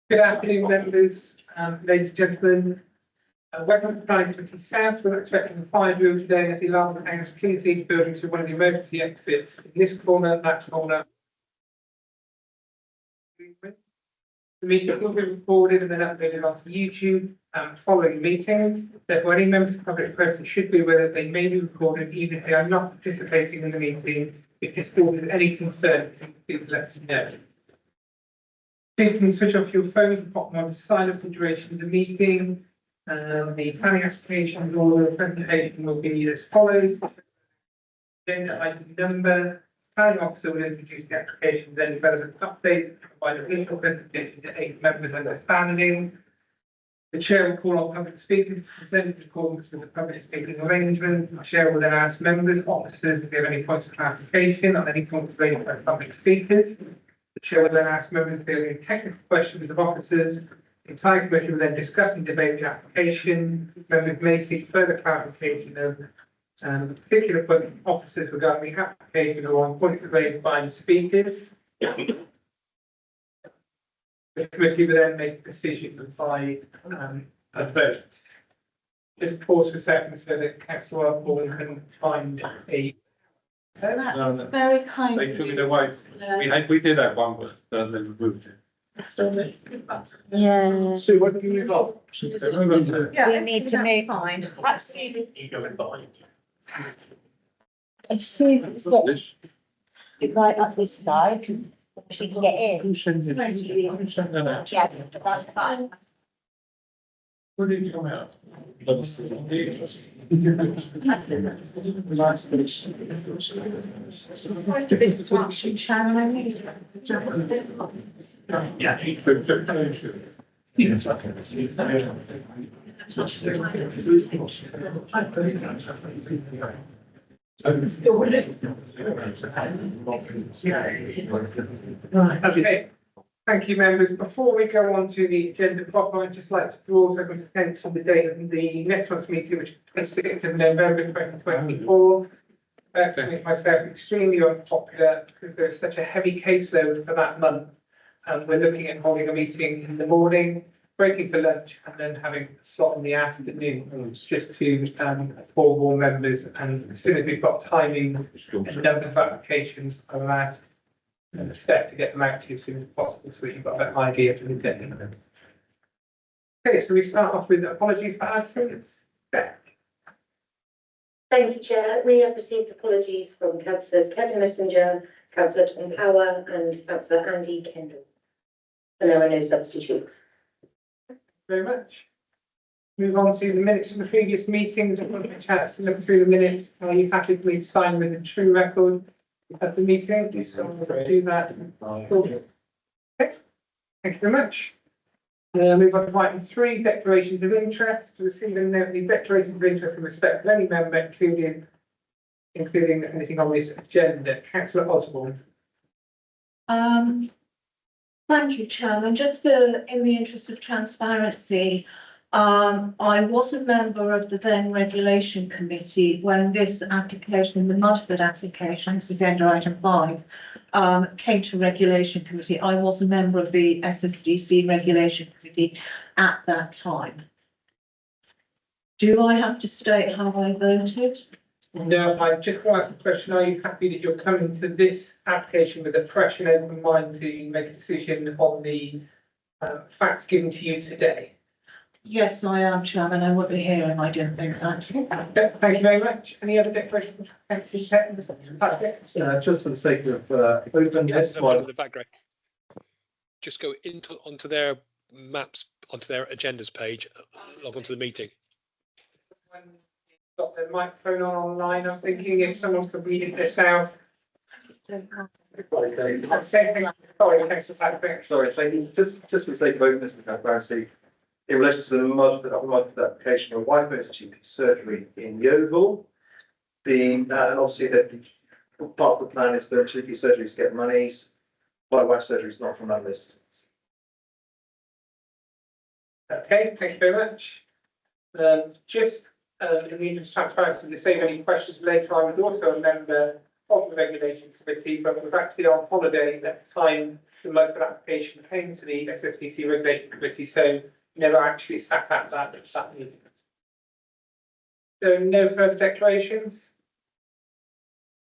Good afternoon, members, ladies and gentlemen. Welcome to 920 South. We're expecting the fire drill today as the alarm hangs. Please leave building to one of the emergency exits in this corner, that corner. The meeting will be recorded and then uploaded onto YouTube following the meeting. Therefore, any members of the public press should be aware that they may be recorded even if they are not participating in the meeting. If this causes any concern, please let us know. Please can you switch off your phones and pop them on silent for the duration of the meeting. The planning application or the presentation will be as follows. Agenda item number, planning officer will introduce the application, then development update, provide a legal presentation to 8 members understanding. The chair will call on public speakers to present in accordance with the public speaking arrangement. The chair will then ask members, officers, if they have any points of clarification on any points raised by public speakers. The chair will then ask members if they have any technical questions of officers. The entire committee will then discuss and debate the application. Members may seek further clarification of particular point of officers regarding the application or on points raised by the speakers. The committee will then make a decision by a vote. Just pause for a second so that Councillor Osborne can find a. That's very kind. They took it away. We did have one, but they removed it. Yeah. So what do you involve? We need to move. Fine. Absolutely. You go in behind. As soon as get right up this side, she can get in. Who sends it? Who sent that out? Yeah, that's fine. Where did it come out? Yeah. Okay. Thank you, members. Before we go on to the agenda proper, I'd just like to draw everyone's attention to the date of the next month's meeting, which is 26th of November 2024. To make myself extremely unpopular because there's such a heavy caseload for that month. And we're looking at holding a meeting in the morning, breaking for lunch, and then having a slot in the afternoon, just to forewarn members. And as soon as we've got timing and number of applications, I will ask the step to get them out to you as soon as possible, so you've got an idea for the agenda. Okay, so we start off with apologies for absence. Beth. Thank you, Chair. We have received apologies from councillors Kevin Messenger, councillor Tom Power and councillor Andy Kendall. And there are no substitutes. Very much. Move on to the minutes from the previous meetings. I've got a chance to look through the minutes. Are you happy for me to sign with a true record of the meeting? Do someone want to do that? Cool. Okay. Thank you very much. Move on to item 3, declarations of interest. To receive and note the declarations of interest in respect of any member, including anything on this agenda. Councillor Osborne. Thank you, Chairman. Just for, in the interest of transparency, I was a member of the then Regulation Committee when this application, the Mudford application, this is agenda item 5, came to Regulation Committee. I was a member of the SFDC Regulation Committee at that time. Do I have to state how I voted? No, I just want to ask the question, are you happy that you're coming to this application with a fresh and open mind to make a decision on the facts given to you today? Yes, I am, Chairman. I would be here and I didn't think that. Thank you very much. Any other declarations? Just for the sake of openness, In the background. Just go onto their maps, onto their agendas page, log onto the meeting. When you've got the microphone on online, I'm thinking if someone could read this out. sorry, thank you. Just for the sake of openness and transparency, in relation to the Mudford application, your wife goes to GP surgery in Yeovil. And obviously part of the plan is that GP surgeries get monies. My wife's surgery is not on that list. Okay, thank you very much. Just in the interest of transparency, to save any questions later, I was also a member of the Regulation Committee, but was actually on holiday at the time the Mudford application came to the SFDC Regulation Committee, so never actually sat at that meeting. So no further declarations.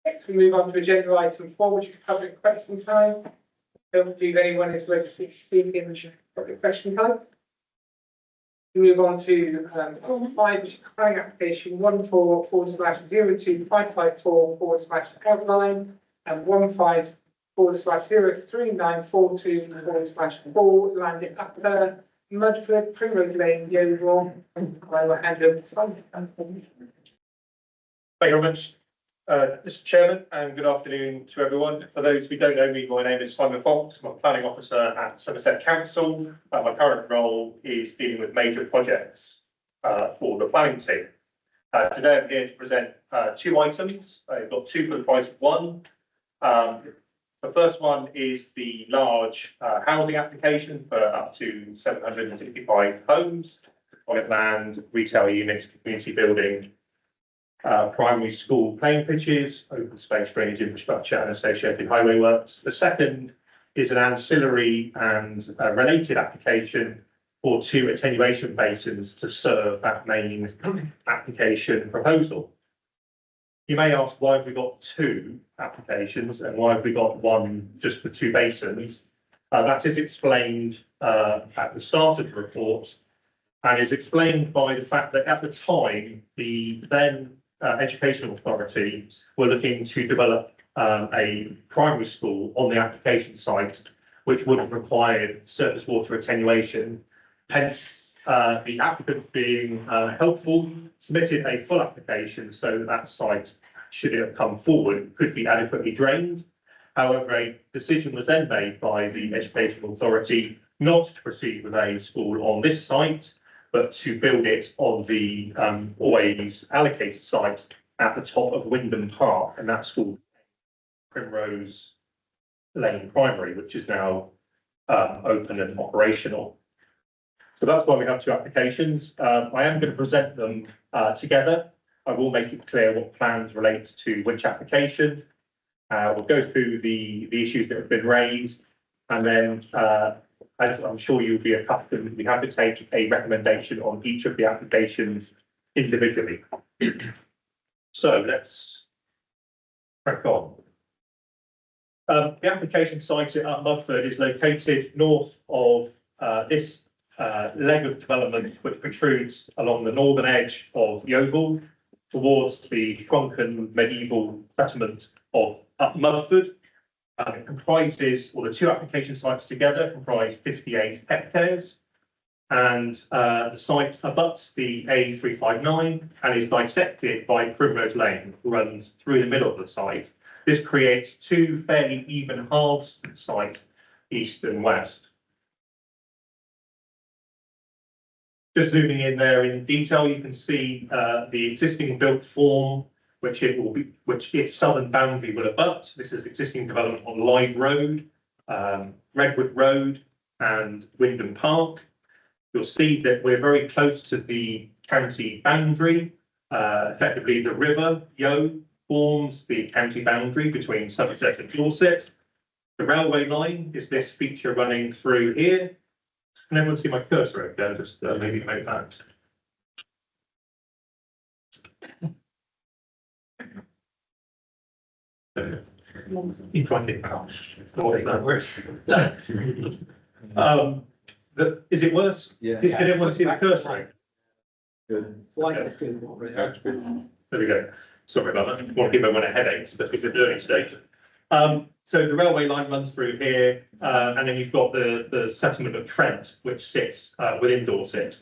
Next, we move on to agenda item 4, which is public question time. Don't believe anyone is registered to speak in public question time. We move on to 5, which is planning application 14/02554/outline and 15/03942/4 landing upper Mudford, Primrose Lane, Yeovil. I will hand over to Simon. Thank you very much, Mr. Chairman, and good afternoon to everyone. For those who don't know me, my name is Simon Fox. I'm a planning officer at Somerset Council. My current role is dealing with major projects for the planning team. Today I'm here to present 2 items. I've got 2 for the price of 1. The first one is the large housing application for up to 765 homes, private land, retail units, community building, primary school playing pitches, open space drainage infrastructure and associated highway works. The second is an ancillary and related application for 2 attenuation basins to serve that main application proposal. You may ask, why have we got 2 applications and why have we got 1 just for 2 basins? That is explained at the start of the report and is explained by the fact that at the time, the then Education Authority were looking to develop a primary school on the application site, which would have required surface water attenuation. Hence, the applicants being helpful, submitted a full application so that site, should it have come forward, could be adequately drained. However, a decision was then made by the Education Authority not to proceed with a school on this site, but to build it on the always allocated site at the top of Wyndham Park, and that school, Primrose Lane Primary, which is now open and operational. So that's why we have 2 applications. I am going to present them together. I will make it clear what plans relate to which application. We'll go through the issues that have been raised, and then as I'm sure you'll be accustomed, we have to take a recommendation on each of the applications individually. So let's crack on. The application site at Mudford is located north of this leg of development, which protrudes along the northern edge of Yeovil towards the shrunken medieval settlement of Mudford. It comprises, or the two application sites together comprise 58 hectares. And the site abuts the A359 and is dissected by Primrose Lane, runs through the middle of the site. This creates two fairly even halves of the site, east and west. Just zooming in there in detail, you can see the existing built form, which its southern boundary will abut. This is existing development on Lyde Road, Redwood Road, and Wyndham Park. You'll see that we're very close to the county boundary. Effectively, the river Yeo forms the county boundary between Somerset and Dorset. The railway line is this feature running through here. Can everyone see my cursor over there? Just maybe make that. You try and get that. Is it worse? Yeah. Did everyone see the cursor? Good. It's like it's been more research. There we go. Sorry about that. I want to give everyone a headache, especially at the early stage. So the railway line runs through here, and then you've got the settlement of Trent, which sits within Dorset.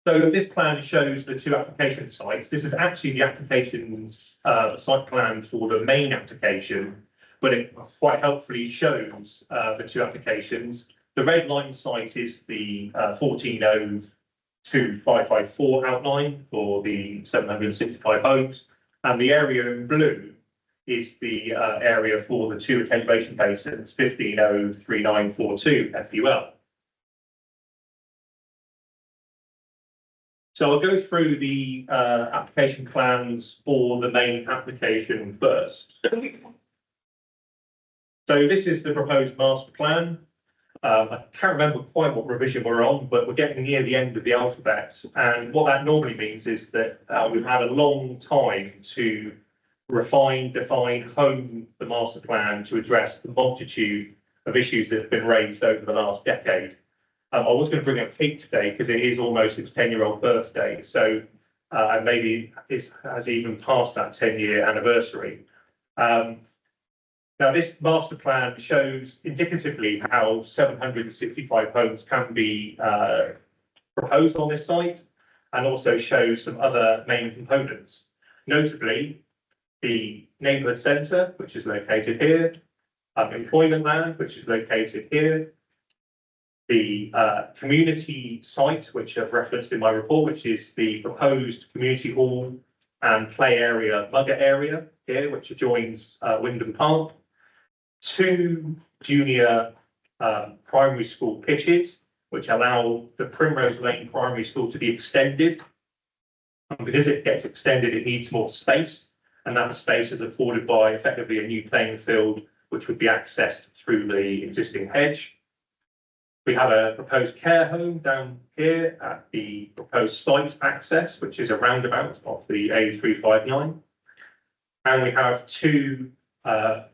So this plan shows the two application sites. This is actually the application's site plan for the main application, but it quite helpfully shows the two applications. The red line site is the 1402-554 outline for the 765 homes, and the area in blue is the area for the two attenuation basins, 15-03942 FUL. So I'll go through the application plans for the main application first. So this is the proposed master plan. I can't remember quite what revision we're on, but we're getting near the end of the alphabet. And what that normally means is that we've had a long time to refine, define, hone the master plan to address the multitude of issues that have been raised over the last decade. I was going to bring up Kate today because it is almost its 10-year-old birthday. So maybe it has even passed that 10-year anniversary. Now, this master plan shows indicatively how 765 homes can be proposed on this site, and also shows some other main components, notably the neighbourhood centre, which is located here, employment land, which is located here, the community site, which I've referenced in my report, which is the proposed community hall and play area, mugger area here, which adjoins Wyndham Park. Two junior primary school pitches, which allow the Primrose Lane Primary School to be extended. And because it gets extended, it needs more space, and that space is afforded by effectively a new playing field, which would be accessed through the existing hedge. We have a proposed care home down here at the proposed site access, which is a roundabout off the A359. And we have two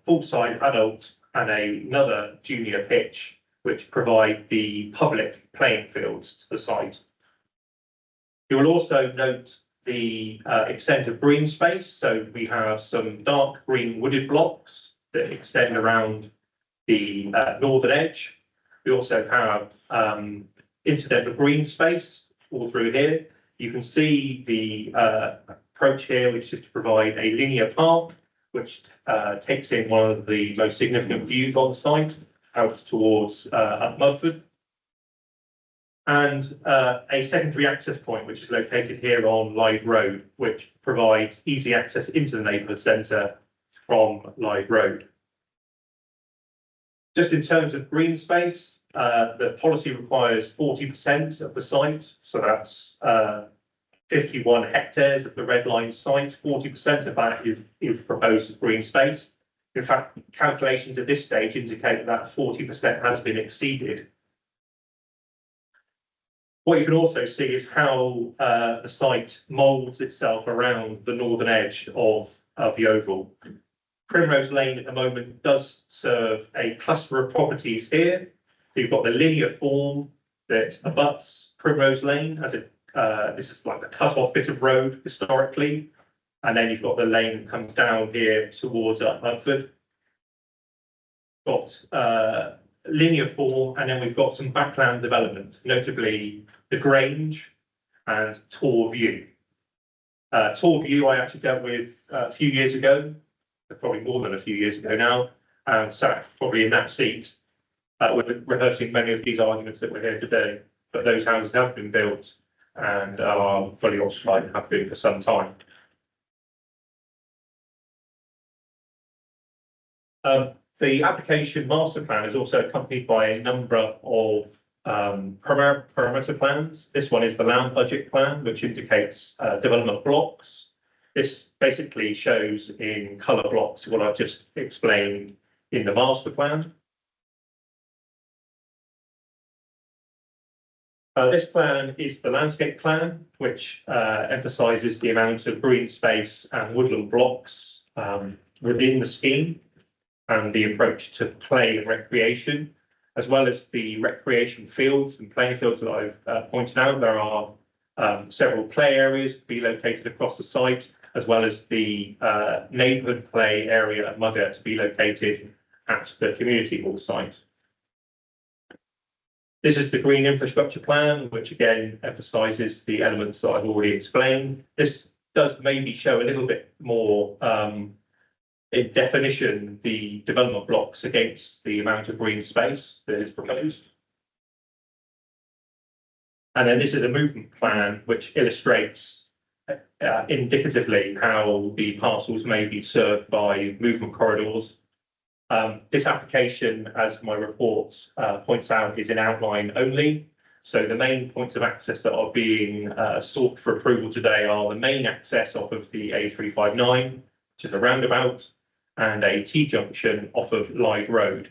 full-size adult and another junior pitch, which provide the public playing fields to the site. You will also note the extent of green space. So we have some dark green wooded blocks that extend around the northern edge. We also have incidental green space all through here. You can see the approach here, which is to provide a linear park, which takes in one of the most significant views on the site out towards up Mudford. And a secondary access point, which is located here on Lyde Road, which provides easy access into the neighbourhood centre from Lyde Road. Just in terms of green space, the policy requires 40% of the site, so that's 51 hectares of the red line site. 40% of that is proposed as green space. In fact, calculations at this stage indicate that 40% has been exceeded. What you can also see is how the site moulds itself around the northern edge of the oval. Primrose Lane at the moment does serve a cluster of properties here. You've got the linear form that abuts Primrose Lane as it this is like the cut-off bit of road historically. And then you've got the lane that comes down here towards Mudford. Got linear form, and then we've got some backland development, notably the Grange and Tor View. Tor View I actually dealt with a few years ago, probably more than a few years ago now, and sat probably in that seat with rehearsing many of these arguments that we're here today. But those houses have been built and are fully occupied and have been for some time. The application master plan is also accompanied by a number of parameter plans. This one is the land budget plan, which indicates development blocks. This basically shows in colour blocks what I've just explained in the master plan. This plan is the landscape plan, which emphasises the amount of green space and woodland blocks within the scheme, and the approach to play and recreation, as well as the recreation fields and playing fields that I've pointed out. There are several play areas to be located across the site, as well as the neighbourhood play area at Mugger to be located at the community hall site. This is the green infrastructure plan, which again emphasises the elements that I've already explained. This does maybe show a little bit more in definition the development blocks against the amount of green space that is proposed. And then this is a movement plan which illustrates indicatively how the parcels may be served by movement corridors. This application, as my report points out, is in outline only. So the main points of access that are being sought for approval today are the main access off of the A359, which is a roundabout, and a T-junction off of Lyde Road.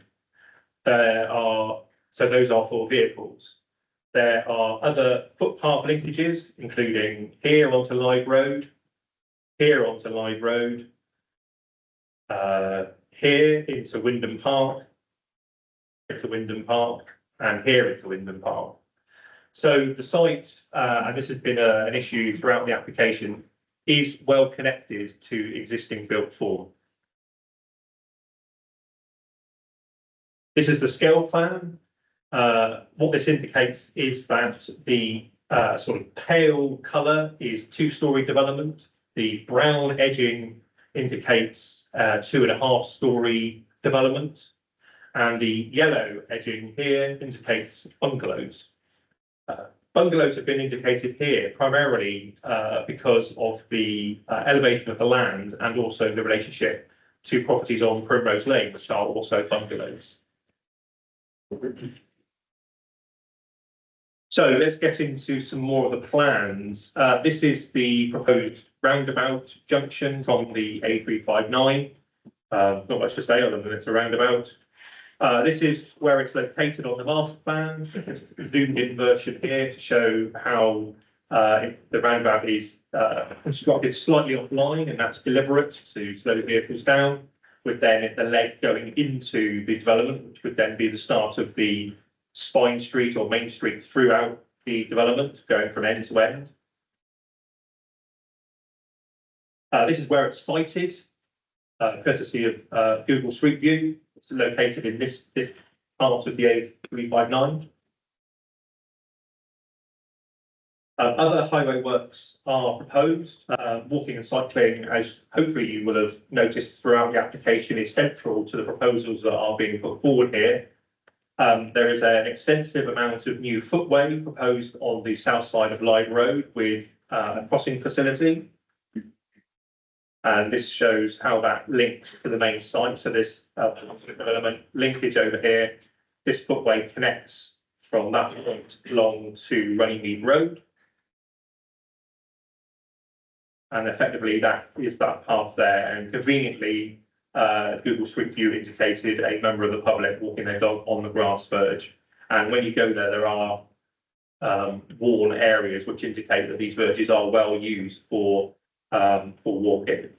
So those are for vehicles. There are other footpath linkages, including here onto Lyde Road, here onto Lyde Road, here into Wyndham Park, into Wyndham Park, and here into Wyndham Park. So the site, and this has been an issue throughout the application, is well connected to existing built form. This is the scale plan. What this indicates is that the sort of pale colour is two-storey development. The brown edging indicates 2.5-storey development, and the yellow edging here indicates bungalows. Bungalows have been indicated here primarily because of the elevation of the land and also the relationship to properties on Primrose Lane, which are also bungalows. So let's get into some more of the plans. This is the proposed roundabout junction from the A359. Not much to say other than it's a roundabout. This is where it's located on the master plan. It's a zoomed in version here to show how the roundabout is constructed slightly offline, and that's deliberate to slow vehicles down, with then the leg going into the development, which would then be the start of the spine street or main street throughout the development, going from end to end. This is where it's sited, courtesy of Google Street View. It's located in this part of the A359. Other highway works are proposed. Walking and cycling, as hopefully you will have noticed throughout the application, is central to the proposals that are being put forward here. There is an extensive amount of new footway proposed on the south side of Lyde Road with a crossing facility. And this shows how that links to the main site. So this development linkage over here, this footway connects from that point along to Runnymede Road. And effectively that is that path there, and conveniently Google Street View indicated a member of the public walking their dog on the grass verge. And when you go there, there are worn areas which indicate that these verges are well used for walking.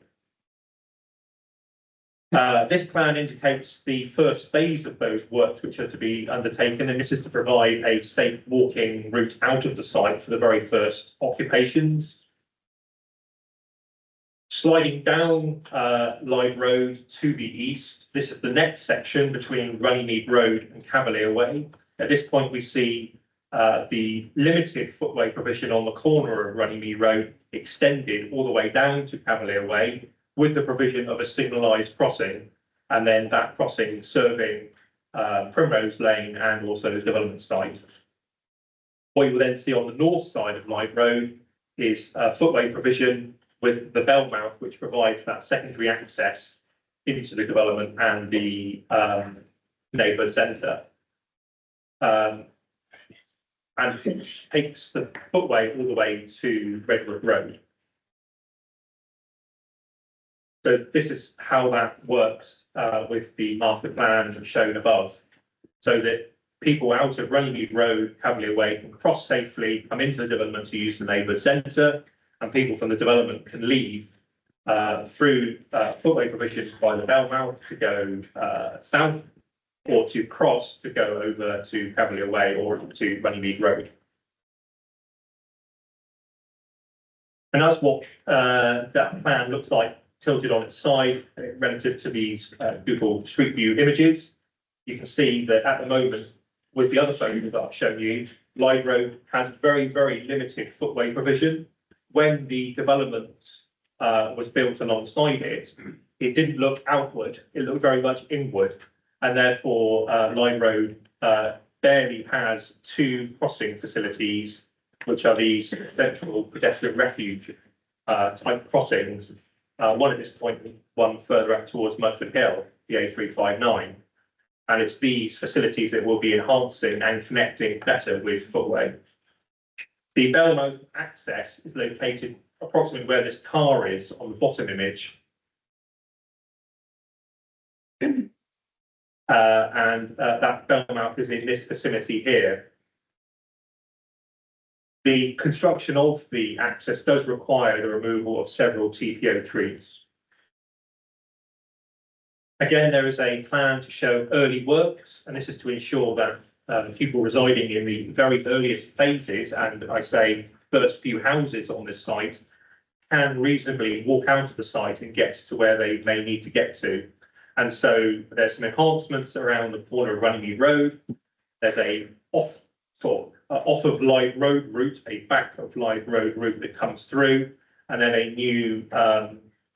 This plan indicates the first phase of those works which are to be undertaken, and this is to provide a safe walking route out of the site for the very first occupations. Sliding down Lyde Road to the east, this is the next section between Runnymede Road and Cavalier Way. At this point, we see the limited footway provision on the corner of Runnymede Road extended all the way down to Cavalier Way, with the provision of a signalised crossing, and then that crossing serving Primrose Lane and also the development site. What you will then see on the north side of Lyde Road is footway provision with the Bellmouth, which provides that secondary access into the development and the neighbourhood centre. And it takes the footway all the way to Redwood Road. So this is how that works with the master plan shown above, so that people out of Runnymede Road, Cavalier Way can cross safely, come into the development to use the neighbourhood centre, and people from the development can leave through footway provision by the Bellmouth to go south, or to cross to go over to Cavalier Way or to Runnymede Road. And that's what that plan looks like tilted on its side relative to these Google Street View images. You can see that at the moment, with the other photos that I've shown you, Lyde Road has very, very limited footway provision. When the development was built alongside it, it didn't look outward, it looked very much inward. And therefore, Lyde Road barely has two crossing facilities, which are these central pedestrian refuge type crossings. One at this point, one further up towards Mudford Hill, the A359. And it's these facilities that will be enhancing and connecting better with footway. The Bellmouth access is located approximately where this car is on the bottom image. That Bellmouth is in this vicinity here. The construction of the access does require the removal of several TPO trees. Again, there is a plan to show early works, and this is to ensure that people residing in the very earliest phases, and I say first few houses on this site, can reasonably walk out of the site and get to where they may need to get to. And so there's some enhancements around the corner of Runnymede Road. There's a off of Lyde Road route, a back of Lyde Road route that comes through, and then a new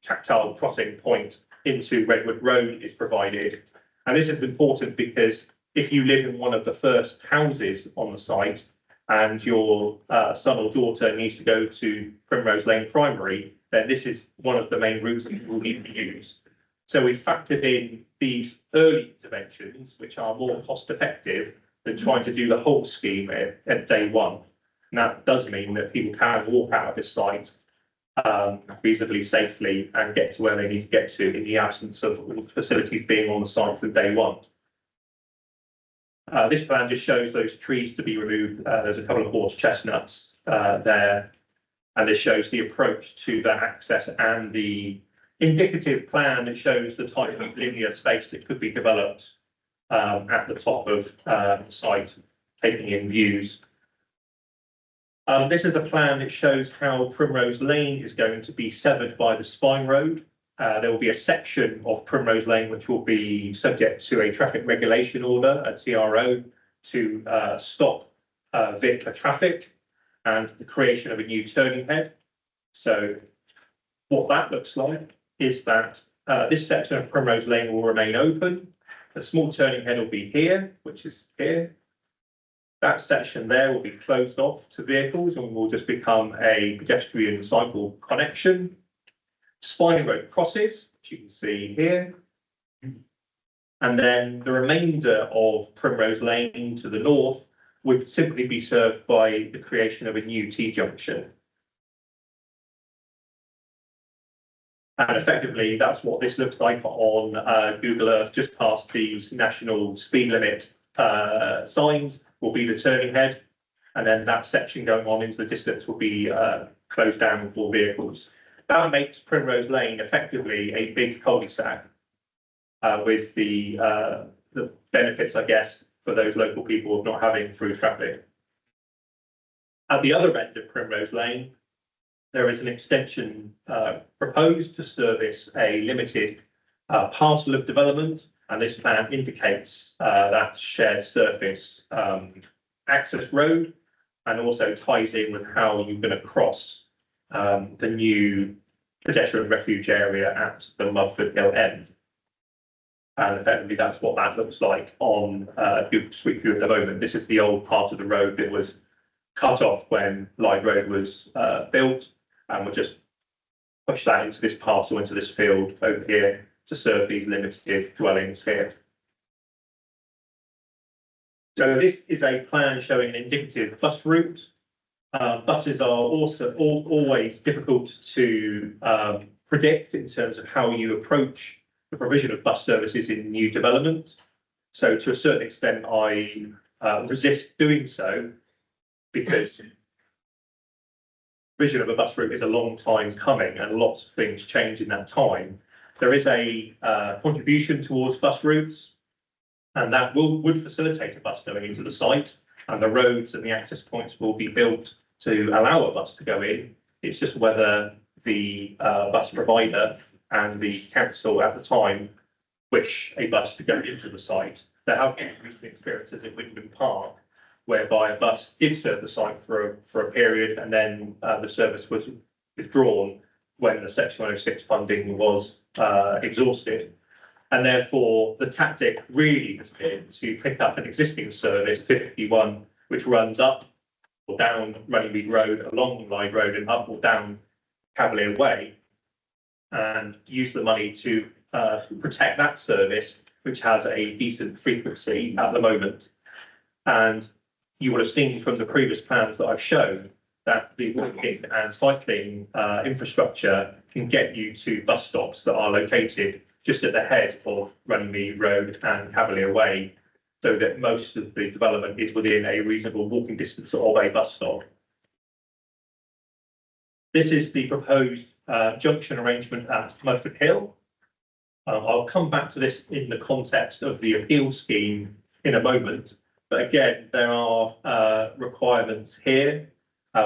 tactile crossing point into Redwood Road is provided. And this is important because if you live in one of the first houses on the site and your son or daughter needs to go to Primrose Lane Primary, then this is one of the main routes that you will need to use. So we factored in these early interventions, which are more cost effective than trying to do the whole scheme at day one. And that does mean that people can walk out of this site reasonably safely and get to where they need to get to in the absence of facilities being on the site from day one. This plan just shows those trees to be removed. There's a couple of horse chestnuts there, and this shows the approach to that access and the indicative plan that shows the type of linear space that could be developed at the top of the site, taking in views. This is a plan that shows how Primrose Lane is going to be severed by the Spine Road. There will be a section of Primrose Lane which will be subject to a traffic regulation order, a TRO, to stop vehicular traffic and the creation of a new turning head. So what that looks like is that this section of Primrose Lane will remain open. The small turning head will be here, which is here. That section there will be closed off to vehicles and will just become a pedestrian cycle connection. Spine Road crosses, which you can see here. And then the remainder of Primrose Lane to the north would simply be served by the creation of a new T-junction. And effectively, that's what this looks like on Google Earth, just past these national speed limit signs will be the turning head. And then that section going on into the distance will be closed down for vehicles. That makes Primrose Lane effectively a big cul-de-sac. with the benefits, I guess, for those local people of not having through traffic. At the other end of Primrose Lane, there is an extension proposed to service a limited parcel of development, and this plan indicates that shared surface access road, and also ties in with how you're going to cross the new pedestrian refuge area at the Mudford Hill end. And effectively, that's what that looks like on Google Street View at the moment. This is the old part of the road that was cut off when Lyde Road was built, and we'll just push that into this parcel, into this field over here to serve these limited dwellings here. So this is a plan showing an indicative bus route. Buses are also always difficult to predict in terms of how you approach the provision of bus services in new development. So to a certain extent, I resist doing so, because provision of a bus route is a long time coming and lots of things change in that time. There is a contribution towards bus routes, and that would facilitate a bus going into the site, and the roads and the access points will be built to allow a bus to go in. It's just whether the bus provider and the council at the time wish a bus to go into the site. There have been recent experiences at Windham Park whereby a bus did serve the site for a period, and then the service was withdrawn when the Section 106 funding was exhausted. And therefore, the tactic really has been to pick up an existing service, 51, which runs up or down Runnymede Road, along Lyde Road, and up or down Cavalier Way, and use the money to protect that service, which has a decent frequency at the moment. And you would have seen from the previous plans that I've shown that the walking and cycling infrastructure can get you to bus stops that are located just at the head of Runnymede Road and Cavalier Way, so that most of the development is within a reasonable walking distance of a bus stop. This is the proposed junction arrangement at Mudford Hill. I'll come back to this in the context of the appeal scheme in a moment, but again, there are requirements here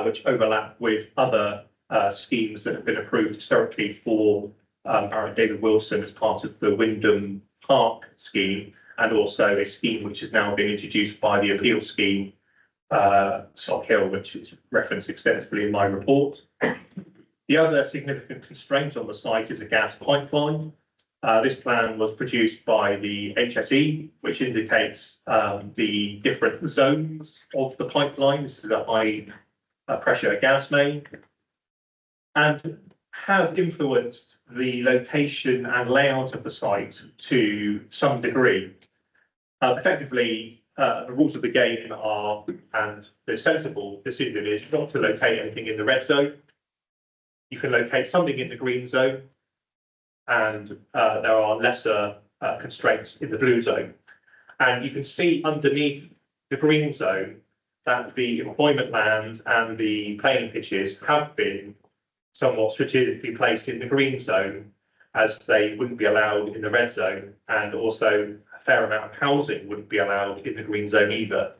which overlap with other schemes that have been approved historically for Baron David Wilson as part of the Windham Park scheme, and also a scheme which has now been introduced by the appeal scheme, Sock Hill, which is referenced extensively in my report. The other significant constraint on the site is a gas pipeline. This plan was produced by the HSE, which indicates the different zones of the pipeline. This is a high pressure gas main, and has influenced the location and layout of the site to some degree. Effectively, the rules of the game are, and the sensible decision is not to locate anything in the red zone. You can locate something in the green zone, and there are lesser constraints in the blue zone. And you can see underneath the green zone that the employment land and the playing pitches have been somewhat strategically placed in the green zone, as they wouldn't be allowed in the red zone, and also a fair amount of housing wouldn't be allowed in the green zone either.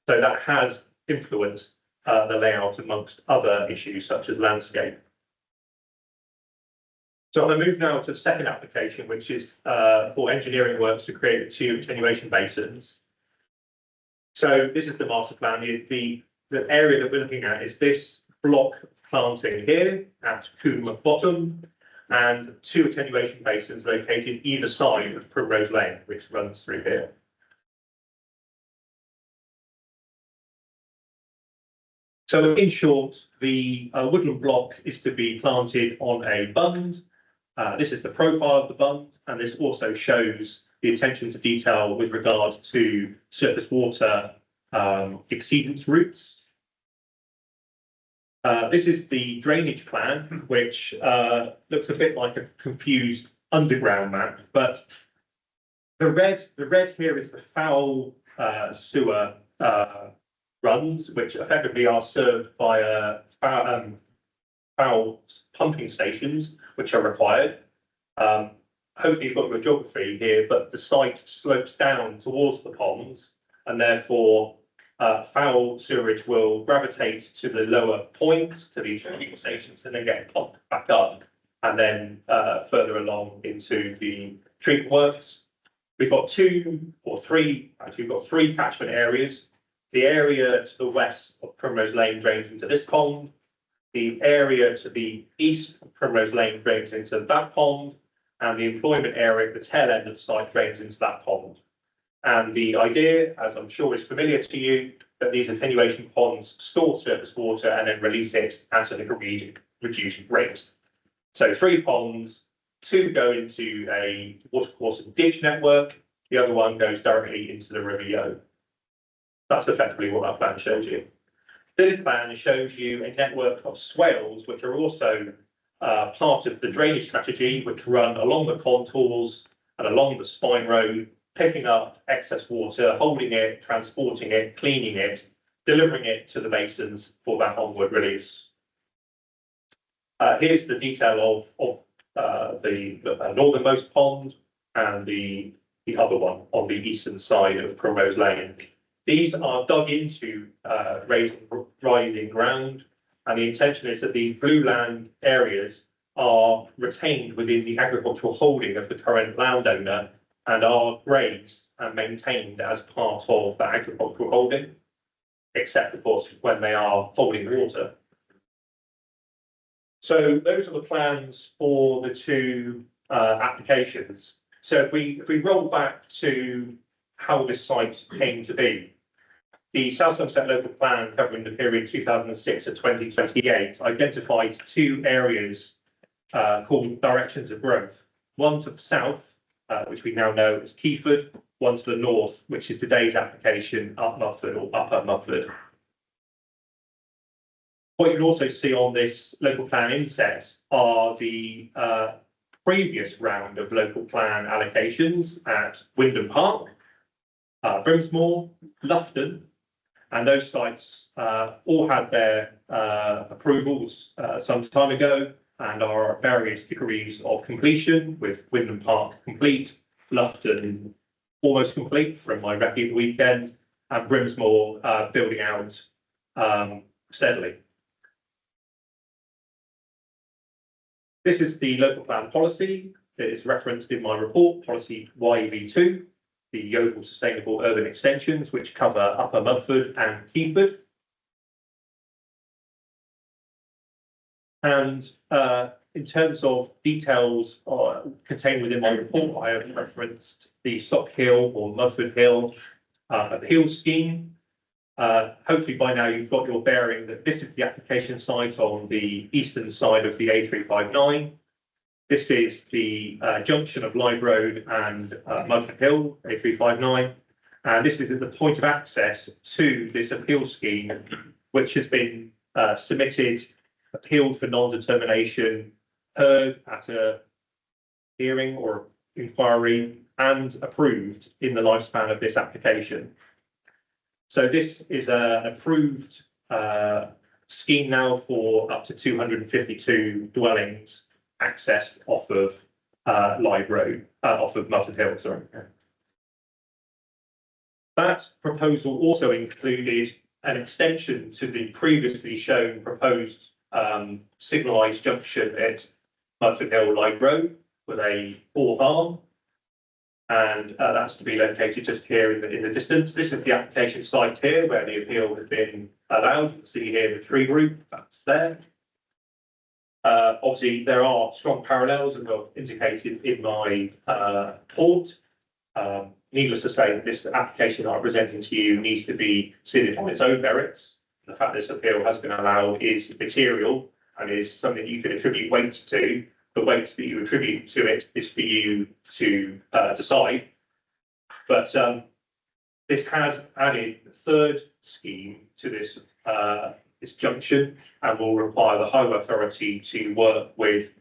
So that has influenced the layout amongst other issues such as landscape. So I'm going to move now to the second application, which is for engineering works to create the 2 attenuation basins. So this is the master plan. The area that we're looking at is this block of planting here at Coombe Bottom, and 2 attenuation basins located either side of Primrose Lane, which runs through here. So in short, the woodland block is to be planted on a bund. This is the profile of the bund, and this also shows the attention to detail with regard to surface water exceedance routes. This is the drainage plan, which looks a bit like a confused underground map, but the red here is the foul sewer runs, which effectively are served by foul pumping stations, which are required. hopefully you've got your geography here, but the site slopes down towards the ponds, and therefore foul sewerage will gravitate to the lower points, to these treatment stations, and then get pumped back up, and then further along into the treatment works. We've got three catchment areas. The area to the west of Primrose Lane drains into this pond. The area to the east of Primrose Lane drains into that pond. And the employment area at the tail end of the site drains into that pond. And the idea, as I'm sure is familiar to you, that these attenuation ponds store surface water and then release it at an agreed reduced rate. So 3 ponds, 2 go into a watercourse and ditch network, the other one goes directly into the River Yeo. That's effectively what that plan shows you. This plan shows you a network of swales, which are also part of the drainage strategy, which run along the contours and along the spine road, picking up excess water, holding it, transporting it, cleaning it, delivering it to the basins for that onward release. Here's the detail of the northernmost pond and the other one on the eastern side of Primrose Lane. These are dug into rising ground, and the intention is that these blue land areas are retained within the agricultural holding of the current landowner and are grazed and maintained as part of that agricultural holding, except of course when they are holding water. So those are the plans for the 2 applications. So if we roll back to how this site came to be, the South Somerset local plan covering the period 2006 to 2028 identified 2 areas called directions of growth. One to the south, which we now know as Keyford, one to the north, which is today's application, Up Mudford or Upper Mudford. What you can also see on this local plan inset are the previous round of local plan allocations at Wyndham Park, Brimsmore, Loughton, and those sites all had their approvals some time ago and are at various degrees of completion, with Wyndham Park complete, Loughton almost complete from my recce weekend, and Brimsmore building out steadily. This is the local plan policy that is referenced in my report, policy YEV2, the Yeovil Sustainable Urban Extensions, which cover Upper Mudford and Keyford. And in terms of details contained within my report, I have referenced the Sock Hill or Mudford Hill appeal scheme. Hopefully by now you've got your bearing that this is the application site on the eastern side of the A359. This is the junction of Lybe Road and Mudford Hill, A359. And this is at the point of access to this appeal scheme, which has been submitted, appealed for non-determination, heard at a hearing or inquiry, and approved in the lifespan of this application. So this is an approved scheme now for up to 252 dwellings accessed off of Lybe Road, off of Mudford Hill, sorry. That proposal also included an extension to the previously shown proposed signalised junction at Mudford Hill Lybe Road with a 4th arm. And that's to be located just here in the distance. This is the application site here where the appeal has been allowed. You can see here the tree group, that's there. Obviously, there are strong parallels, as I've indicated in my report. Needless to say, this application that I'm presenting to you needs to be seen on its own merits. The fact this appeal has been allowed is material and is something you can attribute weight to. The weight that you attribute to it is for you to decide. But this has added the 3rd scheme to this this junction and will require the Highway Authority to work with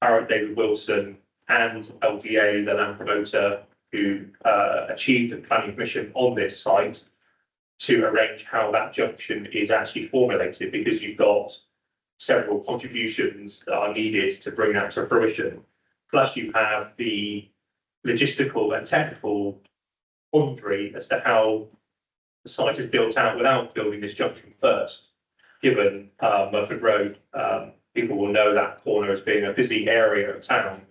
Barrett David Wilson and LVA, the land promoter, who achieved the planning permission on this site, to arrange how that junction is actually formulated, because you've got several contributions that are needed to bring that to fruition. Plus you have the logistical and technical quandary as to how the site is built out without building this junction first. Given Murford Road, people will know that corner as being a busy area of town.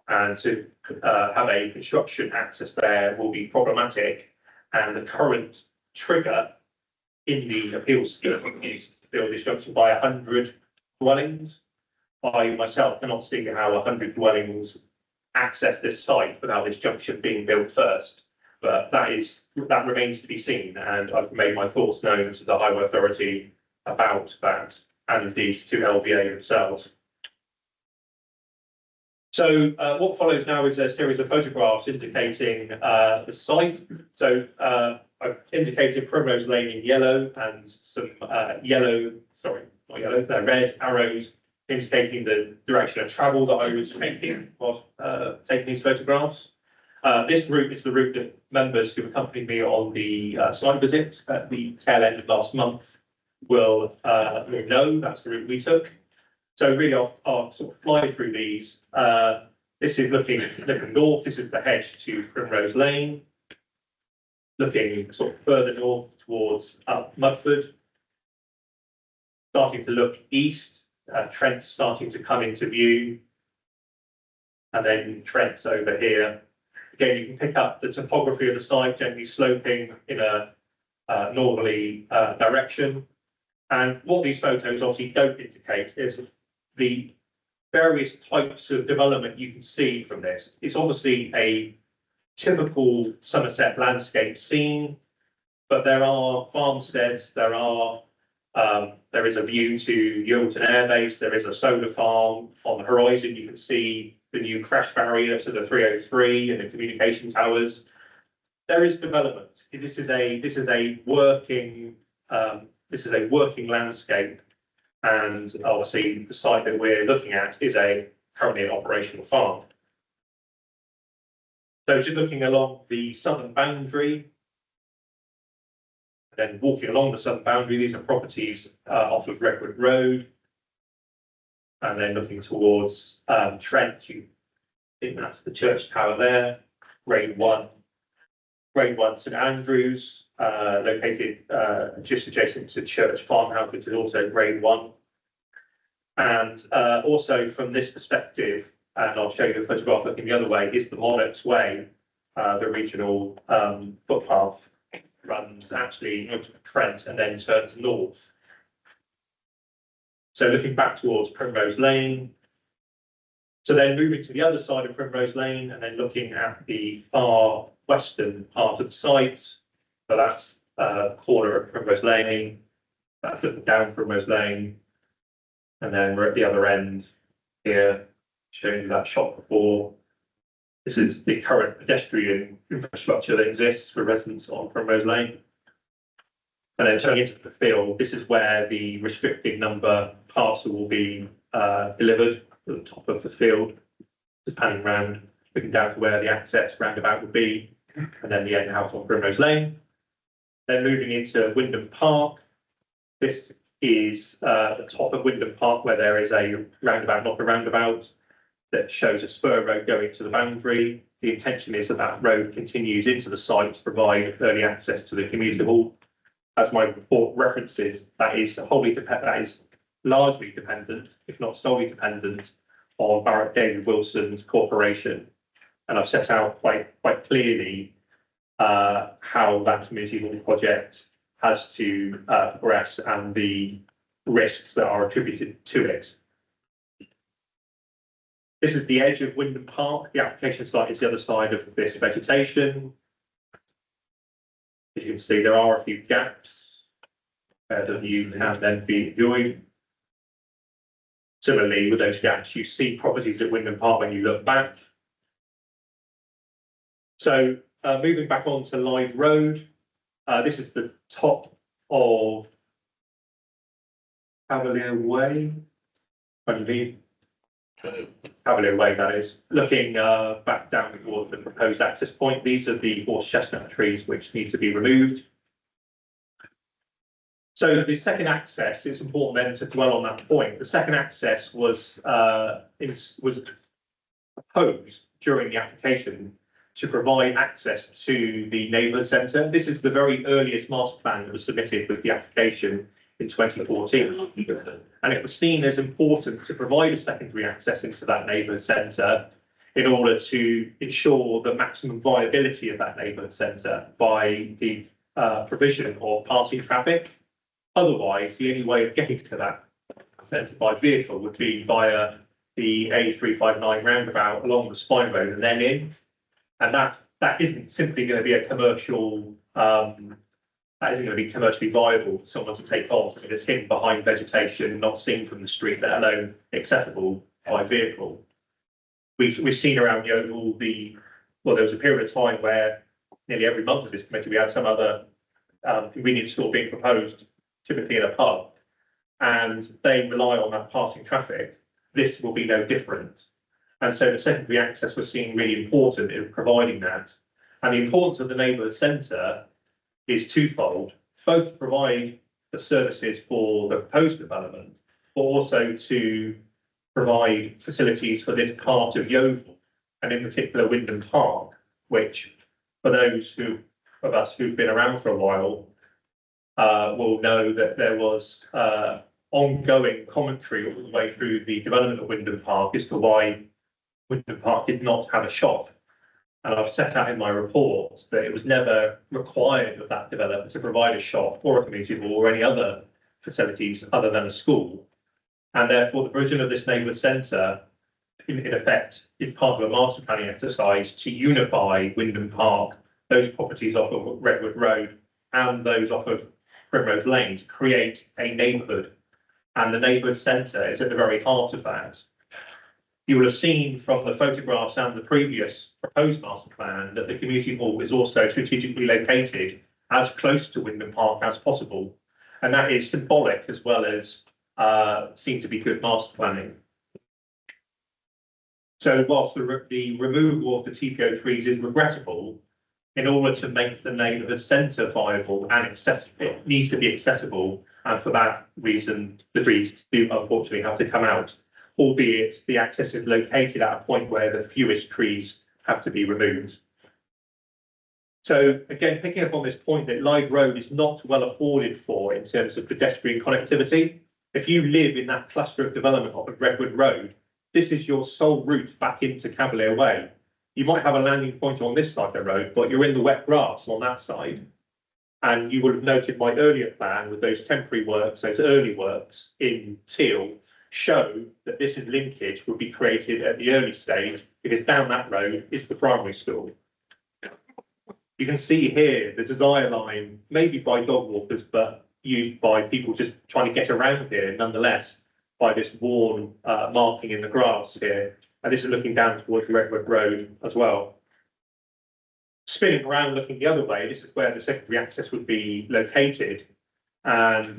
And to have a construction access there will be problematic. And the current trigger in the appeal scheme is to build this junction by 100 dwellings. I myself cannot see how 100 dwellings access this site without this junction being built first. But that remains to be seen, and I've made my thoughts known to the Highway Authority about that, and indeed to LVA themselves. So what follows now is a series of photographs indicating the site. So I've indicated Primrose Lane in yellow and some red arrows indicating the direction of travel that I was taking while taking these photographs. This route is the route that members who accompanied me on the site visit at the tail end of last month will know. That's the route we took. So really, I'll sort of fly through these. This is looking north. This is the hedge to Primrose Lane. Looking sort of further north towards Mudford. Starting to look east, Trent's starting to come into view. And then Trent's over here. Again, you can pick up the topography of the site, gently sloping in a northerly direction. And what these photos obviously don't indicate is the various types of development you can see from this. It's obviously a typical Somerset landscape scene, but there are farmsteads, there is a view to Yeovilton Air Base, there is a solar farm on the horizon. You can see the new crash barrier to the 303 and the communication towers. There is development. This is a working landscape, and obviously the site that we're looking at is currently an operational farm. So just looking along the southern boundary, then walking along the southern boundary, these are properties off of Redwood Road. And then looking towards Trent, I think that's the church tower there, grade one St Andrews, located just adjacent to Church Farmhouse, which is also grade one. And also from this perspective, and I'll show you a photograph looking the other way, is the Monarch's Way, the regional footpath runs actually into Trent and then turns north. So looking back towards Primrose Lane. So then moving to the other side of Primrose Lane and then looking at the far western part of the site. So that's corner of Primrose Lane. That's looking down Primrose Lane. And then we're at the other end here, showing you that shot before. This is the current pedestrian infrastructure that exists for residents on Primrose Lane. And then turning into the field, this is where the restricted number parcel will be delivered at the top of the field, just panning round, looking down to where the access roundabout would be, and then the end house on Primrose Lane. Then moving into Wyndham Park. This is the top of Wyndham Park, where there is a roundabout, not a roundabout, that shows a spur road going to the boundary. The intention is that that road continues into the site to provide early access to the community hall. As my report references, that is largely dependent, if not solely dependent, on Barrett David Wilson's corporation. And I've set out quite clearly how that community hall project has to progress and the risks that are attributed to it. This is the edge of Wyndham Park. The application site is the other side of this vegetation. As you can see, there are a few gaps that you can then be viewing. Similarly, with those gaps, you see properties at Wyndham Park when you look back. So moving back onto Lythe Road, this is the top of Cavalier Way. Cavalier Way, that is. Looking back down towards the proposed access point, these are the horse chestnut trees which need to be removed. So the second access, it's important then to dwell on that point. The second access was proposed during the application to provide access to the neighbourhood centre. This is the very earliest master plan that was submitted with the application in 2014. And it was seen as important to provide a secondary access into that neighbourhood centre in order to ensure the maximum viability of that neighbourhood centre by the provision of passing traffic. Otherwise, the only way of getting to that centre by vehicle would be via the A359 roundabout along the Spine Road and then in. And that isn't simply going to be a commercial, that isn't going to be commercially viable for someone to take on, because it's hidden behind vegetation, not seen from the street, let alone accessible by vehicle. We've seen around Yeovil well, there was a period of time where nearly every month of this committee, we had some other convenience store being proposed, typically in a pub, and they rely on that passing traffic. This will be no different. And so the secondary access was seen really important in providing that. And the importance of the neighbourhood centre is twofold, both to provide the services for the proposed development, but also to provide facilities for this part of Yeovil, and in particular Wyndham Park, which for those of us who've been around for a while will know that there was ongoing commentary all the way through the development of Wyndham Park as to why Wyndham Park did not have a shop. And I've set out in my report that it was never required of that developer to provide a shop or a community hall or any other facilities other than a school. And therefore, the provision of this neighbourhood centre, in effect, is part of a master planning exercise to unify Wyndham Park, those properties off of Redwood Road and those off of Primrose Lane, to create a neighbourhood. And the neighbourhood centre is at the very heart of that. You will have seen from the photographs and the previous proposed master plan that the community hall is also strategically located as close to Wyndham Park as possible. And that is symbolic as well as seen to be good master planning. So whilst the removal of the TPO trees is regrettable, in order to make the neighbourhood centre viable and accessible, it needs to be accessible. And for that reason, the trees do unfortunately have to come out, albeit the access is located at a point where the fewest trees have to be removed. So again, picking up on this point that Lyde Road is not well afforded for in terms of pedestrian connectivity. If you live in that cluster of development off of Redwood Road, this is your sole route back into Cavalier Way. You might have a landing point on this side of the road, but you're in the wet grass on that side. And you would have noted my earlier plan with those temporary works, those early works in teal, show that this linkage would be created at the early stage, because down that road is the primary school. You can see here the desire line, maybe by dog walkers, but used by people just trying to get around here nonetheless, by this worn marking in the grass here. And this is looking down towards Redwood Road as well. Spinning around, looking the other way, this is where the secondary access would be located. And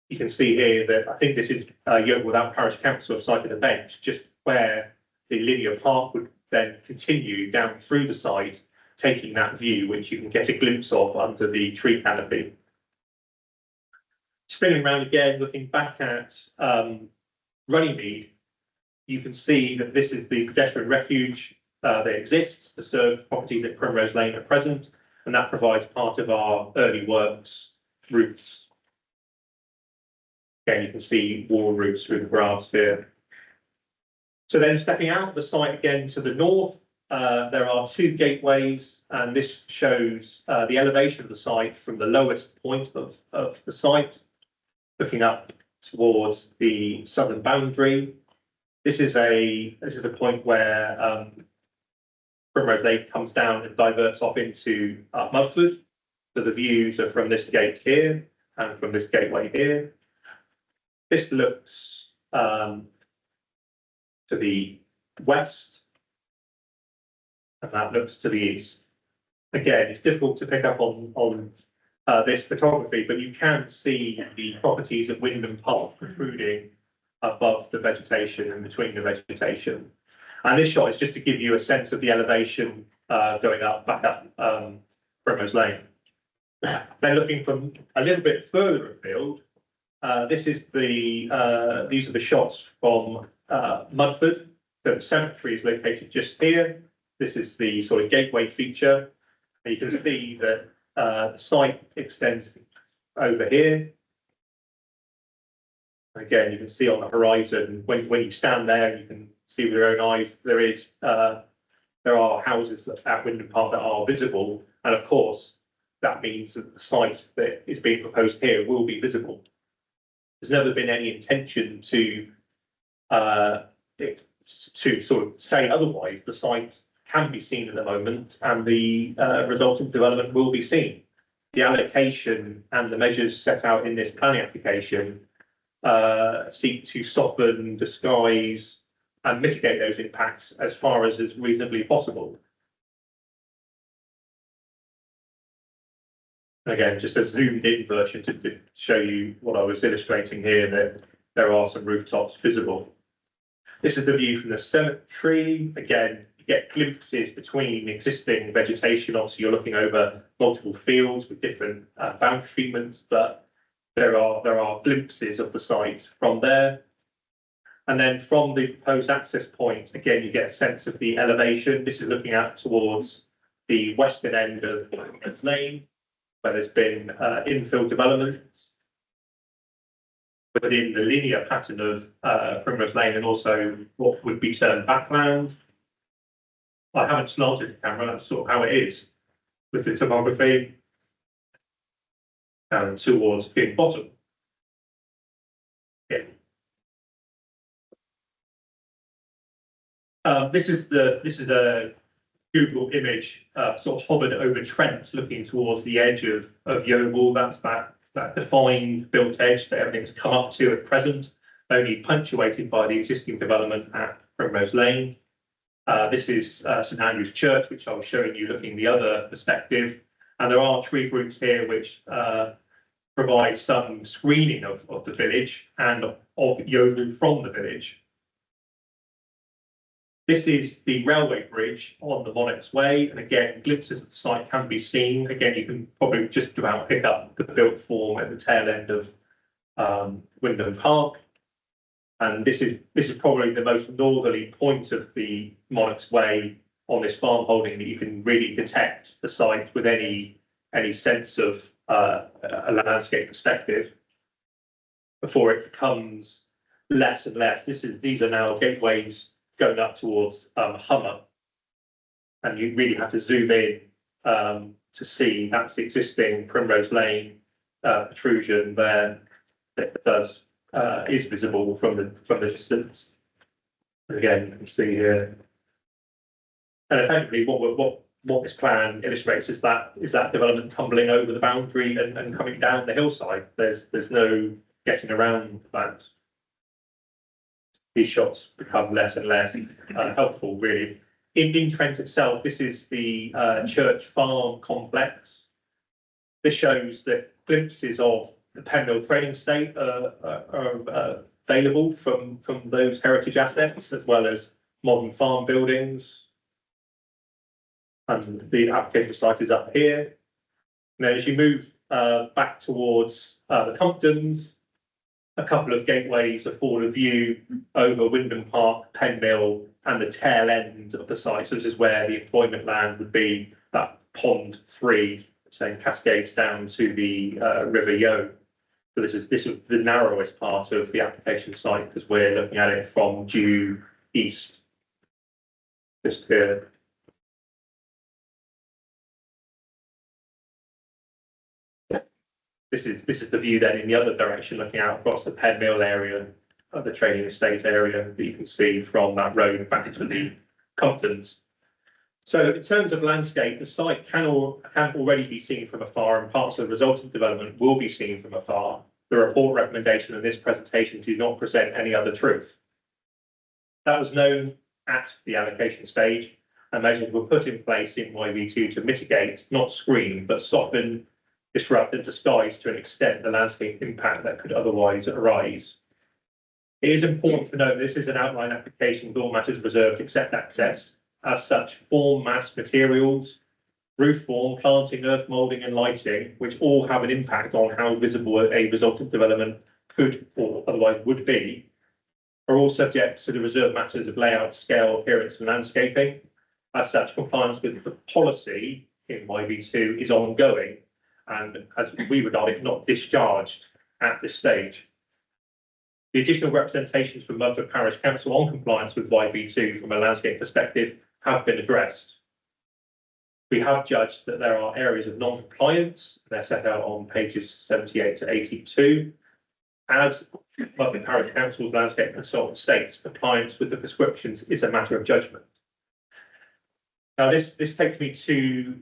you can see here that I think this is Yeovil Without Parish Council site of the bench, just where the linear park would then continue down through the site, taking that view, which you can get a glimpse of under the tree canopy. Spinning around again, looking back at Runnymede, you can see that this is the pedestrian refuge that exists to serve properties at Primrose Lane at present, and that provides part of our early works routes. Again, you can see wall routes through the grass here. So then stepping out of the site again to the north, there are two gateways, and this shows the elevation of the site from the lowest point of the site, looking up towards the southern boundary. This is the point where Primrose Lane comes down and diverts off into Mudford. So the views are from this gate here and from this gateway here. This looks to the west, and that looks to the east. Again, it's difficult to pick up on this photography, but you can see the properties at Wyndham Park protruding above the vegetation and between the vegetation. And this shot is just to give you a sense of the elevation going up, back up Primrose Lane. Then looking from a little bit further afield, these are the shots from Mudford. The cemetery is located just here. This is the sort of gateway feature. And you can see that the site extends over here. Again, you can see on the horizon, when you stand there, you can see with your own eyes, there are houses at Wyndham Park that are visible. And of course, that means that the site that is being proposed here will be visible. There's never been any intention to sort of say otherwise. The site can be seen at the moment and the resultant development will be seen. The allocation and the measures set out in this planning application seek to soften, disguise and mitigate those impacts as far as is reasonably possible. Again, just a zoomed in version to show you what I was illustrating here, that there are some rooftops visible. This is the view from the cemetery. Again, you get glimpses between existing vegetation. Obviously, you're looking over multiple fields with different boundary treatments, but there are glimpses of the site from there. And then from the proposed access point, again, you get a sense of the elevation. This is looking out towards the western end of Primrose Lane, where there's been infill development within the linear pattern of Primrose Lane and also what would be termed backland. I haven't slanted the camera, that's sort of how it is with the topography and towards Pin Bottom. Yeah. This is a Google image sort of hovered over Trent, looking towards the edge of Yeovil. That's that defined built edge that everything's come up to at present, only punctuated by the existing development at Primrose Lane. This is St Andrew's Church, which I was showing you looking the other perspective. And there are tree groups here which provide some screening of the village and of Yeovil from the village. This is the railway bridge on the Monarch's Way, and again, glimpses of the site can be seen. Again, you can probably just about pick up the built form at the tail end of Wyndham Park. And this is probably the most northerly point of the Monarch's Way on this farm holding that you can really detect the site with any sense of a landscape perspective before it becomes less and less. These are now gateways going up towards Hummer, and you really have to zoom in to see that's the existing Primrose Lane protrusion there that is visible from the distance. And again, you can see here, and effectively what this plan illustrates is that development tumbling over the boundary and coming down the hillside. There's no getting around that. These shots become less and less helpful, really. In Trent itself, this is the Church Farm complex. This shows that glimpses of the Penmill training estate are available from those heritage assets, as well as modern farm buildings. And the application site is up here. Now, as you move back towards the Comptons, a couple of gateways afford a view over Wyndham Park, Penmill, and the tail end of the site. So this is where the employment land would be, that pond 3, which then cascades down to the River Yeo. So this is the narrowest part of the application site because we're looking at it from due east, just here. This is the view then in the other direction, looking out across the Penmill area of the training estate area that you can see from that road back to the Comptons. So in terms of landscape, the site can already be seen from afar, and parts of the resultant development will be seen from afar. The report recommendation in this presentation do not present any other truth. That was known at the allocation stage, and measures were put in place in YV2 to mitigate, not screen, but soften, disrupt and disguise to an extent the landscape impact that could otherwise arise. It is important to note this is an outline application with all matters reserved except access. As such, form, mass, materials, roof form, planting, earth moulding and lighting, which all have an impact on how visible a resultant development could or otherwise would be, are all subject to the reserved matters of layout, scale, appearance and landscaping. As such, compliance with the policy in YV2 is ongoing and, as we regard it, not discharged at this stage. The additional representations from Mudford Parish Council on compliance with YV2 from a landscape perspective have been addressed. We have judged that there are areas of non-compliance. They're set out on pages 78 to 82. As Mudford Parish Council's landscape consultant states, compliance with the prescriptions is a matter of judgment. Now, this takes me to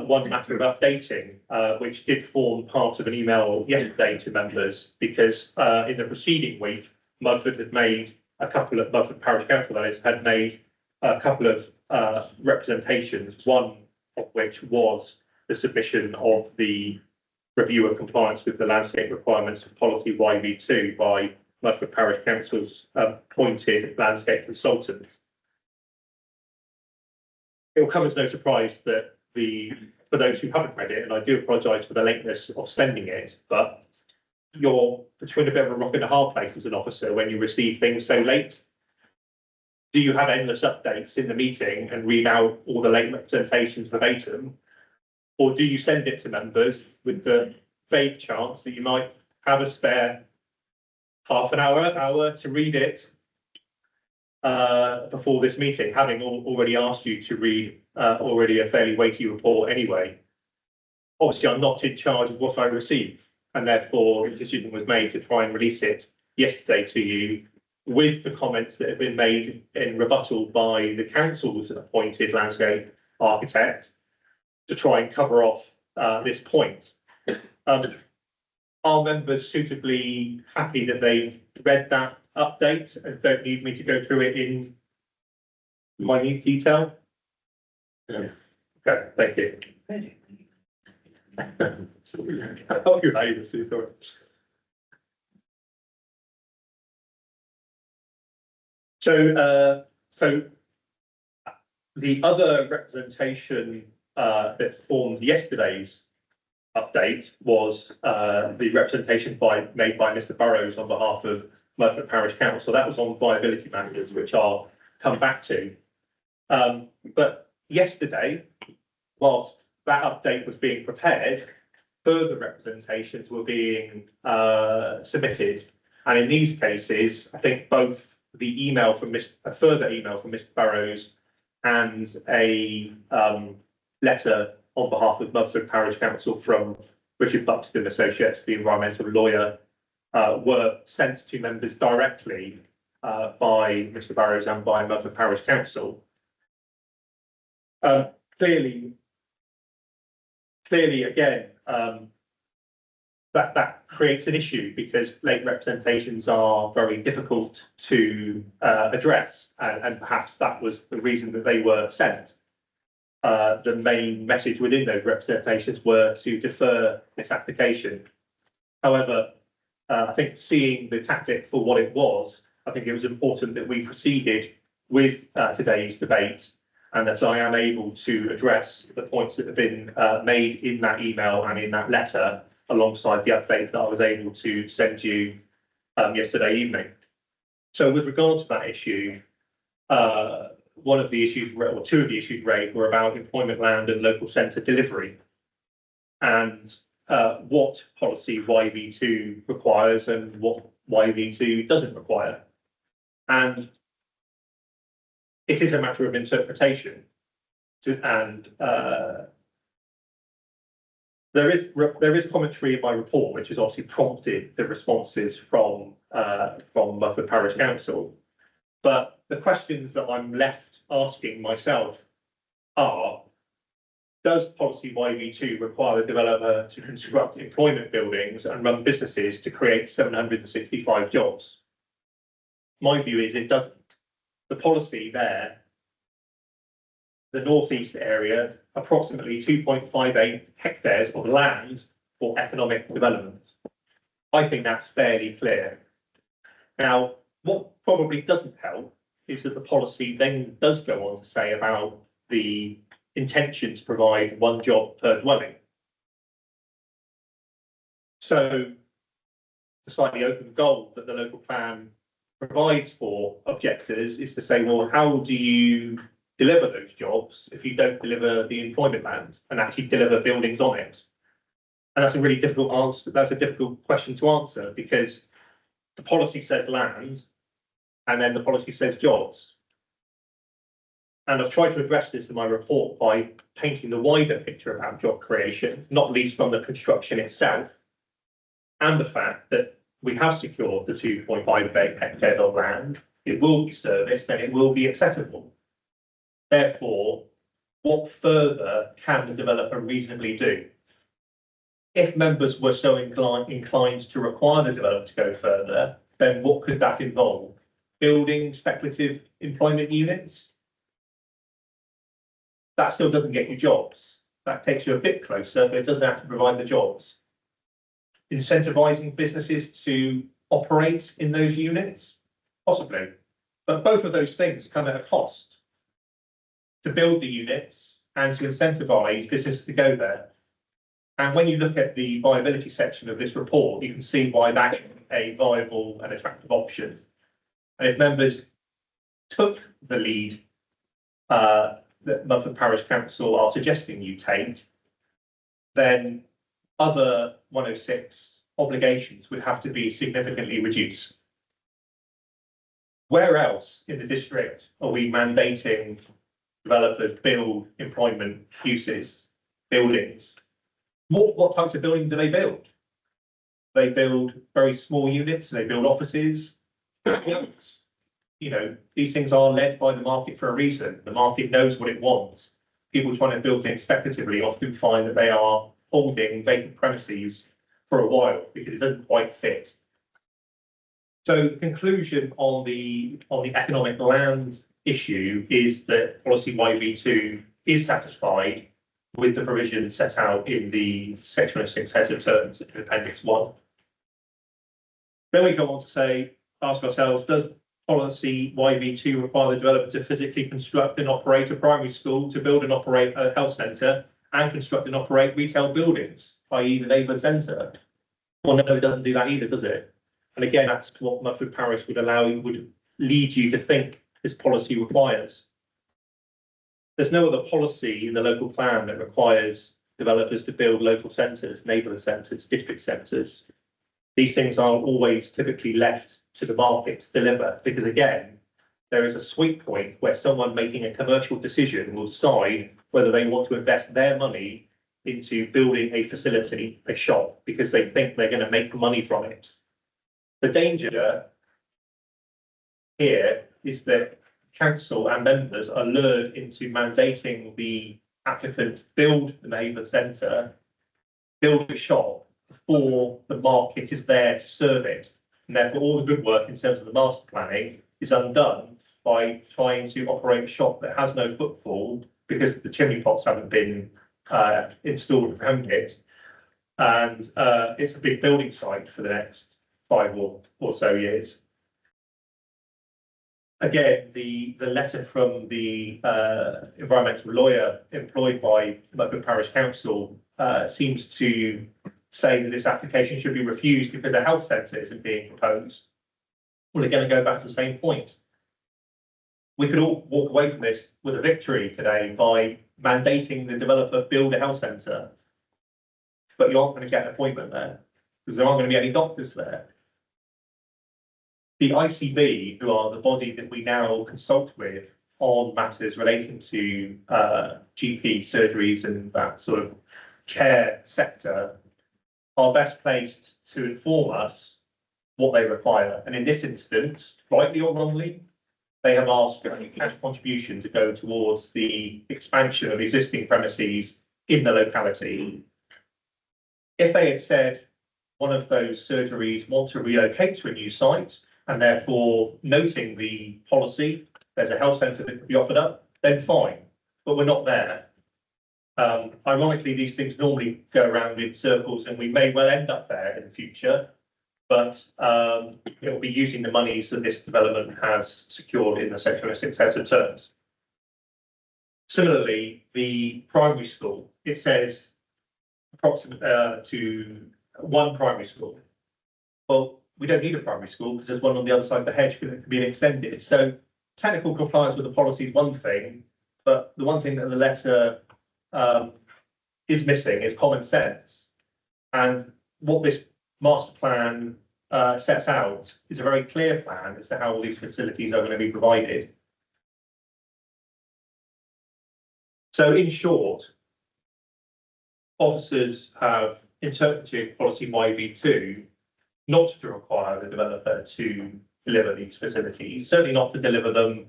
one matter of updating, which did form part of an email yesterday to members, because in the preceding week, Mudford Parish Council, that is, had made a couple of representations, one of which was the submission of the review of compliance with the landscape requirements of policy YV2 by Mudford Parish Council's appointed landscape consultant. It will come as no surprise that for those who haven't read it, and I do apologise for the lateness of sending it, but you're between a bit of a rock and a hard place as an officer when you receive things so late. Do you have endless updates in the meeting and read out all the late representations verbatim? Or do you send it to members with the vague chance that you might have a spare half an hour to read it before this meeting, having already asked you to read already a fairly weighty report anyway? Obviously, I'm not in charge of what I receive, and therefore a decision was made to try and release it yesterday to you with the comments that have been made in rebuttal by the council's appointed landscape architect to try and cover off this point. Are members suitably happy that they've read that update and don't need me to go through it in minute detail? Yeah. Okay, thank you. I hope you're able to see it. So the other representation that formed yesterday's update was the representation made by Mr. Burrows on behalf of Mudford Parish Council. That was on viability matters, which I'll come back to. But yesterday, whilst that update was being prepared, further representations were being submitted. And in these cases, I think both the email from a further email from Mr. Burrows and a letter on behalf of Mudford Parish Council from Richard Buxton Associates, the environmental lawyer, were sent to members directly by Mr. Burrows and by Mudford Parish Council. Clearly, again, that creates an issue because late representations are very difficult to address, and perhaps that was the reason that they were sent. The main message within those representations were to defer this application. However, I think seeing the tactic for what it was, I think it was important that we proceeded with today's debate, and that I am able to address the points that have been made in that email and in that letter, alongside the update that I was able to send you yesterday evening. So with regard to that issue, one of the issues, or two of the issues raised, were about employment land and local centre delivery, and what policy YV2 requires and what YV2 doesn't require. And it is a matter of interpretation, and there is commentary in my report, which has obviously prompted the responses from Mudford Parish Council. But the questions that I'm left asking myself are: does policy YV2 require the developer to construct employment buildings and run businesses to create 765 jobs? My view is it doesn't. The policy there, the northeast area, approximately 2.58 hectares of land for economic development. I think that's fairly clear. Now, what probably doesn't help is that the policy then does go on to say about the intention to provide one job per dwelling. So the slightly open goal that the local plan provides for objectors is to say, well, how do you deliver those jobs if you don't deliver the employment land and actually deliver buildings on it? And that's a really difficult answer. That's a difficult question to answer because the policy says land and then the policy says jobs. And I've tried to address this in my report by painting the wider picture about job creation, not least from the construction itself, and the fact that we have secured the 2.5 hectares of land. It will be serviced and it will be accessible. Therefore, what further can the developer reasonably do? If members were so inclined to require the developer to go further, then what could that involve? Building speculative employment units? That still doesn't get you jobs. That takes you a bit closer, but it doesn't have to provide the jobs. Incentivizing businesses to operate in those units? Possibly. But both of those things come at a cost. To build the units and to incentivize business to go there. And when you look at the viability section of this report, you can see why that's a viable and attractive option. And if members took the lead that Mumford Parish Council are suggesting you take, then other 106 obligations would have to be significantly reduced. Where else in the district are we mandating developers build employment uses, buildings? What types of buildings do they build? They build very small units, they build offices. You know, these things are led by the market for a reason. The market knows what it wants. People trying to build things speculatively often find that they are holding vacant premises for a while because it doesn't quite fit. So the conclusion on the economic land issue is that policy YV2 is satisfied with the provisions set out in the section 6 heads of terms in Appendix 1. Then we go on to say, ask ourselves, does policy YV2 require the developer to physically construct and operate a primary school, to build and operate a health centre, and construct and operate retail buildings, i.e. the neighbourhood centre? Well, no, it doesn't do that either, does it? And again, that's what Mumford Parish would lead you to think this policy requires. There's no other policy in the local plan that requires developers to build local centres, neighbourhood centres, district centres. These things are always typically left to the market to deliver, because again, there is a sweet point where someone making a commercial decision will decide whether they want to invest their money into building a facility, a shop, because they think they're going to make money from it. The danger here is that council and members are lured into mandating the applicant build the neighbourhood centre, build a shop before the market is there to serve it. And therefore all the good work in terms of the master planning is undone by trying to operate a shop that has no footfall because the chimney pots haven't been installed around it. And it's a big building site for the next 5 or so years. Again, the letter from the environmental lawyer employed by Mumford Parish Council seems to say that this application should be refused because a health centre isn't being proposed. Well, again, I go back to the same point. We could all walk away from this with a victory today by mandating the developer build a health centre, but you aren't going to get an appointment there because there aren't going to be any doctors there. The ICB, who are the body that we now consult with on matters relating to GP surgeries and that sort of care sector, are best placed to inform us what they require. And in this instance, rightly or wrongly, they have asked for a cash contribution to go towards the expansion of existing premises in the locality. If they had said one of those surgeries want to relocate to a new site, and therefore noting the policy, there's a health centre that could be offered up, then fine, but we're not there. Ironically, these things normally go around in circles and we may well end up there in the future, but it will be using the monies that this development has secured in the Section 6 heads of terms. Similarly, the primary school, it says approximate to one primary school. Well, we don't need a primary school because there's one on the other side of the hedge that can be extended. So technical compliance with the policy is one thing, but the one thing that the letter is missing is common sense. And what this master plan sets out is a very clear plan as to how all these facilities are going to be provided. So in short, officers have interpreted policy YV2 not to require the developer to deliver these facilities, certainly not to deliver them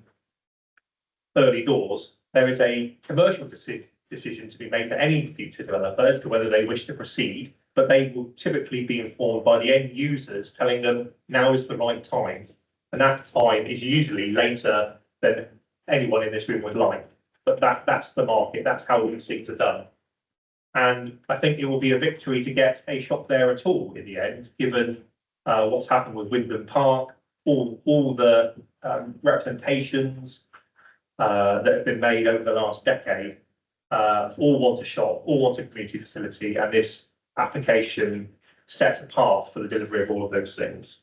early doors. There is a commercial decision to be made for any future developer as to whether they wish to proceed, but they will typically be informed by the end users telling them now is the right time. And that time is usually later than anyone in this room would like. But that's the market, that's how these things are done. And I think it will be a victory to get a shop there at all in the end, given what's happened with Wyndham Park, all the representations that have been made over the last decade, all want a shop, all want a community facility, and this application sets a path for the delivery of all of those things.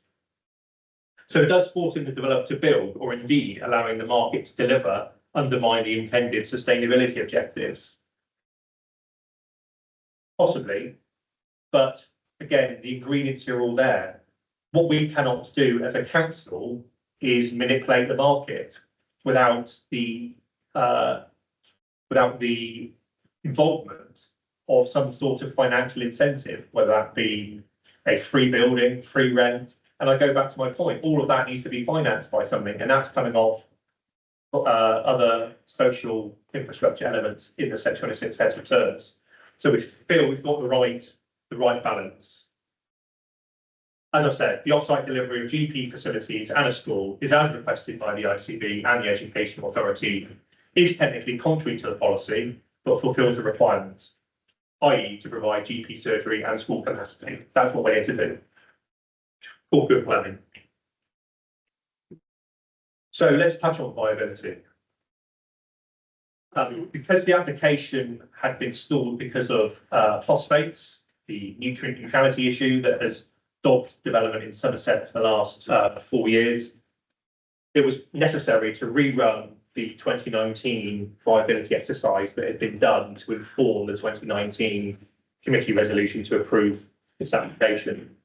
So it does force the developer to build, or indeed allowing the market to deliver, undermine the intended sustainability objectives. Possibly, but again, the ingredients are all there. What we cannot do as a council is manipulate the market without the involvement of some sort of financial incentive, whether that be a free building, free rent. And I go back to my point, all of that needs to be financed by something, and that's coming off other social infrastructure elements in the Section 26 set of terms. So we feel we've got the right balance. As I've said, the off-site delivery of GP facilities and a school is as requested by the ICB and the Education Authority, is technically contrary to the policy, but fulfills the requirements, i.e. to provide GP surgery and school capacity. That's what we're here to do. All good planning. So let's touch on viability. Because the application had been stalled because of phosphates, the nutrient neutrality issue that has dogged development in Somerset for the last 4 years, it was necessary to rerun the 2019 viability exercise that had been done to inform the 2019 committee resolution to approve this application.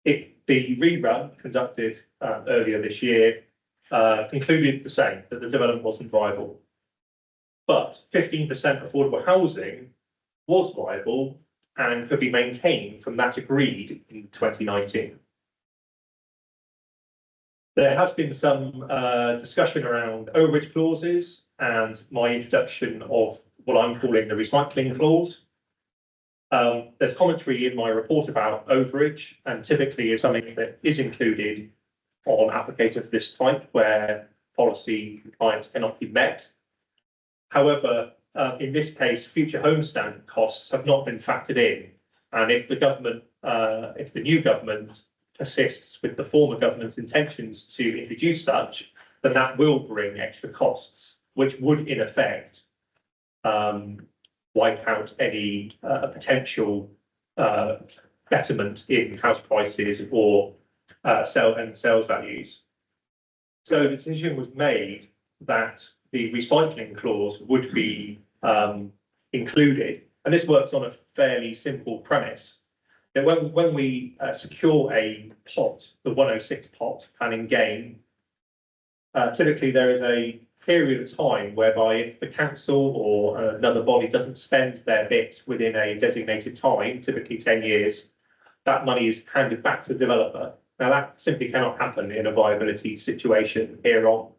The rerun conducted earlier this year concluded the same, that the development wasn't viable. But 15% affordable housing was viable and could be maintained from that agreed in 2019. There has been some discussion around overage clauses and my introduction of what I'm calling the recycling clause. There's commentary in my report about overage, and typically is something that is included on applications of this type where policy compliance cannot be met. However, in this case, future home standard costs have not been factored in. And if the government, if the new government persists with the former government's intentions to introduce such, then that will bring extra costs, which would in effect wipe out any potential betterment in house prices or sales values. So the decision was made that the recycling clause would be included, and this works on a fairly simple premise. That when we secure a pot, the 106 pot planning gain, typically there is a period of time whereby if the council or another body doesn't spend their bit within a designated time, typically 10 years, that money is handed back to the developer. Now that simply cannot happen in a viability situation here on.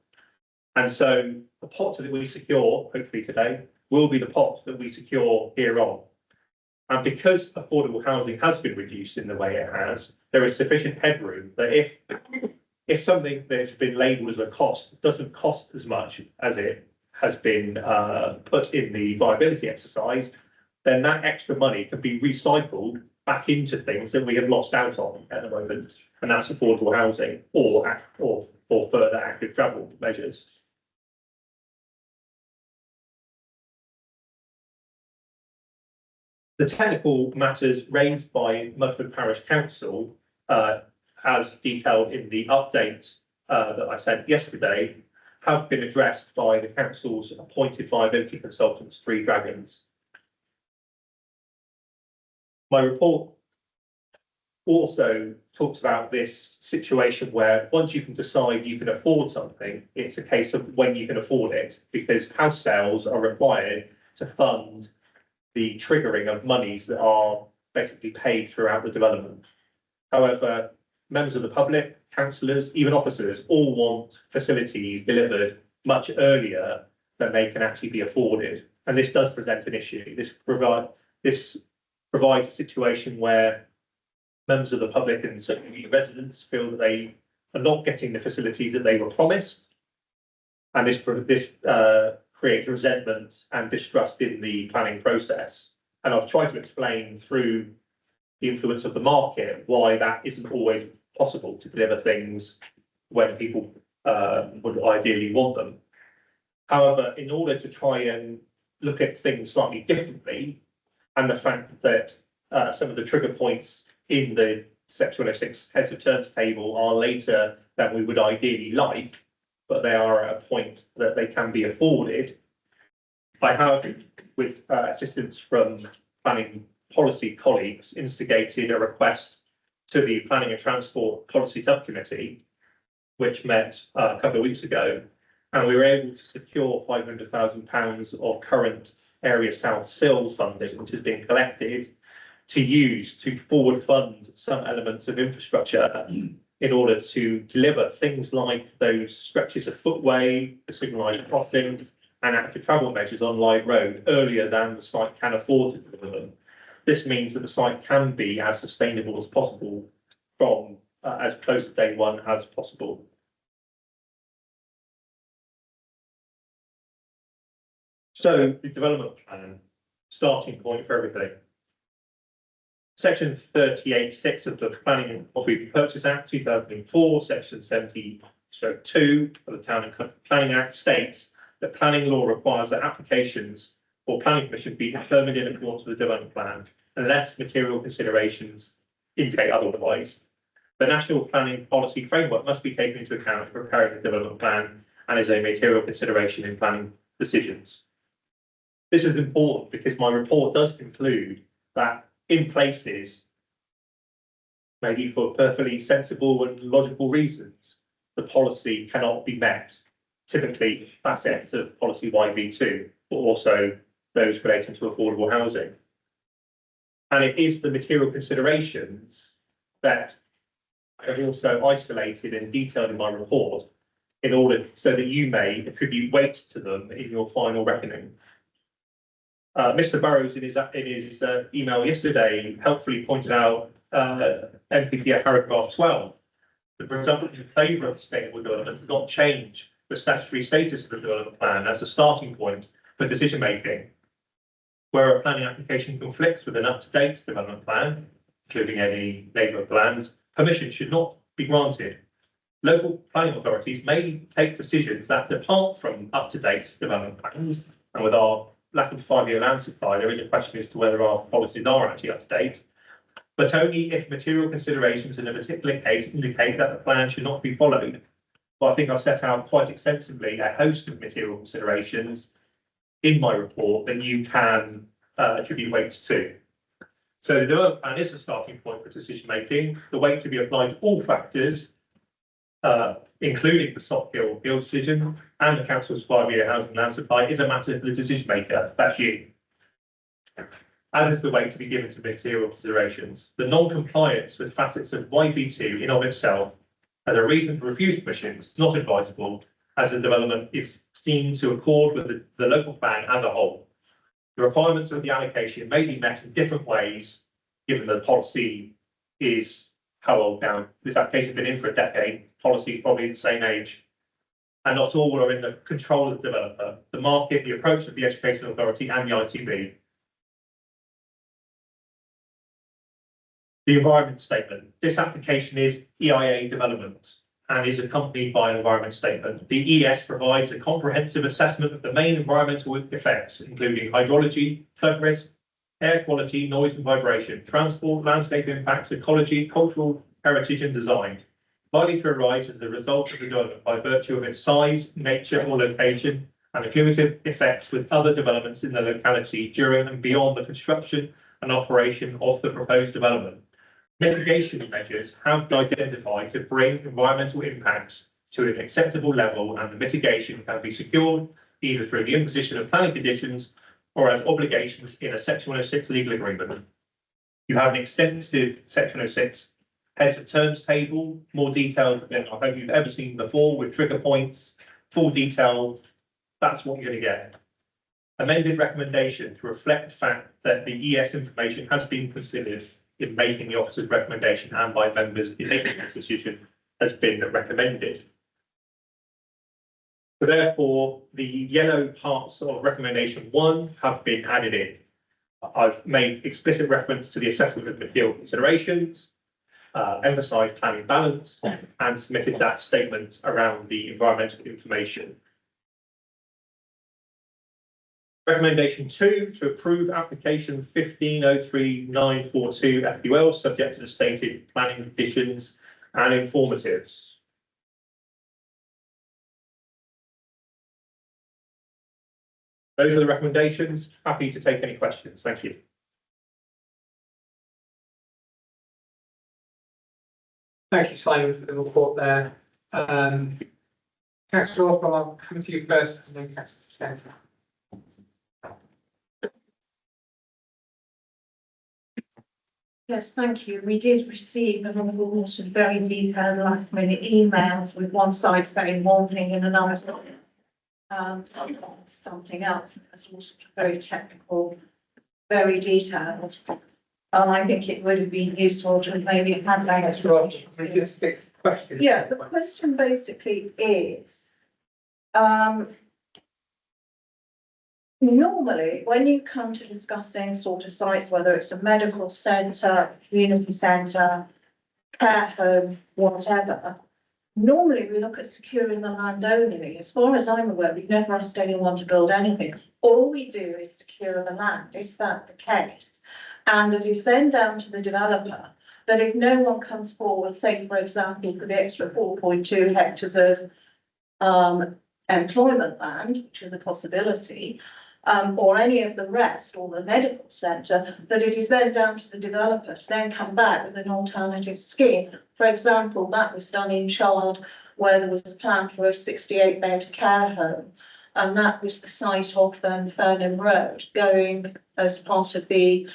And so the pot that we secure, hopefully today, will be the pot that we secure here on. And because affordable housing has been reduced in the way it has, there is sufficient headroom that if something that's been labelled as a cost doesn't cost as much as it has been put in the viability exercise, then that extra money can be recycled back into things that we have lost out on at the moment, and that's affordable housing or further active travel measures. The technical matters raised by Mudford Parish Council as detailed in the update that I sent yesterday, have been addressed by the council's appointed viability consultants, Three Dragons. My report also talks about this situation where once you can decide you can afford something, it's a case of when you can afford it, because house sales are required to fund the triggering of monies that are basically paid throughout the development. However, members of the public, councillors, even officers, all want facilities delivered much earlier than they can actually be afforded. And this does present an issue. This provides a situation where members of the public and certainly residents feel that they are not getting the facilities that they were promised. And this creates resentment and distrust in the planning process. And I've tried to explain through the influence of the market why that isn't always possible to deliver things when people would ideally want them. However, in order to try and look at things slightly differently, and the fact that some of the trigger points in the Section 106 heads of terms table are later than we would ideally like, but they are at a point that they can be afforded. I have, with assistance from planning policy colleagues, instigated a request to the Planning and Transport Policy Subcommittee, which met a couple of weeks ago, and we were able to secure £500,000 of current Area South SIL funding, which has been collected, to use to forward fund some elements of infrastructure in order to deliver things like those stretches of footway, the signalised crossing, and active travel measures on Live Road earlier than the site can afford to deliver them. This means that the site can be as sustainable as possible from as close to day one as possible. So the development plan, starting point for everything. Section 38(6) of the Planning and Property Purchase Act 2004, Section 70(2) of the Town and Country Planning Act states that planning law requires that applications for planning permission be determined in accordance with the development plan, unless material considerations indicate otherwise. The National Planning Policy Framework must be taken into account for preparing the development plan and is a material consideration in planning decisions. This is important because my report does conclude that in places, maybe for perfectly sensible and logical reasons, the policy cannot be met. Typically, facets of policy YV2, but also those relating to affordable housing. And it is the material considerations that I've also isolated and detailed in my report in order so that you may attribute weight to them in your final reckoning. Mr. Burrows in his email yesterday helpfully pointed out NPPF paragraph 12. The presumption in favour of sustainable development does not change the statutory status of the development plan as a starting point for decision making. Where a planning application conflicts with an up-to-date development plan, including any neighbourhood plans, permission should not be granted. Local planning authorities may take decisions that depart from up-to-date development plans, and with our lack of 5-year land supply, there is a question as to whether our policies are actually up to date, but only if material considerations in a particular case indicate that the plan should not be followed. But I think I've set out quite extensively a host of material considerations in my report that you can attribute weight to. So the development plan is a starting point for decision making. The weight to be applied to all factors, including the soft hill decision and the council's 5-year housing land supply, is a matter for the decision maker. That's you. And is the weight to be given to material considerations. The non-compliance with facets of YV2 in of itself as a reason to refuse permission is not advisable, as the development is seen to accord with the local plan as a whole. The requirements of the allocation may be met in different ways, given the policy is how old now. This application has been in for a decade, policy is probably the same age, and not all are in the control of the developer, the market, the approach of the Education Authority and the ITB. The environment statement. This application is EIA development and is accompanied by an environment statement. The ES provides a comprehensive assessment of the main environmental effects, including hydrology, flood risk, air quality, noise and vibration, transport, landscape impacts, ecology, cultural heritage and design, likely to arise as a result of the development by virtue of its size, nature or location, and the cumulative effects with other developments in the locality during and beyond the construction and operation of the proposed development. Mitigation measures have been identified to bring environmental impacts to an acceptable level, and the mitigation can be secured either through the imposition of planning conditions or as obligations in a Section 106 legal agreement. You have an extensive Section 106 heads of terms table, more detailed than I hope you've ever seen before, with trigger points, full detail. That's what you're going to get. Amended recommendation to reflect the fact that the ES information has been considered in making the officer's recommendation and by members in making this decision has been recommended. So therefore, the yellow parts of recommendation 1 have been added in. I've made explicit reference to the assessment of material considerations, emphasised planning balance, and submitted that statement around the environmental information. Recommendation 2, to approve application 1503942 FUL, subject to the stated planning conditions and informatives. Those are the recommendations. Happy to take any questions. Thank you. Thank you, Simon, for the report there. Councillor Orwell, I'll come to you first and then Councillor Stanley. Yes, thank you. We did receive a number of very detailed last minute emails with one side saying one thing and another saying something else. It's also very technical, very detailed. And I think it would have been useful to maybe have that. That's right. We just stick to questions. Yeah, the question basically is, normally, when you come to discussing sort of sites, whether it's a medical centre, community centre, care home, whatever, normally we look at securing the land only. As far as I'm aware, we've never asked anyone to build anything. All we do is secure the land. Is that the case? And it is then down to the developer that if no one comes forward, say, for example, for the extra 4.2 hectares of employment land, which is a possibility, or any of the rest, or the medical centre, that it is then down to the developer to then come back with an alternative scheme. For example, that was done in Chard, where there was a plan for a 68-bed care home, and that was the site of Fernham Road, going as part of the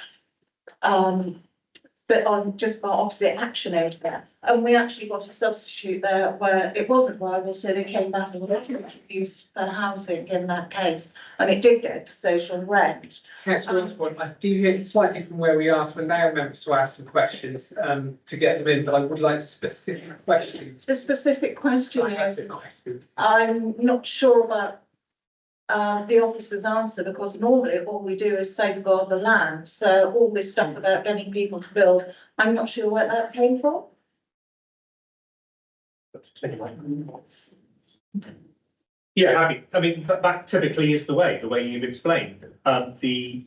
but on just our opposite action aid there. And we actually got a substitute there where it wasn't viable, so they came back and introduced for housing in that case, and it did get for social rent. Councillor Osborne, I deviate slightly from where we are to allow members to ask some questions to get them in, but I would like specific questions. The specific question I have is, the question. I'm not sure about the officer's answer, because normally all we do is safeguard the land. So all this stuff about getting people to build, I'm not sure where that came from. Yeah, I mean, that typically is the way you've explained. The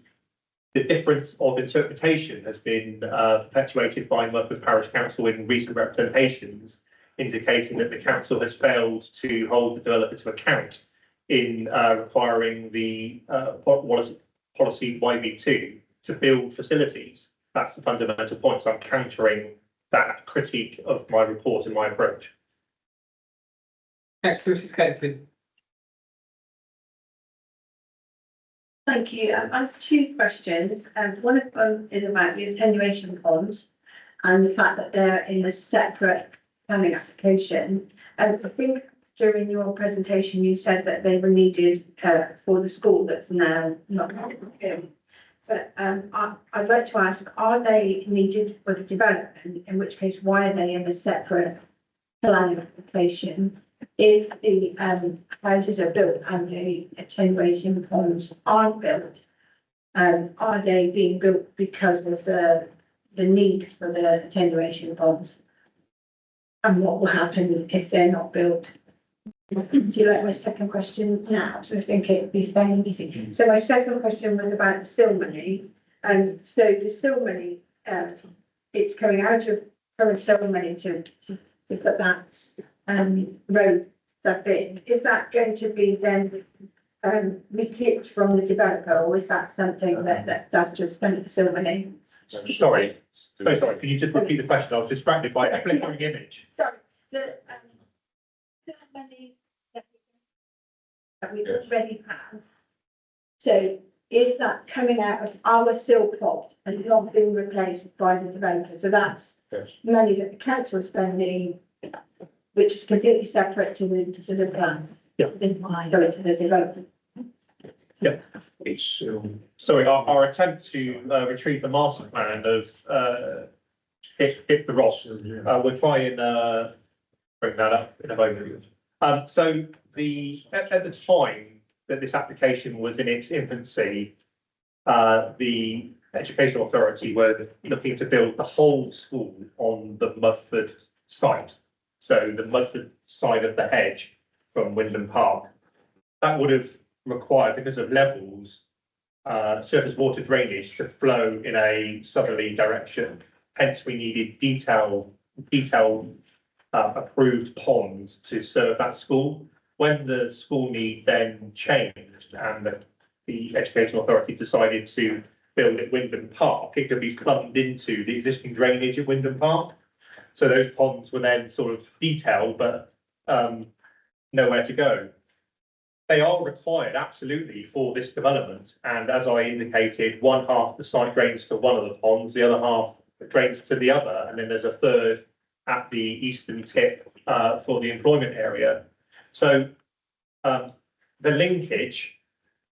difference of interpretation has been perpetuated by Murford Parish Council in recent representations, indicating that the council has failed to hold the developer to account in requiring the policy YB2 to build facilities. That's the fundamental point. So I'm countering that critique of my report and my approach. Councillor Mrs. Kenton. Thank you. I have two questions. One of them is about the attenuation ponds and the fact that they're in a separate planning application. I think during your presentation, you said that they were needed for the school that's now not in. But I'd like to ask, are they needed for the development? In which case, why are they in a separate planning application? If the houses are built and the attenuation ponds aren't built, are they being built because of the need for the attenuation ponds? And what will happen if they're not built? Do you like my second question now? So I think it'd be fairly easy. So my second question was about the SIL money. So the SIL money, it's coming out of current ceremony to put that, road stuff in, is that going to be then, recouped from the developer, or is that something that's just spent at the ceremony? Sorry, so sorry, can you just repeat the question? I was distracted by a flickering image. Sorry, the, ceremony that we already have. So is that coming out of our sill pot and not being replaced by the developer? So that's Yes. money that the council is spending, which is completely separate to the plan. Yeah. Going to the developer. It's, Sorry, our attempt to retrieve the master plan of hit the Ross, we'll try and bring that up in a moment. So at the time that this application was in its infancy, the Education Authority were looking to build the whole school on the Mudford site. So the Mudford side of the hedge from Wyndham Park. That would have required, because of levels, surface water drainage to flow in a southerly direction. Hence, we needed detailed approved ponds to serve that school. When the school need then changed and the Education Authority decided to build at Wyndham Park, it could be plumbed into the existing drainage at Wyndham Park. So those ponds were then sort of detailed, but nowhere to go. They are required absolutely for this development, and as I indicated, one half the site drains to one of the ponds, the other half drains to the other, and then there's a third at the eastern tip for the employment area. So the linkage,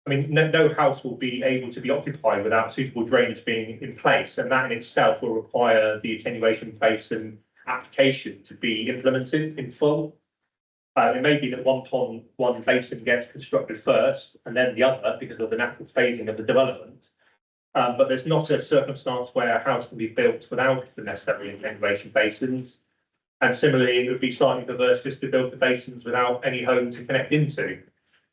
I mean, no house will be able to be occupied without suitable drainage being in place, and that in itself will require the attenuation basin application to be implemented in full. It may be that one basin gets constructed first and then the other because of the natural phasing of the development. But there's not a circumstance where a house can be built without the necessary attenuation basins. And similarly, it would be slightly perverse just to build the basins without any home to connect into.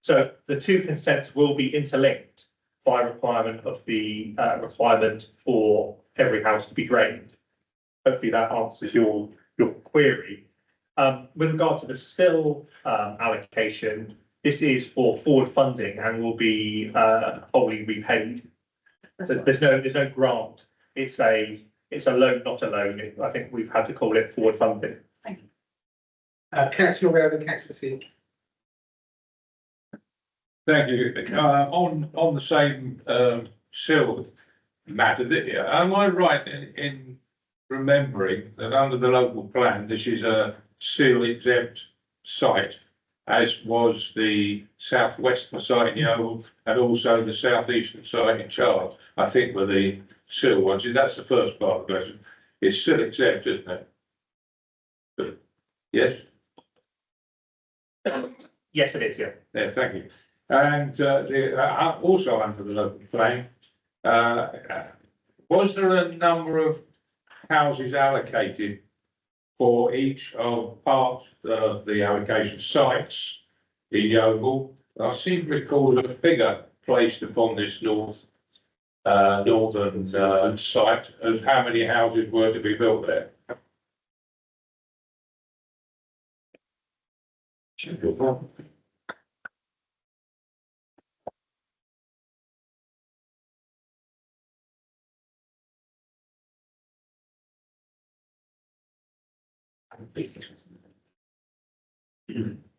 So the two consents will be interlinked by requirement of the requirement for every house to be drained. Hopefully that answers your query. With regard to the SIL allocation, this is for forward funding and will be wholly repaid. So there's no grant. It's a loan, not a loan. I think we've had to call it forward funding. Councillor Ware and Councillor Seek. thank you. On the same, sill matter, am I right in remembering that under the local plan, this is a seal exempt site, as was the southwestern site in Yeovil and also the southeastern site in Charles, I think were the seal ones. That's the first part of the question. It's still exempt, isn't it? But, yes? Yes, it is, yeah. Yeah, thank you. And also under the local plan, was there a number of houses allocated for each of parts of the allocation sites in Yeovil? I seem to recall a figure placed upon this northern site of how many houses were to be built there.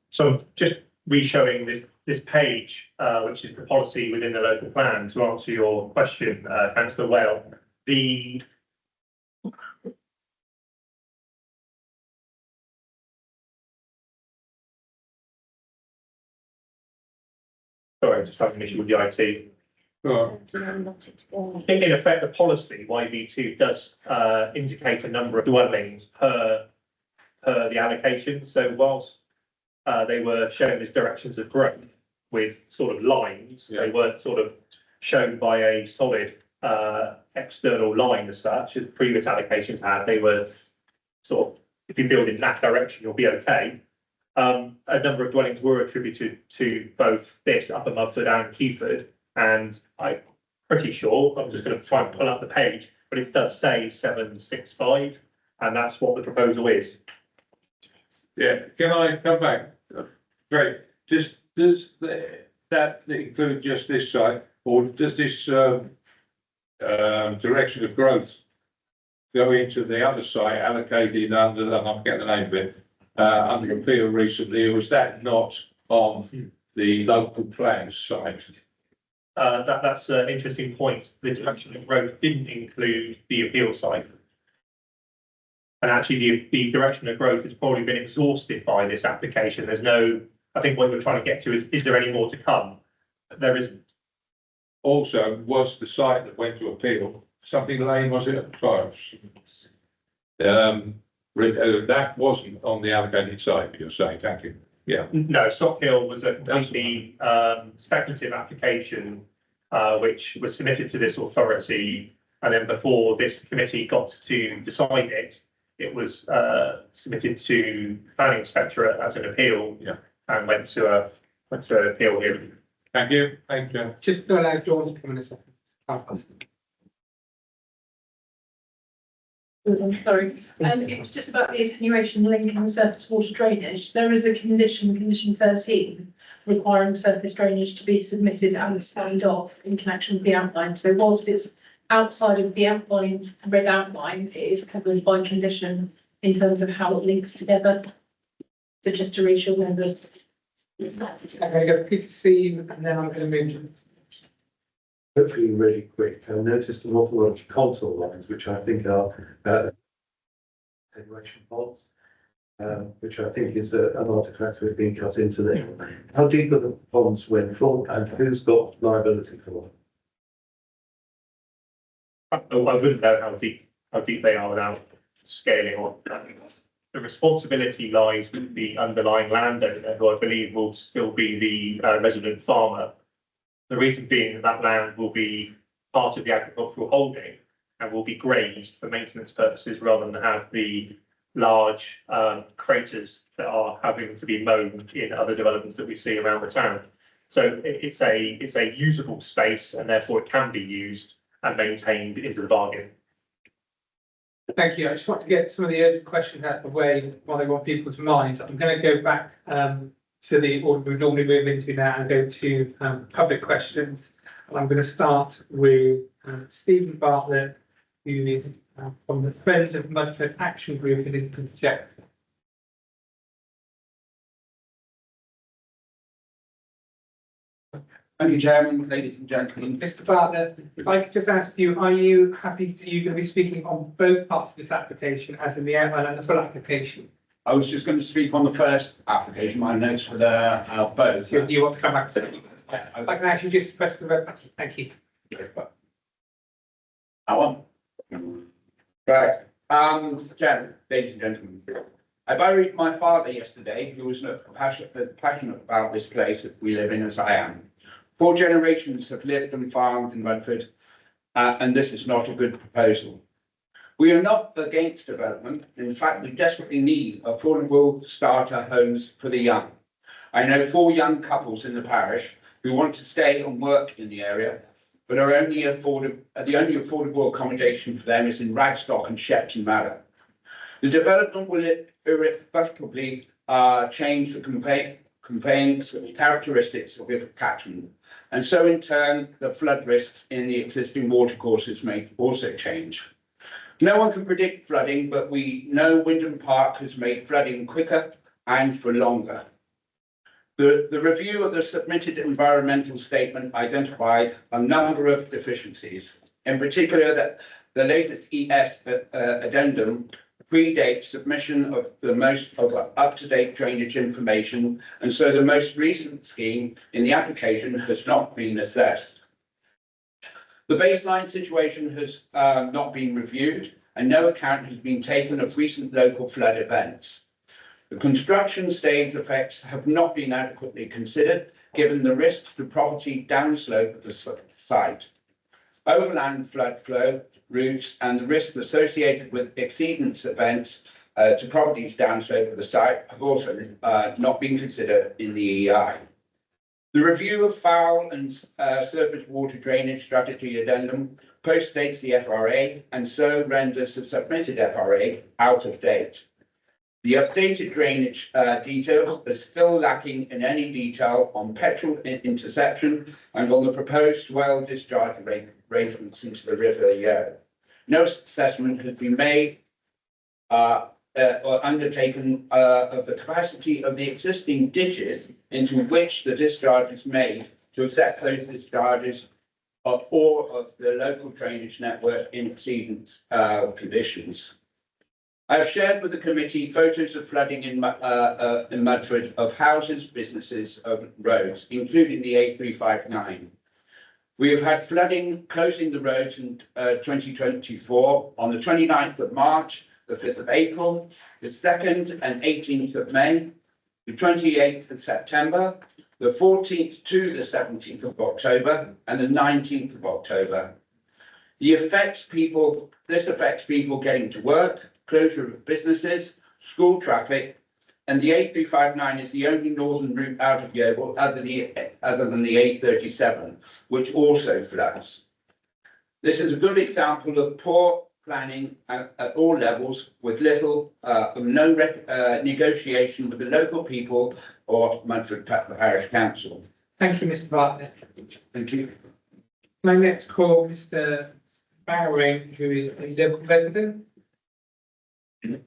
So just re-showing this page, which is the policy within the local plan, to answer your question, Councillor Wale. Sorry, I'm just having an issue with the IT. In effect, the policy YV2 does indicate a number of dwellings per the allocation. So whilst they were shown as directions of growth with sort of lines, they weren't sort of shown by a solid external line as such as previous allocations had. They were sort of, if you build in that direction, you'll be okay. A number of dwellings were attributed to both this Upper Mudford and Keyford, and I'm pretty sure, I'm just going to try and pull up the page, but it does say 765. And that's what the proposal is. Yeah, can I come back? Great, does that include just this site, or does this direction of growth go into the other site allocated under, I'm getting the name of it, under appeal recently, or was that not on the local plan site? That's an interesting point. The direction of growth didn't include the appeal site. And actually, the direction of growth has probably been exhausted by this application. There's no, I think what we're trying to get to is there any more to come? There isn't. Also, was the site that went to appeal, something lane, was it? Sorry. That wasn't on the allocated site, you're saying, thank you. Yeah. No, Sock Hill was a completely speculative application which was submitted to this authority. And then before this committee got to decide it, it was submitted to planning inspectorate as an appeal. Yeah. And went to an appeal hearing. Thank you, thank you. Just to allow Dawn to come in a second. Sorry, it was just about the attenuation link and surface water drainage. There is a condition 13, requiring surface drainage to be submitted and signed off in connection with the outline. So whilst it's outside of the outline, red outline, it is covered by condition in terms of how it links together. So just to reassure members. I'm going to go Peter Seam and then I'm going to move to. Hopefully really quick. I noticed an awful lot of contour lines, which I think are attenuation ponds, which I think is an artifact of it being cut into there. How deep are the ponds when full, and who's got liability for them? I wouldn't know how deep they are without scaling on. The responsibility lies with the underlying landowner, who I believe will still be the resident farmer. The reason being that land will be part of the agricultural holding and will be grazed for maintenance purposes rather than have the large craters that are having to be mown in other developments that we see around the town. So it's a usable space and therefore it can be used and maintained into the bargain. Thank you. I just want to get some of the urgent questions out of the way while they want people's minds. I'm going to go back to the order we normally move into now and go to public questions. And I'm going to start with Stephen Bartlett, who is from the Friends of Mudford Action Group and is the project. Thank you, Chairman, ladies and gentlemen. Mr. Bartlett, if I could just ask you, are you happy to, you're going to be speaking on both parts of this application, as in the outline and the full application? I was just going to speak on the first application, my notes for the both. So you want to come back to it? If I can actually just press the red button, thank you. That one. Right, Chairman, ladies and gentlemen. I buried my father yesterday, who was passionate about this place that we live in, as I am. 4 generations have lived and farmed in Mudford, and this is not a good proposal. We are not against development. In fact, we desperately need affordable starter homes for the young. I know 4 young couples in the parish who want to stay and work in the area, but the only affordable accommodation for them is in Radstock and Shepton Mallow. The development will irrevocably change the conveyance characteristics of the catchment, and so in turn the flood risks in the existing watercourses may also change. No one can predict flooding, but we know Wyndham Park has made flooding quicker and for longer. The review of the submitted environmental statement identified a number of deficiencies, in particular that the latest ES addendum predates submission of the most up-to-date drainage information, and so the most recent scheme in the application has not been assessed. The baseline situation has not been reviewed, and no account has been taken of recent local flood events. The construction stage effects have not been adequately considered, given the risk to property downslope of the site. Overland flood flow routes and the risk associated with exceedance events to properties downslope of the site have also not been considered in the EEI. The review of foul and surface water drainage strategy addendum postdates the FRA and so renders the submitted FRA out of date. The updated drainage details are still lacking in any detail on petrol interception and on the proposed well discharge arrangements into the River Yeo. No assessment has been made or undertaken of the capacity of the existing ditches into which the discharge is made to accept those discharges or of the local drainage network in exceedance conditions. I have shared with the committee photos of flooding in Mudford of houses, businesses, and roads, including the A359. We have had flooding closing the roads in 2024 on the 29th of March, the 5th of April, the 2nd and 18th of May, the 28th of September, the 14th to the 17th of October, and the 19th of October. This affects people getting to work, closure of businesses, school traffic, and the A359 is the only northern route out of Yeovil other than the A37, which also floods. This is a good example of poor planning at all levels with little or no negotiation with the local people or Mudford Parish Council. Thank you, Mr. Bartlett. Thank you. My next call, Mr. Bowring, who is a local resident. Can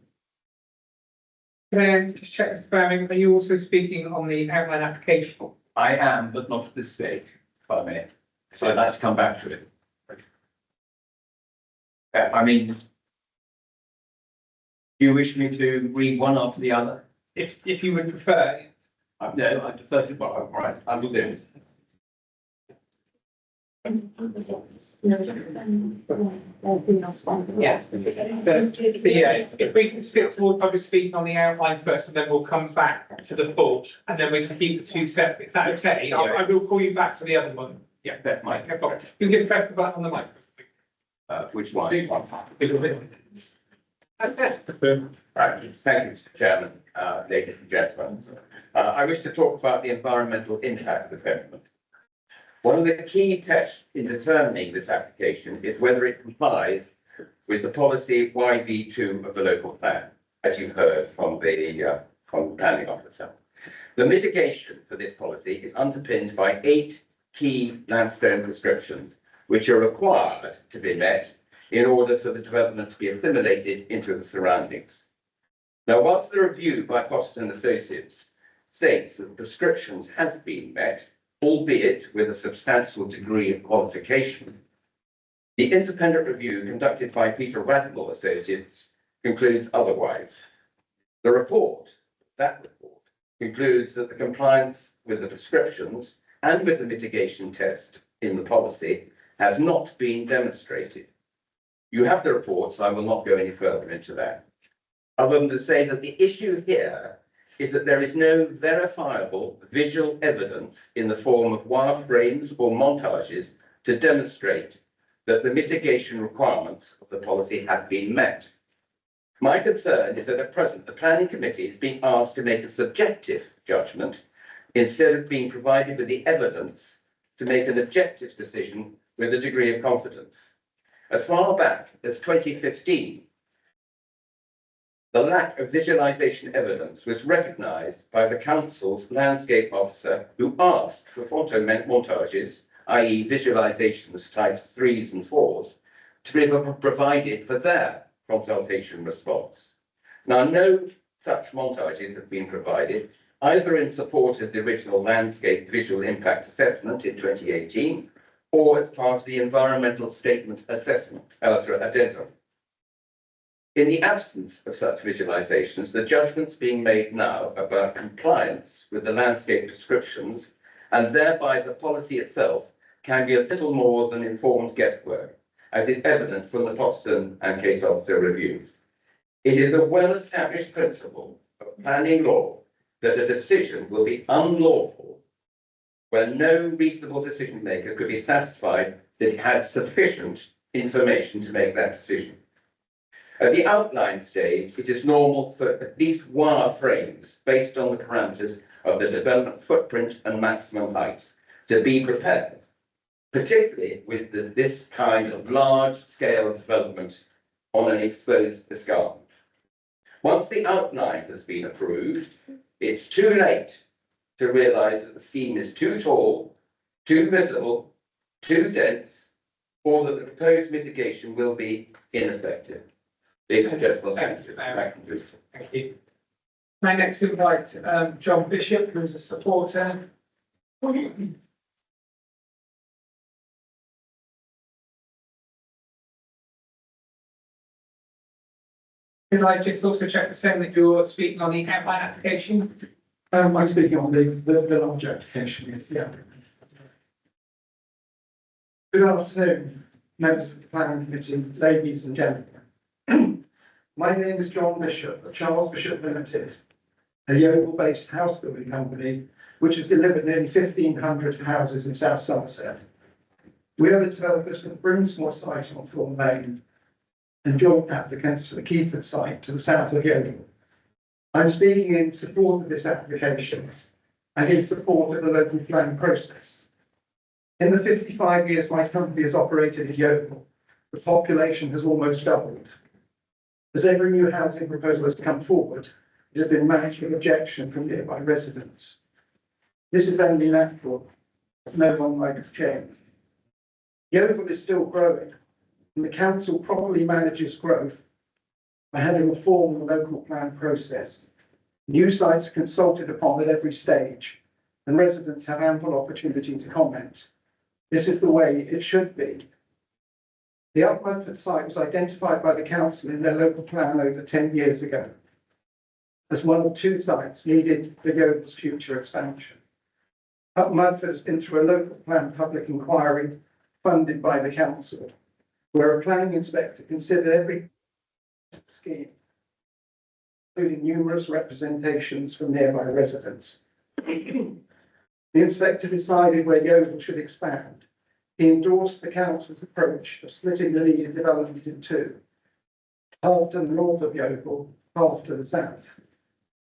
I just check, Mr. Bowring, are you also speaking on the outline application? I am, but not at this stage, if I may. So I'd like to come back to it. I mean, do you wish me to read one after the other? If you would prefer. No, I defer to, well, all right, I will do it. Yeah. So yeah, if we can stick toward public speaking on the outline first, and then we'll come back to the full, and then we can keep the two separate. Is that okay? I will call you back for the other one. Yeah, That's fine. no problem. You can press the button on the mic. Which one? Right, thank you, Mr. Chairman, ladies and gentlemen. I wish to talk about the environmental impact assessment. One of the key tests in determining this application is whether it complies with the policy YB2 of the local plan, as you've heard from the planning officer. The mitigation for this policy is underpinned by 8 key landstone prescriptions, which are required to be met in order for the development to be assimilated into the surroundings. Now, whilst the review by Foster and Associates states that the prescriptions have been met, albeit with a substantial degree of qualification, the independent review conducted by Peter Rattle Associates concludes otherwise. The report, concludes that the compliance with the prescriptions and with the mitigation test in the policy has not been demonstrated. You have the reports, I will not go any further into that, other than to say that the issue here is that there is no verifiable visual evidence in the form of wireframes or montages to demonstrate that the mitigation requirements of the policy have been met. My concern is that at present, the planning committee is being asked to make a subjective judgment instead of being provided with the evidence to make an objective decision with a degree of confidence. As far back as 2015, the lack of visualization evidence was recognised by the council's landscape officer, who asked for photo montages, i.e. visualizations types 3s and 4s, to be provided for their consultation response. Now, no such montages have been provided, either in support of the original landscape visual impact assessment in 2018, or as part of the environmental statement assessment, addendum. In the absence of such visualizations, the judgments being made now about compliance with the landscape prescriptions and thereby the policy itself can be a little more than informed guesswork, as is evident from the Poston and case officer reviews. It is a well-established principle of planning law that a decision will be unlawful when no reasonable decision maker could be satisfied that it had sufficient information to make that decision. At the outline stage, it is normal for at least wireframes based on the parameters of the development footprint and maximum height to be prepared, particularly with this kind of large-scale development on an exposed escarpment. Once the outline has been approved, it's too late to realise that the scheme is too tall, too visible, too dense, or that the proposed mitigation will be ineffective. Ladies and gentlemen, thank you. That concludes. Thank you. May I next invite John Bishop, who is a supporter. Can I just also check the same that you're speaking on the outline application? I'm speaking on the large application, yes, yeah. Good afternoon, members of the planning committee, ladies and gentlemen. My name is John Bishop of Charles Bishop Limited, a Yeovil-based house building company which has delivered nearly 1,500 houses in South Somerset. We are the developers for the Brimsmore site on Thorn Lane and joint applicants for the Keyford site to the south of Yeovil. I'm speaking in support of this application and in support of the local planning process. In the 55 years my company has operated in Yeovil, the population has almost doubled. As every new housing proposal has come forward, it has been managed with objection from nearby residents. This is only natural, as no one likes change. Yeovil is still growing, and the council properly manages growth by having a formal local plan process. New sites are consulted upon at every stage, and residents have ample opportunity to comment. This is the way it should be. The Upmudford site was identified by the council in their local plan over 10 years ago as one of two sites needed for Yeovil's future expansion. Upmudford has been through a local plan public inquiry funded by the council, where a planning inspector considered every scheme, including numerous representations from nearby residents. The inspector decided where Yeovil should expand. He endorsed the council's approach of splitting the needed development in two, half to the north of Yeovil, half to the south.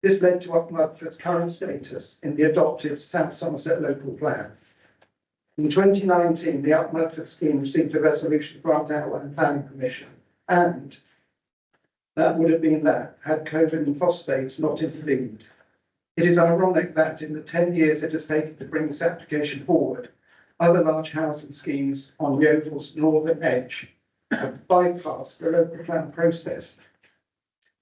This led to Upmudford's current status in the adopted South Somerset local plan. In 2019, the Upmudford scheme received a resolution grant outline planning permission, and that would have been that had COVID and phosphates not intervened. It is ironic that in the 10 years it has taken to bring this application forward, other large housing schemes on Yeovil's northern edge have bypassed the local plan process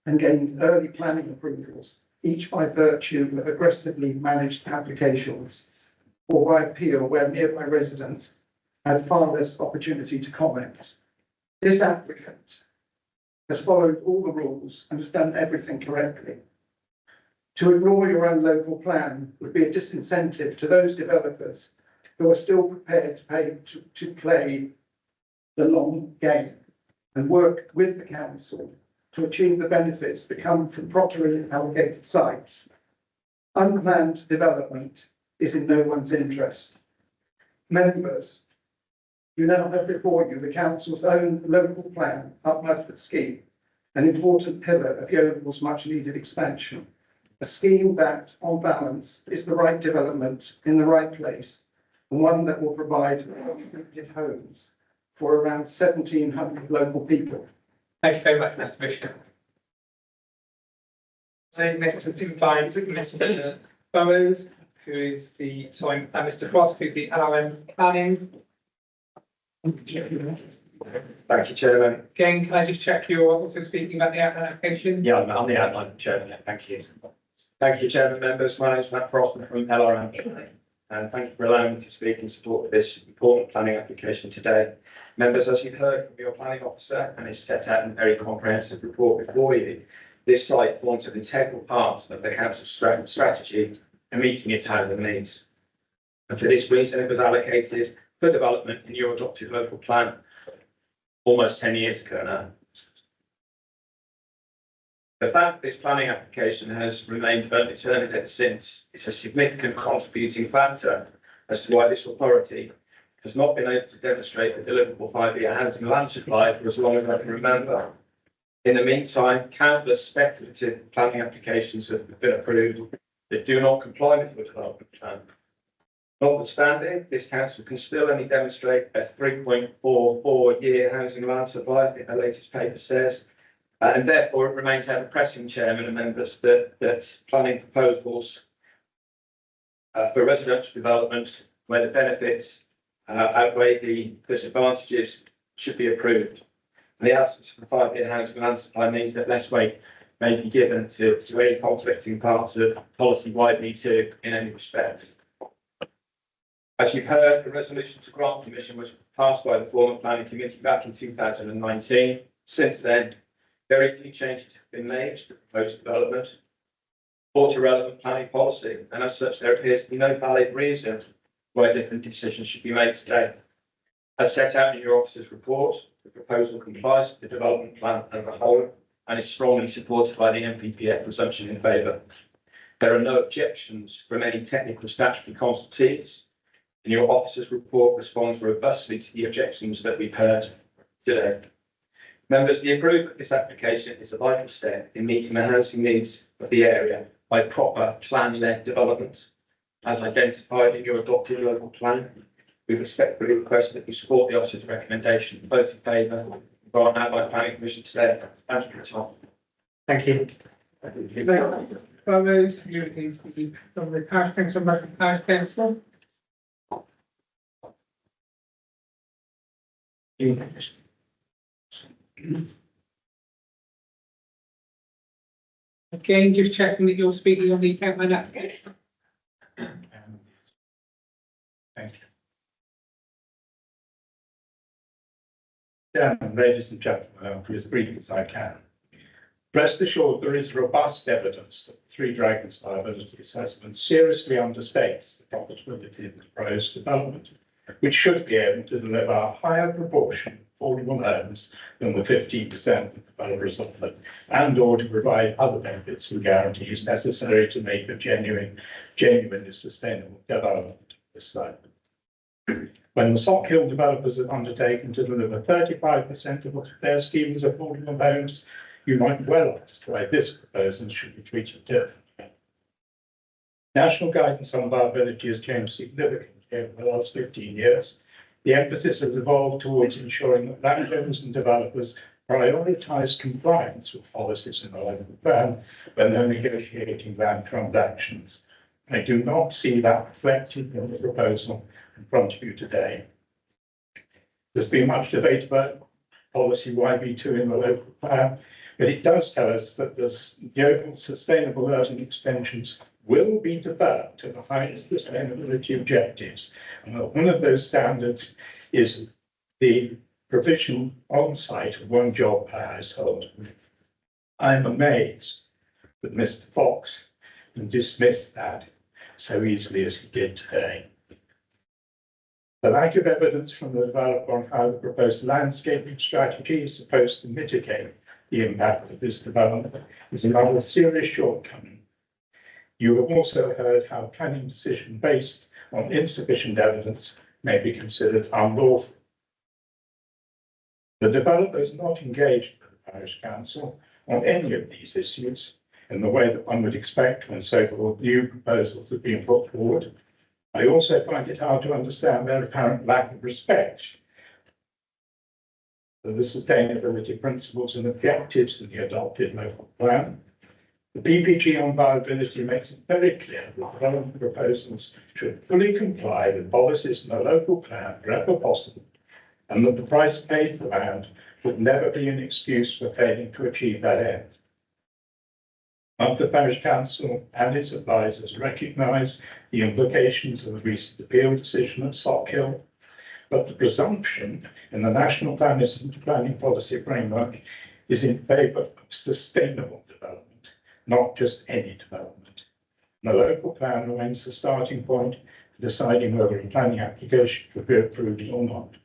and gained early planning approvals, each by virtue of aggressively managed applications or by appeal where nearby residents had far less opportunity to comment. This applicant has followed all the rules and has done everything correctly. To ignore your own local plan would be a disincentive to those developers who are still prepared to play the long game and work with the council to achieve the benefits that come from properly allocated sites. Unplanned development is in no one's interest. Members, you now have before you the council's own local plan, Upmudford scheme, an important pillar of Yeovil's much needed expansion. A scheme that, on balance, is the right development in the right place, and one that will provide attractive homes for around 1,700 local people. Thank you very much, Mr. Bishop. So next is invite Mr. Burrows, who is the, Mr. Frost, who's the LRM planning. Thank you, Chairman. Again, can I just check you're also speaking about the application? Yeah, I'm the outline chairman. Thank you. Thank you, Chairman, members. My name is Matt Frost from LRM. And thank you for allowing me to speak in support of this important planning application today. Members, as you've heard from your planning officer, and it's set out in a very comprehensive report before you, this site forms an integral part of the council's strategy and meeting its housing needs. And for this reason, it was allocated for development in your adopted local plan almost 10 years ago now. The fact this planning application has remained undetermined ever since is a significant contributing factor as to why this authority has not been able to demonstrate the deliverable 5-year housing land supply for as long as I can remember. In the meantime, countless speculative planning applications have been approved that do not comply with your development plan. Notwithstanding, this council can still only demonstrate a 3.44-year housing land supply, I think the latest paper says. And therefore, it remains ever pressing, Chairman and members, that planning proposals for residential development where the benefits outweigh the disadvantages should be approved. And the absence of a 5-year housing land supply means that less weight may be given to any conflicting parts of policy YB2 in any respect. As you've heard, the resolution to grant permission was passed by the former planning committee back in 2019. Since then, very few changes have been made to the proposed development or to relevant planning policy, and as such, there appears to be no valid reason why different decisions should be made today. As set out in your officer's report, the proposal complies with the development plan as a whole and is strongly supported by the NPPF presumption in favour. There are no objections from any technical statutory consultees, and your officer's report responds robustly to the objections that we've heard today. Members, the approval of this application is a vital step in meeting the housing needs of the area by proper plan-led development, as identified in your adopted local plan. We respectfully request that you support the officer's recommendation, vote in favour, brought out by planning commission today. Thank you, Tom. Thank you. Follows, is the, from the parish council, Merton Parish Council. Again, just checking that you're speaking on the account and application. Thank you. Yeah, ladies and gentlemen, I'll be as brief as I can. Rest assured, there is robust evidence that the Three Dragons viability assessment seriously understates the profitability of the proposed development, which should be able to deliver a higher proportion of affordable homes than the 15% that developers offer, and or to provide other benefits and guarantees necessary to make a genuinely sustainable development of this site. When the Sock Hill developers have undertaken to deliver 35% of their schemes of affordable homes, you might well ask why this proposal should be treated differently. National guidance on viability has changed significantly over the last 15 years. The emphasis has evolved towards ensuring that landowners and developers prioritise compliance with policies in the local plan when they're negotiating land transactions. I do not see that reflected in the proposal in front of you today. There's been much debate about policy YB2 in the local plan, but it does tell us that the overall sustainable urban extensions will be developed to the highest sustainability objectives. And one of those standards is the provision on site of one job per household. I'm amazed that Mr. Fox can dismiss that so easily as he did today. The lack of evidence from the developer on how the proposed landscaping strategy is supposed to mitigate the impact of this development is another serious shortcoming. You have also heard how planning decision based on insufficient evidence may be considered unlawful. The developer is not engaged with the parish council on any of these issues in the way that one would expect when so-called new proposals have been put forward. I also find it hard to understand their apparent lack of respect for the sustainability principles and objectives of the adopted local plan. The PPG on viability makes it very clear that development proposals should fully comply with policies in the local plan wherever possible, and that the price paid for land would never be an excuse for failing to achieve that end. The Parish Council and its advisors recognise the implications of the recent appeal decision at Sock Hill, but the presumption in the National Planning Policy Framework is in favour of sustainable development, not just any development. The local plan remains the starting point for deciding whether a planning application could be approved or not.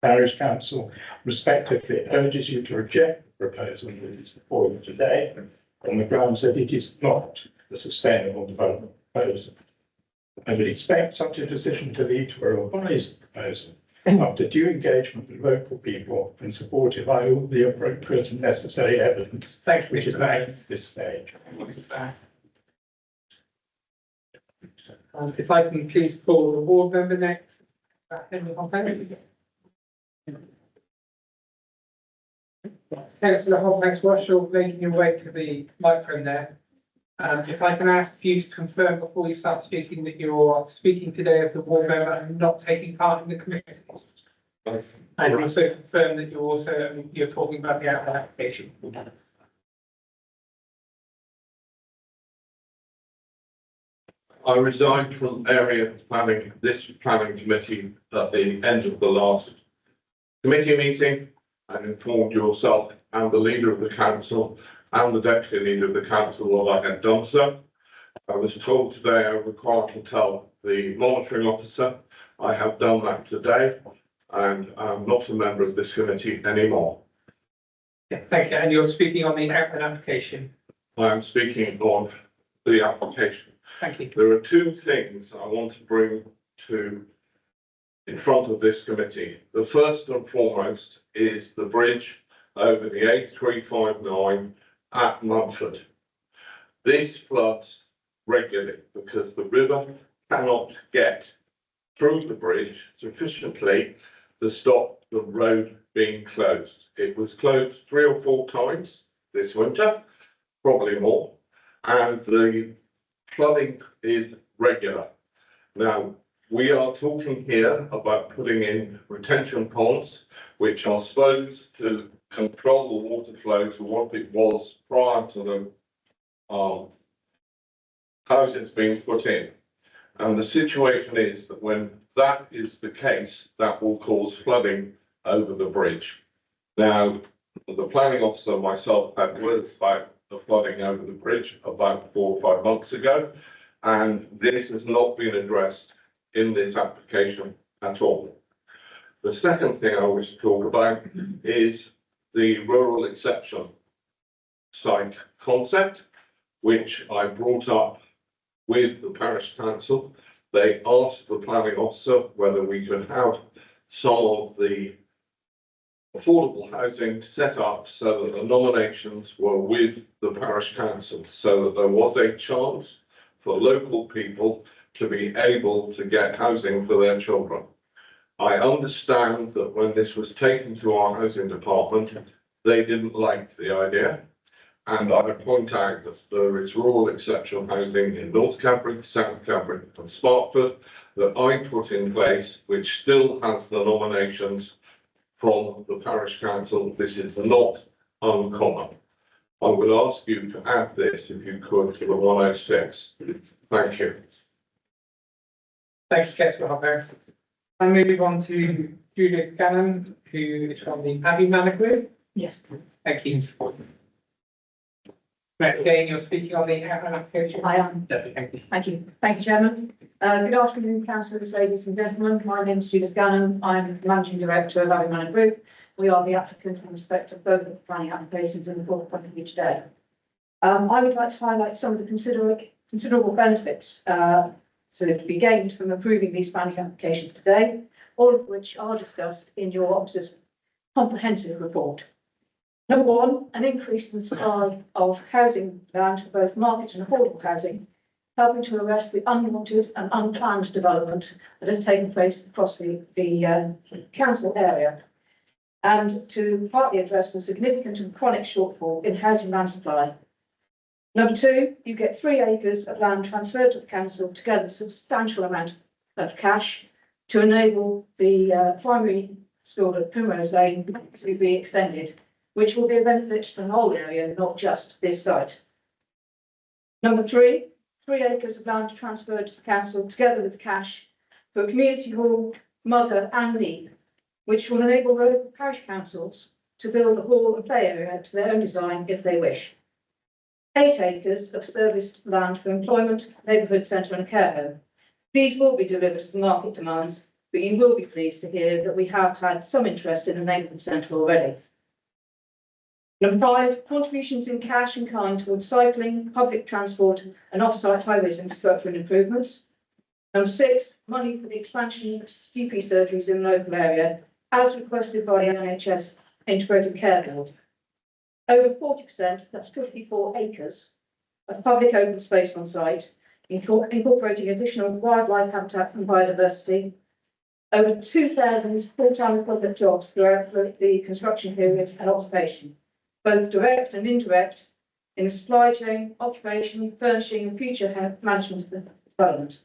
Parish Council respectively urges you to reject the proposal that is before you today on the grounds that it is not the sustainable development proposal. I would expect such a decision to lead to a revised proposal after due engagement with local people and supported by all the appropriate and necessary evidence, which is at this stage. If I can please call the ward member next. Henry Hopkins. Councillor Hopkins, whilst you're making your way to the microphone there, if I can ask you to confirm before you start speaking that you're speaking today as the ward member and not taking part in the committee. And also confirm that you're talking about the outline application. I resigned from this planning committee at the end of the last committee meeting and informed yourself and the leader of the council and the deputy leader of the council that I had done so. I was told today I was required to tell the monitoring officer. I have done that today and I'm not a member of this committee anymore. Yeah, thank you. And you're speaking on the outline application. I am speaking on the application. Thank you. There are two things I want to bring in front of this committee. The first and foremost is the bridge over the A359 at Mumford. This floods regularly because the river cannot get through the bridge sufficiently to stop the road being closed. It was closed 3 or 4 times this winter, probably more, and the flooding is regular. Now, we are talking here about putting in retention ponds, which are supposed to control the water flow to what it was prior to the houses being put in. And the situation is that when that is the case, that will cause flooding over the bridge. Now, the planning officer and myself had words about the flooding over the bridge about 4 or 5 months ago, and this has not been addressed in this application at all. The second thing I wish to talk about is the rural exception site concept, which I brought up with the parish council. They asked the planning officer whether we could have some of the affordable housing set up so that the nominations were with the parish council, so that there was a chance for local people to be able to get housing for their children. I understand that when this was taken to our housing department, they didn't like the idea. And I would point out that there is rural exceptional housing in North Cadbury, South Cadbury and Sparkford that I put in place, which still has the nominations from the parish council. This is not uncommon. I would ask you to add this, if you could, to the 106. Thank you. Thank you, Councillor Hopkins. I move on to Judith Gannon, who is from the Abbey Manor Group. Yes. Thank you. Right, again, you're speaking on the outline application. I am. Thank you. Thank you. Thank you, Chairman. Good afternoon, councillors, ladies and gentlemen. My name is Judith Gannon. I'm the Managing Director of Abbey Manor Group. We are the applicant in respect of both of the planning applications in the forthcoming of you today. I would like to highlight some of the considerable benefits so that to be gained from approving these planning applications today, all of which are discussed in your officer's comprehensive report. Number one, an increase in supply of housing land for both market and affordable housing, helping to arrest the unwanted and unplanned development that has taken place across the council area, and to partly address the significant and chronic shortfall in housing land supply. Number two, you get 3 acres of land transferred to the council together with a substantial amount of cash to enable the primary school at Primrose Lane to be extended, which will be a benefit to the whole area, not just this site. Number three, 3 acres of land transferred to the council together with cash for a community hall, mugger and leap, which will enable local parish councils to build a hall and play area to their own design if they wish. 8 acres of serviced land for employment, neighbourhood centre and a care home. These will be delivered as the market demands, but you will be pleased to hear that we have had some interest in the neighbourhood centre already. Number 5, contributions in cash and kind towards cycling, public transport and off-site highways infrastructure and improvements. Number 6, money for the expansion of GP surgeries in the local area, as requested by the NHS Integrated Care Board. Over 40%, that's 54 acres of public open space on site, incorporating additional wildlife habitat and biodiversity. Over 2,000 full-time equivalent jobs throughout the construction period and occupation, both direct and indirect, in the supply chain, occupation, furnishing and future management of development.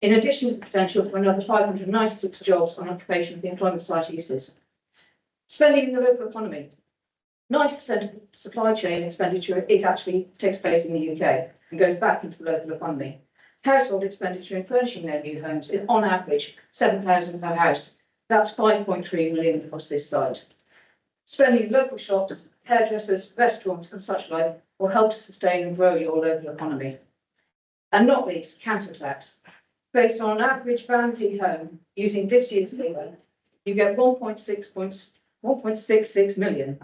In addition to the potential for another 596 jobs on occupation of the employment site uses. Spending in the local economy. 90% of the supply chain expenditure takes place in the UK and goes back into the local economy. Household expenditure in furnishing their new homes is on average 7,000 per house. That's 5.3 million across this site. Spending in local shops, hairdressers, restaurants and such like will help to sustain and grow your local economy. And not least, council tax. Based on an average family home using this year's figure, you get 1.66 million,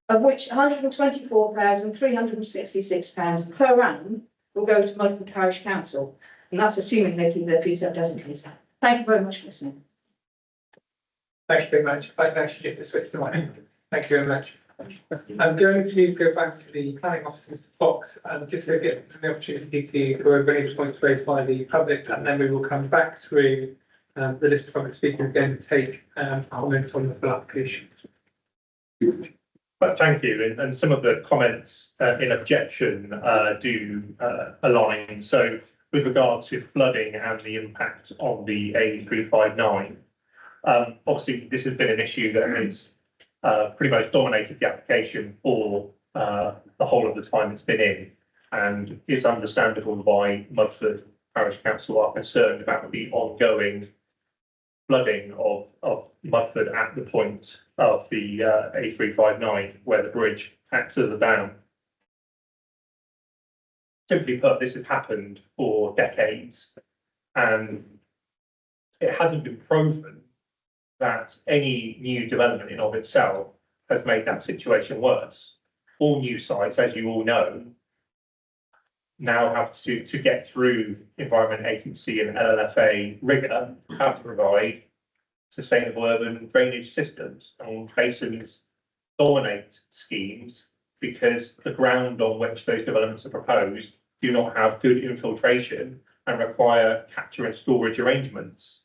of which £124,366 per annum will go to Mudford Parish Council, and that's assuming they keep their precept designates. Thank you very much for listening. Thank you very much. I can actually just switch the mic. Thank you very much. I'm going to go back to the planning officer, Mr. Fox, just to get the opportunity to go over any points raised by the public, and then we will come back through the list of public speakers again to take comments on the full application. But thank you, and some of the comments in objection do align. So with regard to flooding and the impact on the A359, obviously this has been an issue that has pretty much dominated the application for the whole of the time it's been in, and it's understandable why Mudford Parish Council are concerned about the ongoing flooding of Mudford at the point of the A359 where the bridge acts as a dam. Simply put, this has happened for decades, and it hasn't been proven that any new development in of itself has made that situation worse. All new sites, as you all know, now have to get through Environment Agency and LLFA rigor, have to provide sustainable urban drainage systems, and basins dominate schemes because the ground on which those developments are proposed do not have good infiltration and require capture and storage arrangements.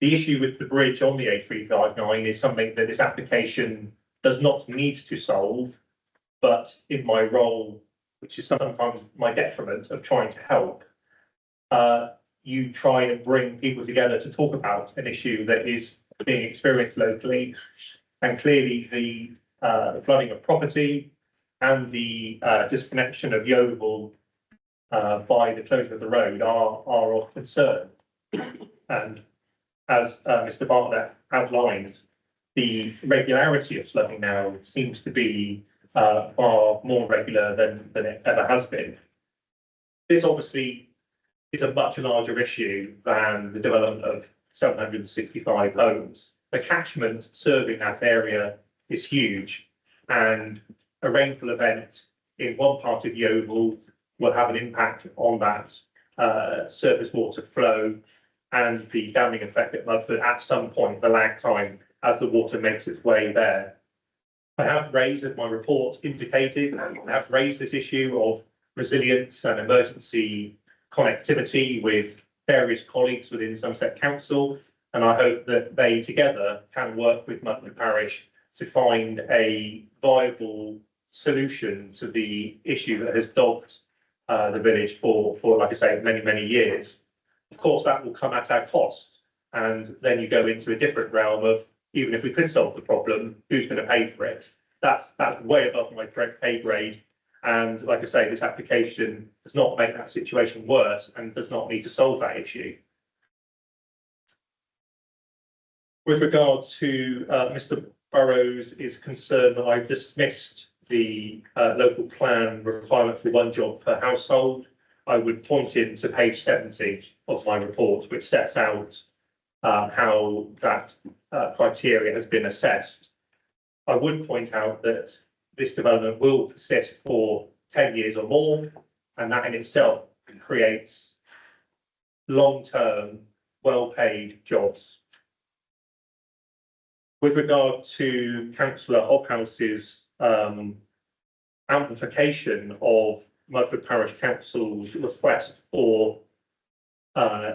The issue with the bridge on the A359 is something that this application does not need to solve, but in my role, which is sometimes my detriment of trying to help, you try and bring people together to talk about an issue that is being experienced locally. And clearly the flooding of property and the disconnection of Yeovil by the closure of the road are of concern. And as Mr. Bartlett outlined, the regularity of flooding now seems to be far more regular than it ever has been. This obviously is a much larger issue than the development of 765 homes. The catchment serving that area is huge, and a rainfall event in one part of Yeovil will have an impact on that surface water flow and the damming effect at Mudford at some point, the lag time as the water makes its way there. I have raised, as my report indicated, I have raised this issue of resilience and emergency connectivity with various colleagues within Somerset Council, and I hope that they together can work with Mudford Parish to find a viable solution to the issue that has dogged the village for, like I say, many years. Of course, that will come at our cost, and then you go into a different realm of, even if we could solve the problem, who's going to pay for it? That's way above my pay grade. And like I say, this application does not make that situation worse and does not need to solve that issue. With regard to Mr. Burrows' concern that I've dismissed the local plan requirement for one job per household, I would point him to page 70 of my report, which sets out how that criteria has been assessed. I would point out that this development will persist for 10 years or more, and that in itself creates long-term, well-paid jobs. With regard to Councillor Hobhouse's amplification of Mudford Parish Council's request for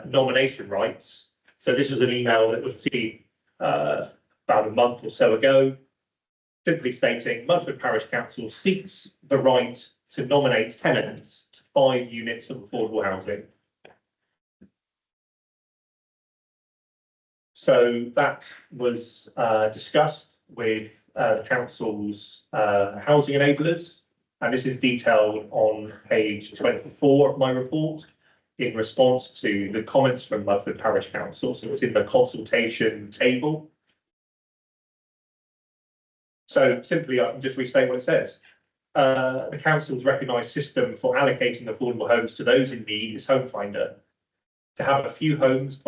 nomination rights. So this was an email that was received about a month or so ago, simply stating Mudford Parish Council seeks the right to nominate tenants to 5 units of affordable housing. So that was discussed with the council's housing enablers, and this is detailed on page 24 of my report in response to the comments from Mudford Parish Council. So it's in the consultation table. So simply, I can just restate what it says. The council's recognised system for allocating affordable homes to those in need is Home Finder. To have a few homes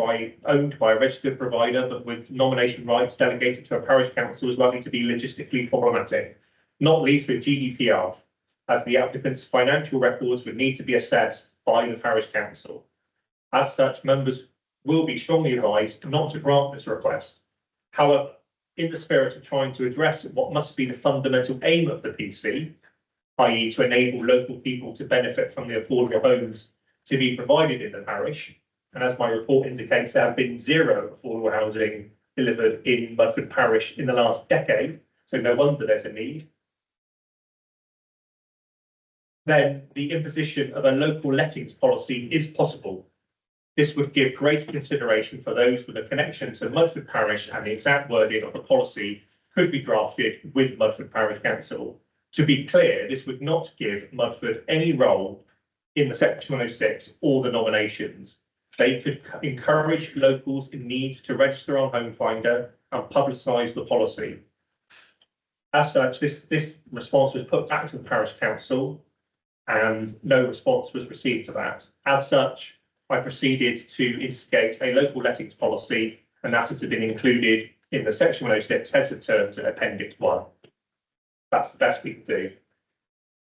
owned by a registered provider, but with nomination rights delegated to a parish council is likely to be logistically problematic, not least with GDPR, as the applicant's financial records would need to be assessed by the parish council. As such, members will be strongly advised not to grant this request. However, in the spirit of trying to address what must be the fundamental aim of the PC, i.e. to enable local people to benefit from the affordable homes to be provided in the parish, and as my report indicates, there have been 0 affordable housing delivered in Mudford Parish in the last decade, so no wonder there's a need. Then the imposition of a local lettings policy is possible. This would give greater consideration for those with a connection to Mudford Parish, and the exact wording of the policy could be drafted with Mudford Parish Council. To be clear, this would not give Mudford any role in the Section 106 or the nominations. They could encourage locals in need to register on Home Finder and publicise the policy. As such, this response was put back to the Parish Council and no response was received to that. As such, I proceeded to instigate a local lettings policy, and that has been included in the Section 106 Heads of Terms in Appendix 1. That's the best we can do.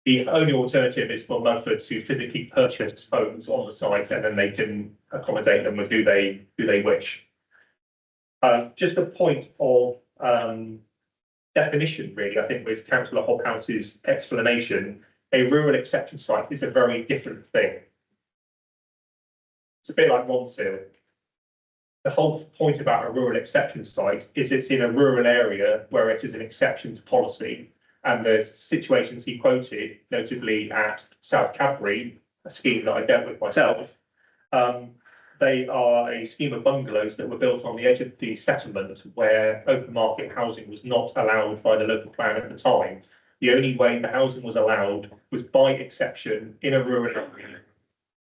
The only alternative is for Mudford to physically purchase homes on the site, and then they can accommodate them with who they wish. Just a point of definition, really, I think, with Councillor Hobhouse's explanation, a rural exception site is a very different thing. It's a bit like Ronseal. The whole point about a rural exception site is it's in a rural area where it is an exception to policy. And the situations he quoted, notably at South Cadbury, a scheme that I dealt with myself, they are a scheme of bungalows that were built on the edge of the settlement where open market housing was not allowed by the local plan at the time. The only way the housing was allowed was by exception in a rural area.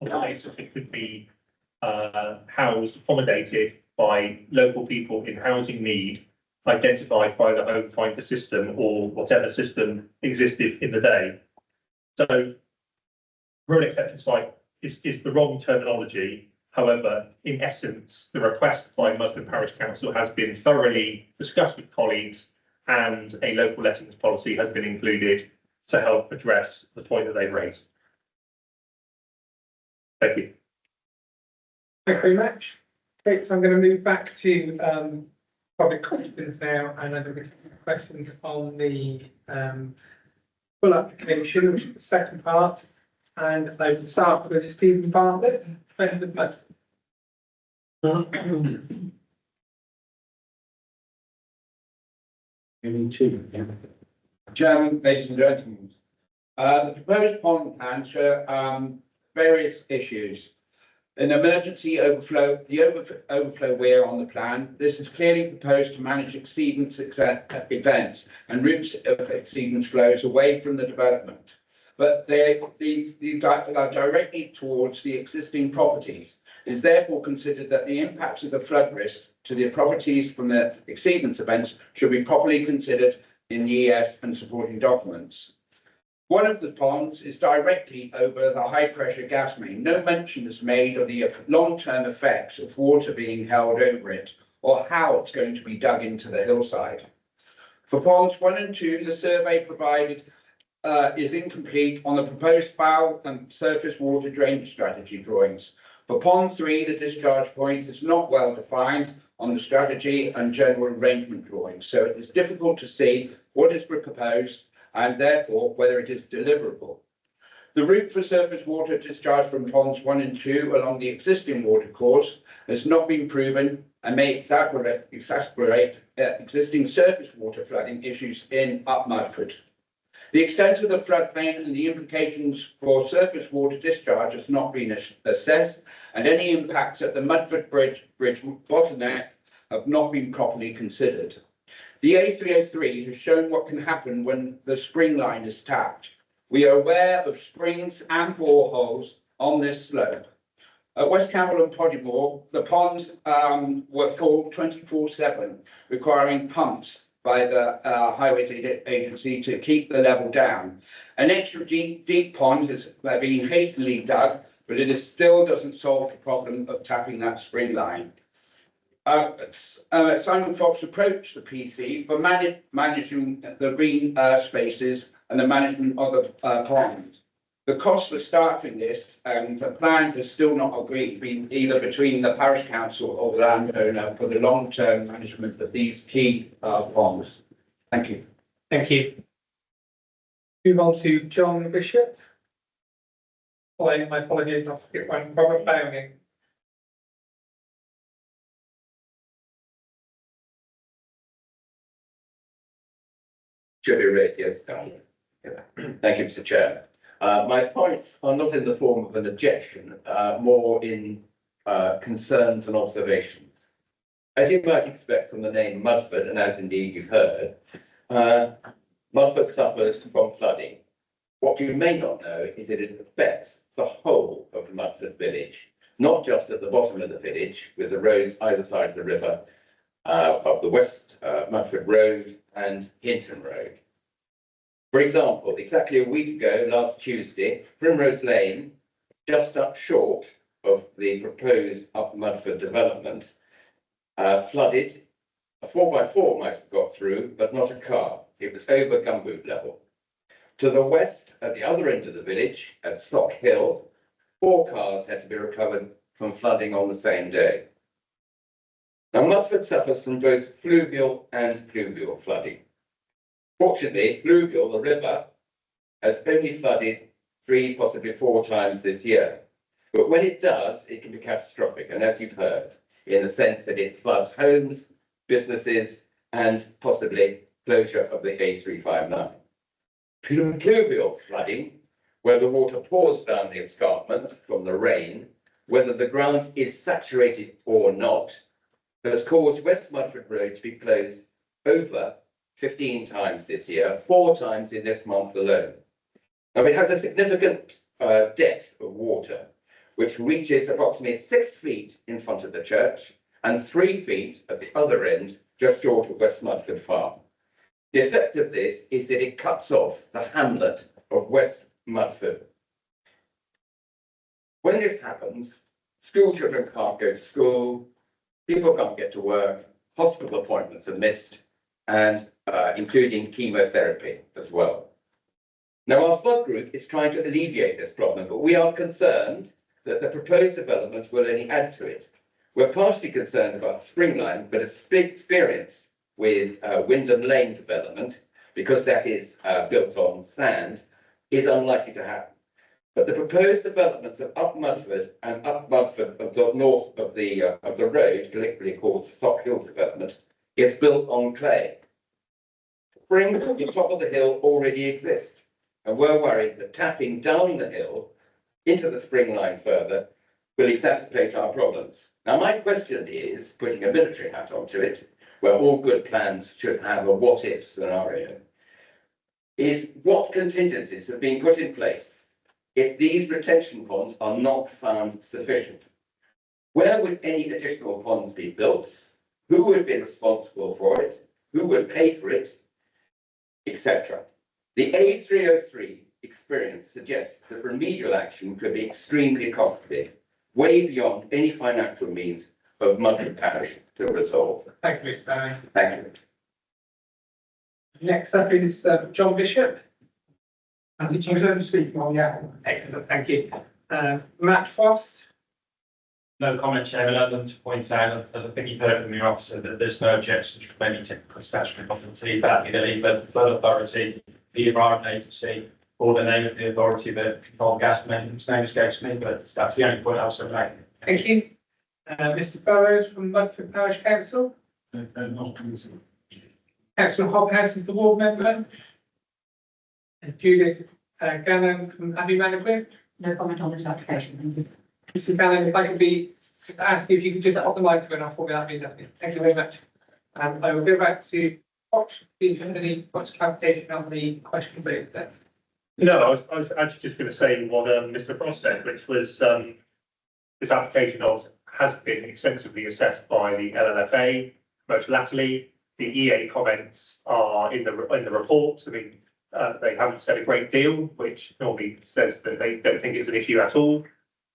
If it could be housed, accommodated by local people in housing need, identified by the Home Finder system or whatever system existed in the day. So rural exception site is the wrong terminology. However, in essence, the request by Mudford Parish Council has been thoroughly discussed with colleagues, and a local lettings policy has been included to help address the point that they've raised. Thank you. Thank you very much. Okay, so I'm going to move back to public questions now, and I'm going to take questions on the full application, which is the second part. And I will start with Stephen Bartlett, friend of Mudford. Chairman, ladies and gentlemen, the proposed pond plan show various issues. An emergency overflow, the overflow weir on the plan. This is clearly proposed to manage exceedance events and routes of exceedance flows away from the development. But these are directly towards the existing properties. It is therefore considered that the impacts of the flood risk to the properties from the exceedance events should be properly considered in the ES and supporting documents. One of the ponds is directly over the high pressure gas main. No mention is made of the long-term effects of water being held over it or how it's going to be dug into the hillside. For ponds 1 and 2, the survey provided is incomplete on the proposed foul and surface water drainage strategy drawings. For pond 3, the discharge point is not well defined on the strategy and general arrangement drawings, so it is difficult to see what is proposed and therefore whether it is deliverable. The route for surface water discharge from ponds 1 and 2 along the existing watercourse has not been proven and may exacerbate existing surface water flooding issues in Up Mudford. The extent of the floodplain and the implications for surface water discharge has not been assessed, and any impacts at the Mudford Bridge bottleneck have not been properly considered. The A303 has shown what can happen when the spring line is tapped. We are aware of springs and boreholes on this slope. At West Campbell and Podymore, the ponds were full 24/7, requiring pumps by the Highways Agency to keep the level down. An extra deep pond has been hastily dug, but it still doesn't solve the problem of tapping that spring line. Simon Fox approached the PC for managing the green spaces and the management of the pond. The cost for staffing this and the plan is still not agreed, either between the parish council or the landowner for the long-term management of these key ponds. Thank you. Thank you. Move on to John Bishop. Following my apologies, I'll skip one. Robert Bowning. Should be read, yes. Thank you, Mr. Chair. My points are not in the form of an objection, more in concerns and observations. As you might expect from the name Mudford, and as indeed you've heard, Mudford suffers from flooding. What you may not know is that it affects the whole of the Mudford village, not just at the bottom of the village, with the roads either side of the river, of the West Mudford Road and Hinton Road. For example, exactly a week ago, last Tuesday, Primrose Lane, just up short of the proposed Up Mudford development, flooded. A 4x4 might have got through, but not a car. It was over gumboot level. To the west, at the other end of the village, at Stock Hill, 4 cars had to be recovered from flooding on the same day. Now, Mudford suffers from both fluvial and pluvial flooding. Fortunately, fluvial, the river, has only flooded 3, possibly 4 times this year. But when it does, it can be catastrophic, and as you've heard, in the sense that it floods homes, businesses, and possibly closure of the A359. Pluvial flooding, where the water pours down the escarpment from the rain, whether the ground is saturated or not, has caused West Mudford Road to be closed over 15 times this year, 4 times in this month alone. Now, it has a significant depth of water, which reaches approximately 6 feet in front of the church and 3 feet at the other end, just short of West Mudford Farm. The effect of this is that it cuts off the hamlet of West Mudford. When this happens, school children can't go to school, people can't get to work, hospital appointments are missed, and including chemotherapy as well. Now, our flood group is trying to alleviate this problem, but we are concerned that the proposed developments will only add to it. We're partially concerned about Springline, but experience with Wyndham Lane development, because that is built on sand, is unlikely to happen. But the proposed developments of Up Mudford and Up Mudford of the north of the road, collectively called the Stock Hill development, is built on clay. Spring at the top of the hill already exists, and we're worried that tapping down the hill into the spring line further will exacerbate our problems. Now, my question is, putting a military hat onto it, where all good plans should have a what-if scenario, is what contingencies have been put in place if these retention ponds are not found sufficient? Where would any additional ponds be built? Who would be responsible for it? Who would pay for it? Etc. The A303 experience suggests that remedial action could be extremely costly, way beyond any financial means of Mudford Parish to resolve. Thank you, Mr. Bowning. Thank you. Next up is John Bishop. And did you only speak on the apple? Excellent, thank you. Matt Frost. No comment, Chairman, other than to point out, as I think you've heard from your officer, that there's no objections from any technical statutory competencies, that be the legal authority, the Environment Agency, or the name of the authority that controls gas maintenance, name escapes me, but that's the only point I was going to make. Thank you. Mr. Burrows from Mudford Parish Council. Councillor Hobhouse is the ward member. And Judith Gannon from Abbey Manor Group. No comment on this application, thank you. Mr. Gannon, if I could be asked if you could just pop the microphone off for me, that'd be lovely. Thank you very much. I will go back to Fox. Do you have any clarification on the question raised there? No, I was actually just going to say what Mr. Frost said, which was this application has been extensively assessed by the LLFA. Most latterly, the EA comments are in the report. I mean, they haven't said a great deal, which normally says that they don't think it's an issue at all.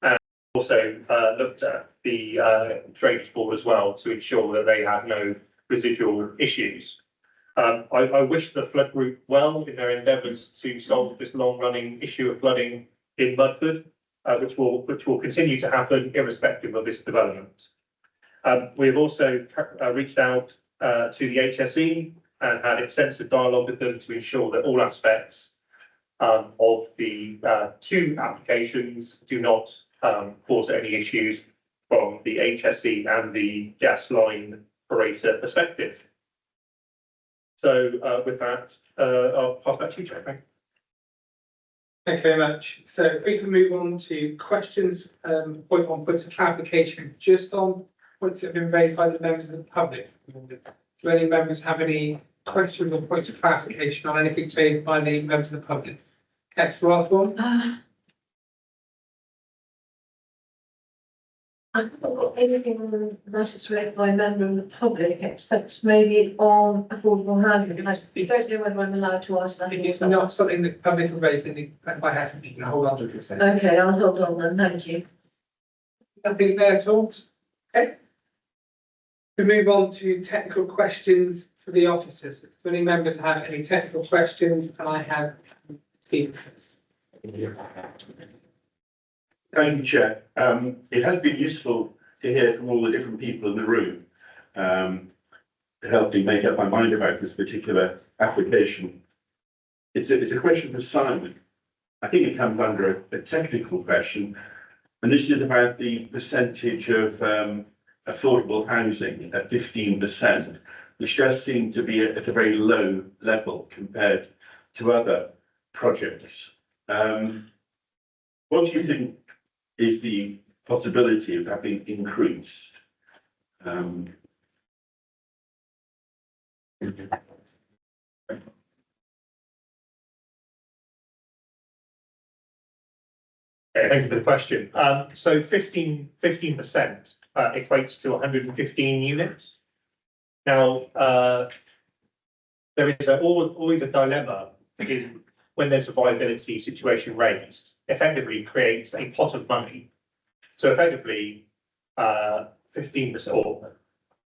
And also looked at the drainage board as well to ensure that they have no residual issues. I wish the flood group well in their endeavours to solve this long-running issue of flooding in Mudford, which will continue to happen irrespective of this development. We've also reached out to the HSE and had extensive dialogue with them to ensure that all aspects of the two applications do not cause any issues from the HSE and the gas line operator perspective. So with that, I'll pass back to you, Chair. Thank you very much. So if we can move on to questions, points of clarification, just on points that have been raised by the members of the public. Do any members have any questions or points of clarification on anything made by the members of the public? Councillor Osborne? I haven't got anything on the matters raised by a member of the public, except maybe on affordable housing. I don't know whether I'm allowed to ask that. It's not something that the public have raised, and if I hasn't, you can hold on to it. Okay, I'll hold on then, thank you. Nothing there at all? Okay. We move on to technical questions for the officers. Do any members have any technical questions? And I have Steve. Thank you, Chair. It has been useful to hear from all the different people in the room to help me make up my mind about this particular application. It's a question for Simon. I think it comes under a technical question, and this is about the percentage of affordable housing at 15%, which does seem to be at a very low level compared to other projects. What do you think is the possibility of that being increased? Okay, thank you for the question. So 15% equates to 115 units. Now, there is always a dilemma when there's a viability situation raised. Effectively creates a pot of money. So effectively, 15%, or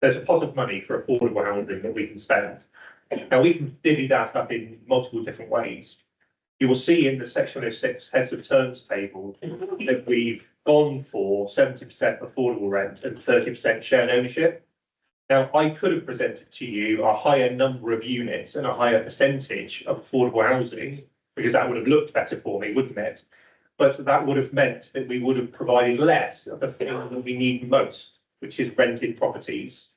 there's a pot of money for affordable housing that we can spend. Now we can divvy that up in multiple different ways. You will see in the section of 6 heads of terms table that we've gone for 70% affordable rent and 30% shared ownership. Now, I could have presented to you a higher number of units and a higher percentage of affordable housing, because that would have looked better for me, wouldn't it? But that would have meant that we would have provided less of the thing that we need most, which is rented properties.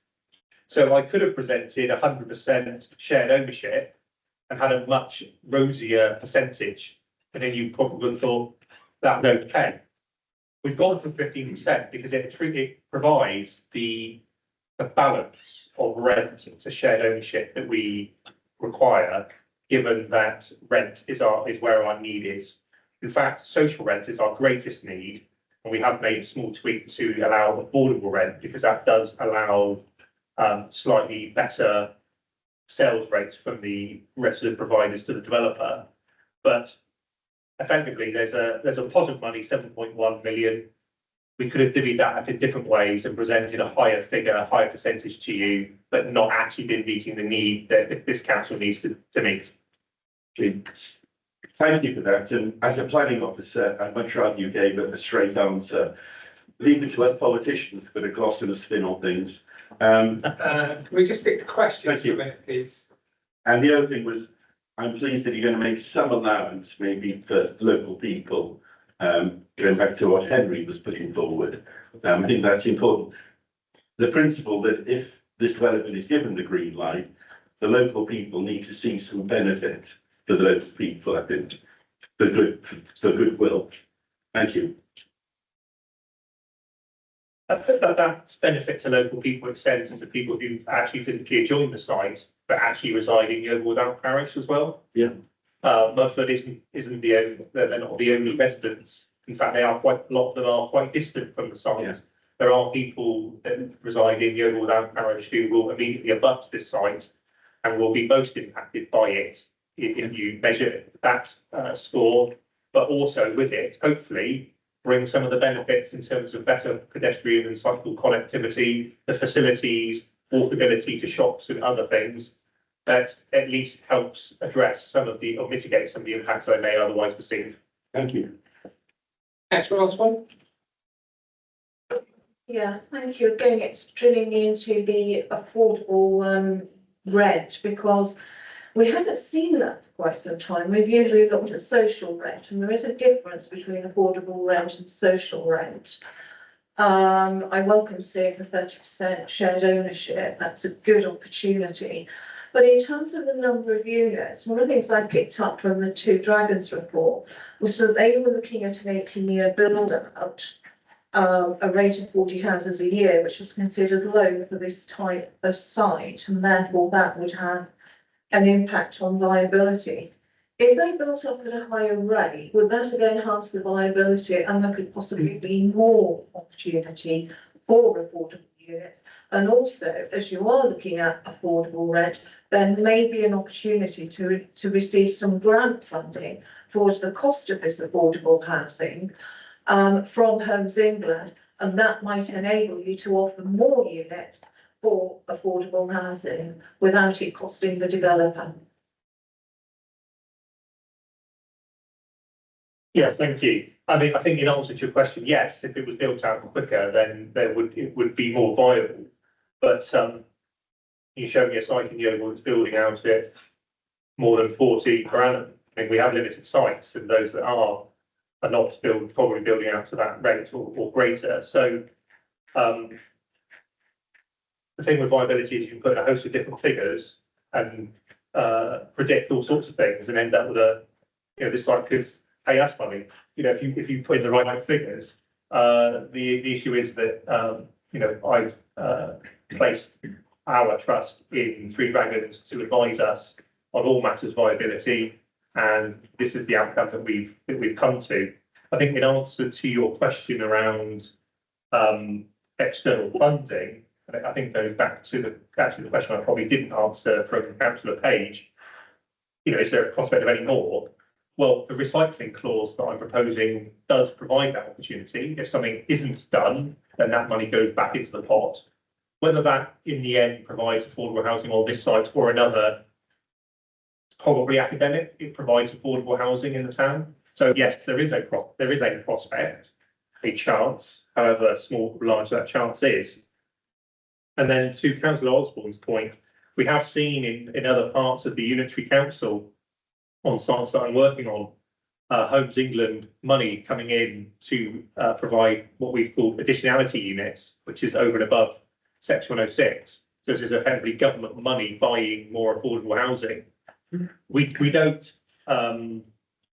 So I could have presented 100% shared ownership and had a much rosier percentage, and then you probably would have thought that's okay. We've gone for 15% because it provides the balance of rent to shared ownership that we require, given that rent is where our need is. In fact, social rent is our greatest need, and we have made a small tweak to allow affordable rent because that does allow slightly better sales rates from the rest of the providers to the developer. But effectively, there's a pot of money, 7.1 million. We could have divvied that up in different ways and presented a higher figure, a higher percentage to you, but not actually been meeting the need that this council needs to meet. Thank you for that. And as a planning officer, I'd much rather you gave a straight answer. Leave it to us politicians to put a gloss and a spin on things. Can we just stick to questions for a minute, please? And the other thing was, I'm pleased that you're going to make some allowance maybe for local people. Going back to what Henry was putting forward, I think that's important. The principle that if this development is given the green light, the local people need to see some benefit for the local people, I think, for goodwill. Thank you. That benefit to local people extends to people who actually physically join the site, but actually reside in Yeovil Down parish as well. Yeah. Mudford isn't they're not the only residents. In fact, a lot of them are quite distant from the site. Yeah. There are people that reside in Yeovil Down parish who will immediately abut this site and will be most impacted by it if you measure that score, but also with it, hopefully, bring some of the benefits in terms of better pedestrian and cycle connectivity, the facilities, walkability to shops and other things, that at least helps address some of the, or mitigate some of the impacts they may otherwise perceive. Thank you. Next one. Yeah, thank you. Again, it's drilling into the affordable rent because we haven't seen that for quite some time. We've usually looked at social rent, and there is a difference between affordable rent and social rent. I welcome seeing the 30% shared ownership. That's a good opportunity. But in terms of the number of units, one of the things I picked up from the Two Dragons report was that they were looking at an 18-year build-out, a rate of 40 houses a year, which was considered low for this type of site, and therefore that would have an impact on viability. If they built up at a higher rate, would that again enhance the viability, and there could possibly be more opportunity for affordable units? And also, as you are looking at affordable rent, there may be an opportunity to receive some grant funding towards the cost of this affordable housing from Homes England, and that might enable you to offer more units for affordable housing without it costing the developer. Yeah, thank you. I mean, I think in answer to your question, yes, if it was built out quicker, then it would be more viable. But you showed me a site in Yeovil that's building out at more than 40 per annum. I mean, we have limited sites, and those that are not probably building out to that rate or greater. So the thing with viability is you can put a host of different figures and predict all sorts of things and end up with this site could pay us money. If you put in the right figures, the issue is that I've placed our trust in Three Dragons to advise us on all matters viability, and this is the outcome that we've come to. I think in answer to your question around external funding, I think goes back to the question I probably didn't answer from Councillor Page. Is there a prospect of any more? Well, the recycling clause that I'm proposing does provide that opportunity. If something isn't done, then that money goes back into the pot. Whether that in the end provides affordable housing on this site or another, it's probably academic. It provides affordable housing in the town. So yes, there is a prospect, a chance, however small or large that chance is. And then to Councillor Osborne's point, we have seen in other parts of the Unitary Council on sites that I'm working on, Homes England money coming in to provide what we've called additionality units, which is over and above Section 106. So this is effectively government money buying more affordable housing. We don't, I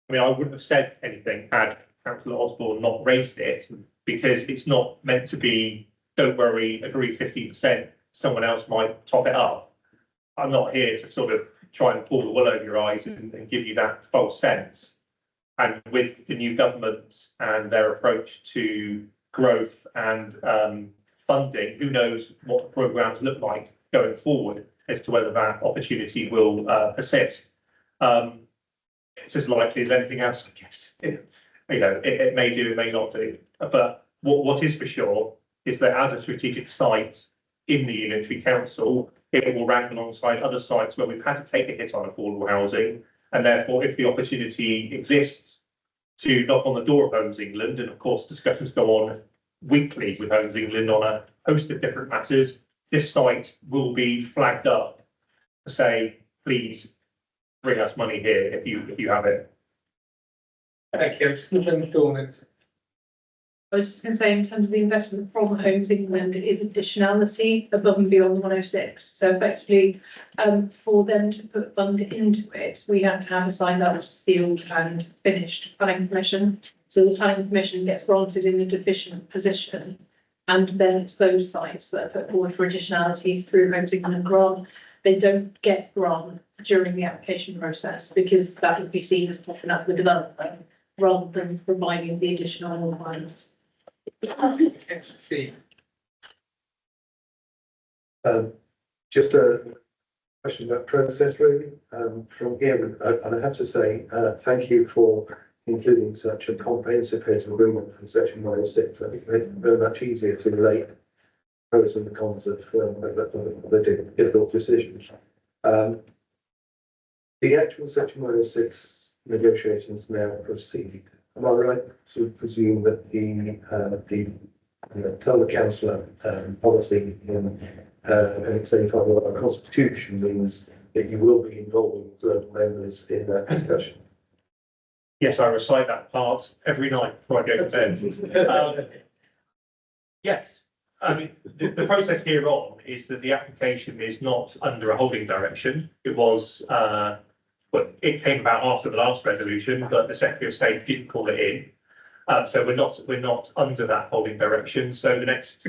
wouldn't have said anything had Councillor Osborne not raised it, because it's not meant to be, don't worry, agree 15%, someone else might top it up. I'm not here to sort of try and pull the wool over your eyes and give you that false sense. And with the new government and their approach to growth and funding, who knows what the programmes look like going forward as to whether that opportunity will persist. It's as likely as anything else, I guess. It may do, it may not do. But what is for sure is that as a strategic site in the Unitary Council, it will rank alongside other sites where we've had to take a hit on affordable housing. And therefore, if the opportunity exists to knock on the door of Homes England, and of course discussions go on weekly with Homes England on a host of different matters, this site will be flagged up to say, please bring us money here if you have it. Thank you. I'm just going to dormant. I was just going to say, in terms of the investment from Homes England, it is additionality above and beyond the 106. So effectively, for them to put fund into it, we have to have a signed up, sealed and finished planning permission. So the planning permission gets granted in a deficient position. And then it's those sites that are put forward for additionality through Homes England grant. They don't get grant during the application process because that would be seen as popping up the developer rather than providing the additional requirements. Just a question about process really, from here, and I have to say, thank you for including such a comprehensive piece of agreement for section 106. I think it's very much easier to relate pros and the cons of the difficult decisions. The actual section 106 negotiations now proceed. Am I right to presume that the tell the councillor policy in 75 of our constitution means that you will be involving local members in that discussion? Yes, I recite that part every night before I go to bed. Yes, I mean, the process here on is that the application is not under a holding direction. It was, well, it came about after the last resolution, but the Secretary of State didn't call it in. So we're not under that holding direction. So the next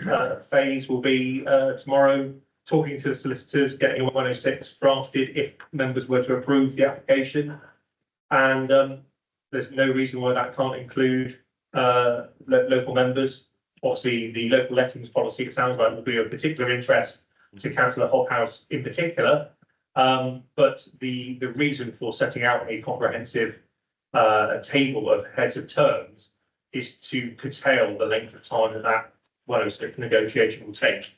phase will be tomorrow, talking to the solicitors, getting a 106 drafted if members were to approve the application. And there's no reason why that can't include local members. Obviously, the local lettings policy, it sounds like, will be of particular interest to Councillor Hobhouse in particular. But the reason for setting out a comprehensive table of heads of terms is to curtail the length of time that 106 negotiation will take.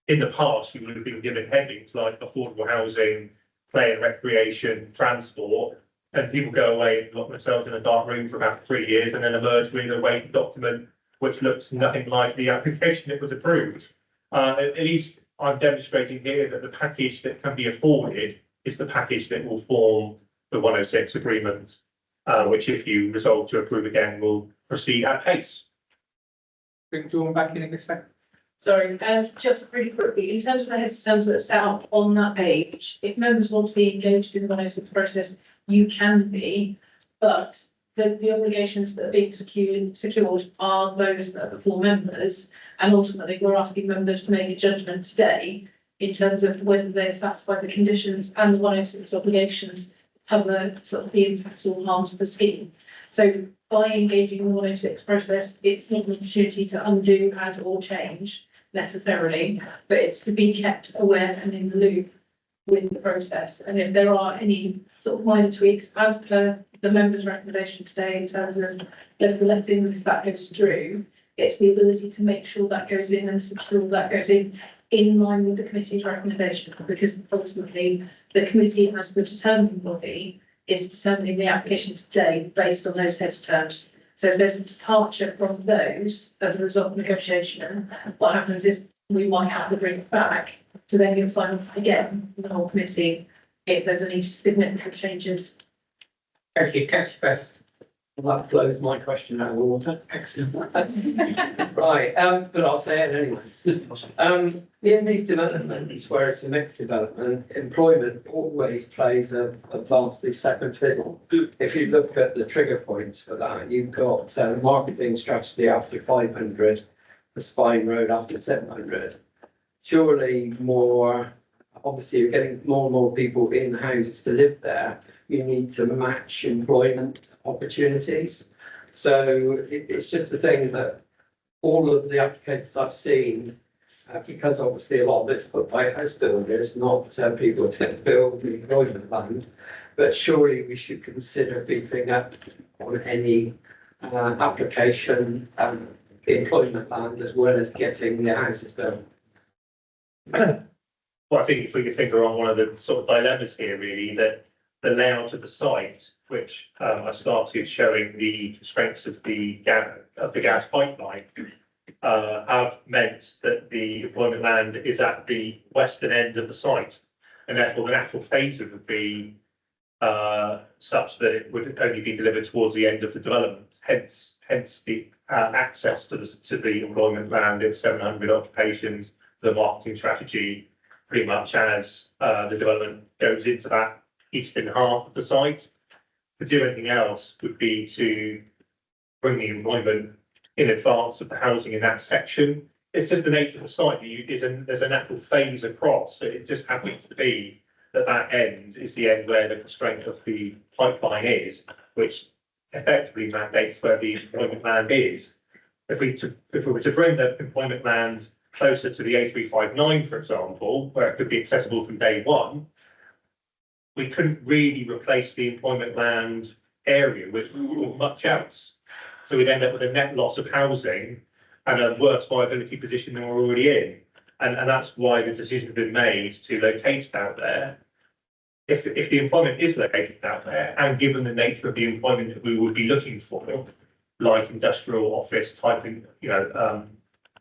In the past, you would have been given headings like affordable housing, play and recreation, transport, and people go away and lock themselves in a dark room for about 3 years and then emerge with a waiting document which looks nothing like the application that was approved. At least I'm demonstrating here that the package that can be afforded is the package that will form the 106 agreement, which if you resolve to approve again, will proceed at pace. Bring Dawn back in a second. Sorry, just really quickly, in terms of the heads of terms that are set out on that page, if members want to be engaged in the 106 process, you can be, but the obligations that are being secured are those that are before members. And ultimately, we're asking members to make a judgment today in terms of whether they satisfy the conditions and the 106 obligations cover sort of the impacts or harms of the scheme. So by engaging in the 106 process, it's not an opportunity to undo, add or change necessarily, but it's to be kept aware and in the loop with the process. And if there are any sort of minor tweaks as per the members' recommendation today in terms of local lettings, if that goes through, it's the ability to make sure that goes in and secure that goes in line with the committee's recommendation, because ultimately the committee as the determining body is determining the application today based on those heads terms. So if there's a departure from those as a result of negotiation, what happens is we might have to bring it back to then give sign off again with the whole committee if there's any significant changes. Thank you, Councillor Best. That blows my question out of the water. Excellent. Right, but I'll say it anyway. In these developments where it's a mixed development, employment always plays a vastly second fiddle. If you look at the trigger points for that, you've got marketing strategy after 500, the Spine Road after 700. Surely more, obviously you're getting more and more people in houses to live there. You need to match employment opportunities. So it's just the thing that all of the applications I've seen, because obviously a lot of it's put by house builders, not people to build the employment land, but surely we should consider beefing up on any application the employment land as well as getting the houses built. Well, I think if we could figure on one of the sort of dilemmas here, really, that the layout of the site, which I started showing the constraints of the gas pipeline, have meant that the employment land is at the western end of the site, and therefore the natural phasing would be such that it would only be delivered towards the end of the development, hence the access to the employment land at 700 occupations, the marketing strategy, pretty much as the development goes into that eastern half of the site. To do anything else would be to bring the employment in advance of the housing in that section. It's just the nature of the site. There's a natural phase across. So it just happens to be that end is the end where the constraint of the pipeline is, which effectively mandates where the employment land is. If we were to bring the employment land closer to the A359, for example, where it could be accessible from day one, we couldn't really replace the employment land area with much else. So we'd end up with a net loss of housing and a worse viability position than we're already in. And that's why the decision has been made to locate it out there. If the employment is located out there, and given the nature of the employment that we would be looking for, like industrial office type,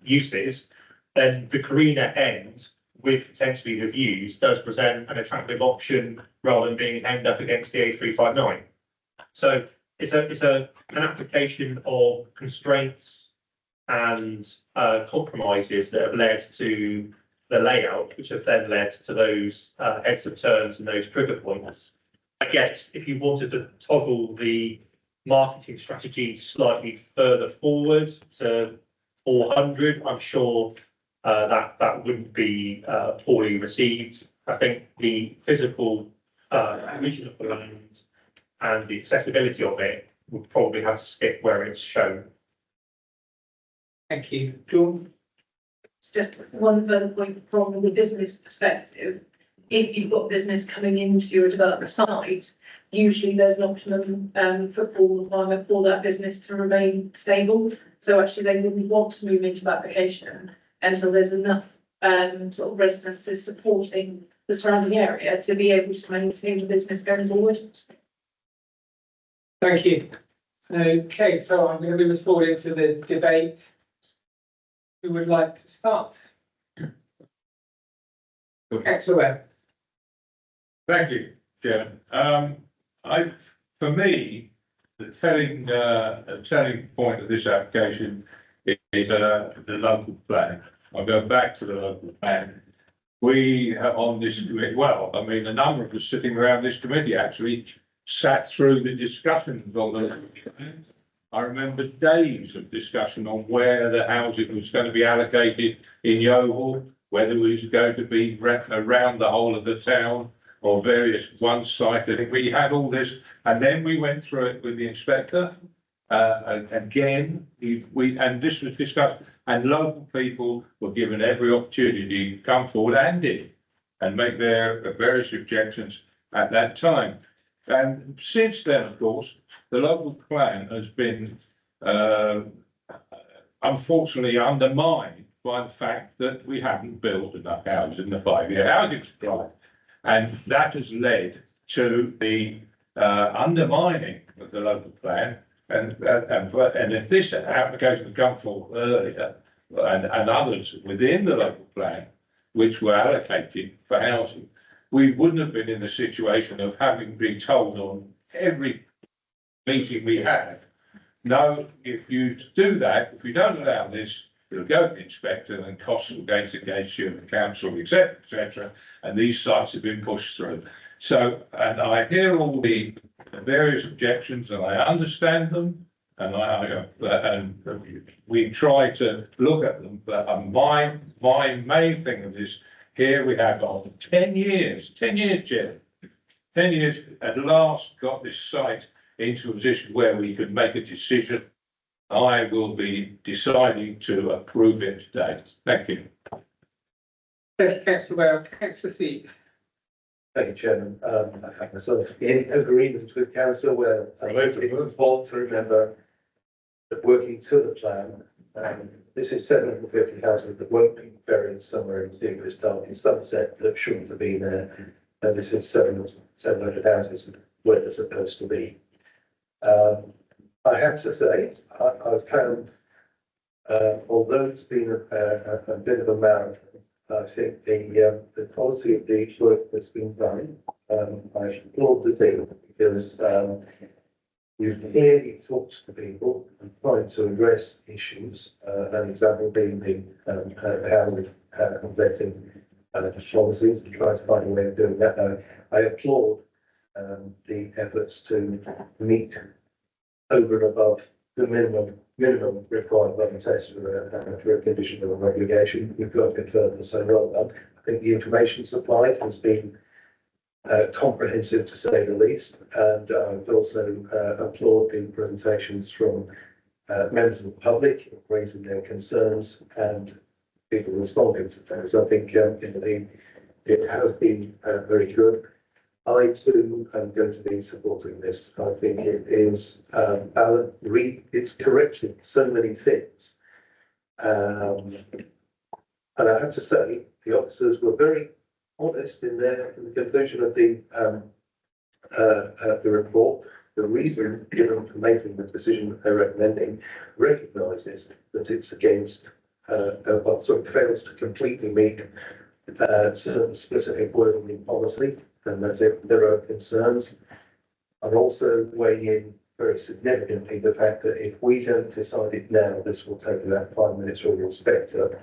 uses, then the greener end with potentially the views does present an attractive option rather than being end up against the A359. So it's an application of constraints and compromises that have led to the layout, which have then led to those heads of terms and those trigger points. I guess if you wanted to toggle the marketing strategy slightly further forward to 400, I'm sure that wouldn't be poorly received. I think the physical region of the land and the accessibility of it would probably have to stick where it's shown. Thank you. Dawn? It's just one further point from the business perspective. If you've got business coming into your development site, usually there's an optimum footfall requirement for that business to remain stable. So actually they wouldn't want to move into that location until there's enough sort of residences supporting the surrounding area to be able to maintain the business going forward. Thank you. Okay, so I'm going to move us forward into the debate. Who would like to start? Councillor Webb. Thank you, Chairman. For me, the telling point of this application is the local plan. I'll go back to the local plan. We have on this committee, well, I mean, a number of us sitting around this committee actually sat through the discussions on the local plan. I remember days of discussion on where the housing was going to be allocated in Yeovil, whether it was going to be around the whole of the town or various one site. I think we had all this, and then we went through it with the inspector. Again, and this was discussed, and local people were given every opportunity to come forward and did, and make their various objections at that time. And since then, of course, the local plan has been unfortunately undermined by the fact that we haven't built enough houses in the 5-year housing supply. And that has led to the undermining of the local plan. And if this application had come forward earlier, and others within the local plan, which were allocated for housing, we wouldn't have been in the situation of having been told on every meeting we have, no, if you do that, if we don't allow this, it'll go to the inspector and costs will go against you and the council, etc., and these sites have been pushed through. So, and I hear all the various objections and I understand them, and we try to look at them, but my main thing of this, here we have after 10 years, Jim, 10 years, at last got this site into a position where we could make a decision. I will be deciding to approve it today. Thank you. Thank you, Councillor Webb. Councillor C. Thank you, Chairman. I find myself in agreement with Councillor where it's important to remember that working to the plan, this is 750 houses that won't be buried somewhere in this dark in Somerset that shouldn't have been there. And this is 700 houses where they're supposed to be. I have to say, I've found, although it's been a bit of a marathon, I think the quality of the work that's been done, I applaud the team because, you've clearly talked to people and tried to address issues, an example being the, how completing, policies and try to find a way of doing that. I applaud, the efforts to meet over and above the minimum required by the test for a condition of obligation. We've got a bit further, so well done. I think the information supplied has been comprehensive to say the least, and I would also applaud the presentations from members of the public raising their concerns and people responding to those. I think it has been very good. I too am going to be supporting this. I think it is it's correcting so many things, and I have to say the officers were very honest in the conclusion of the report. The reason given for making the decision that they're recommending recognises that it's against, fails to completely meet certain specific wording in policy, and that's it. There are concerns. I'm also weighing in very significantly the fact that if we don't decide it now, this will take about 5 minutes with respect to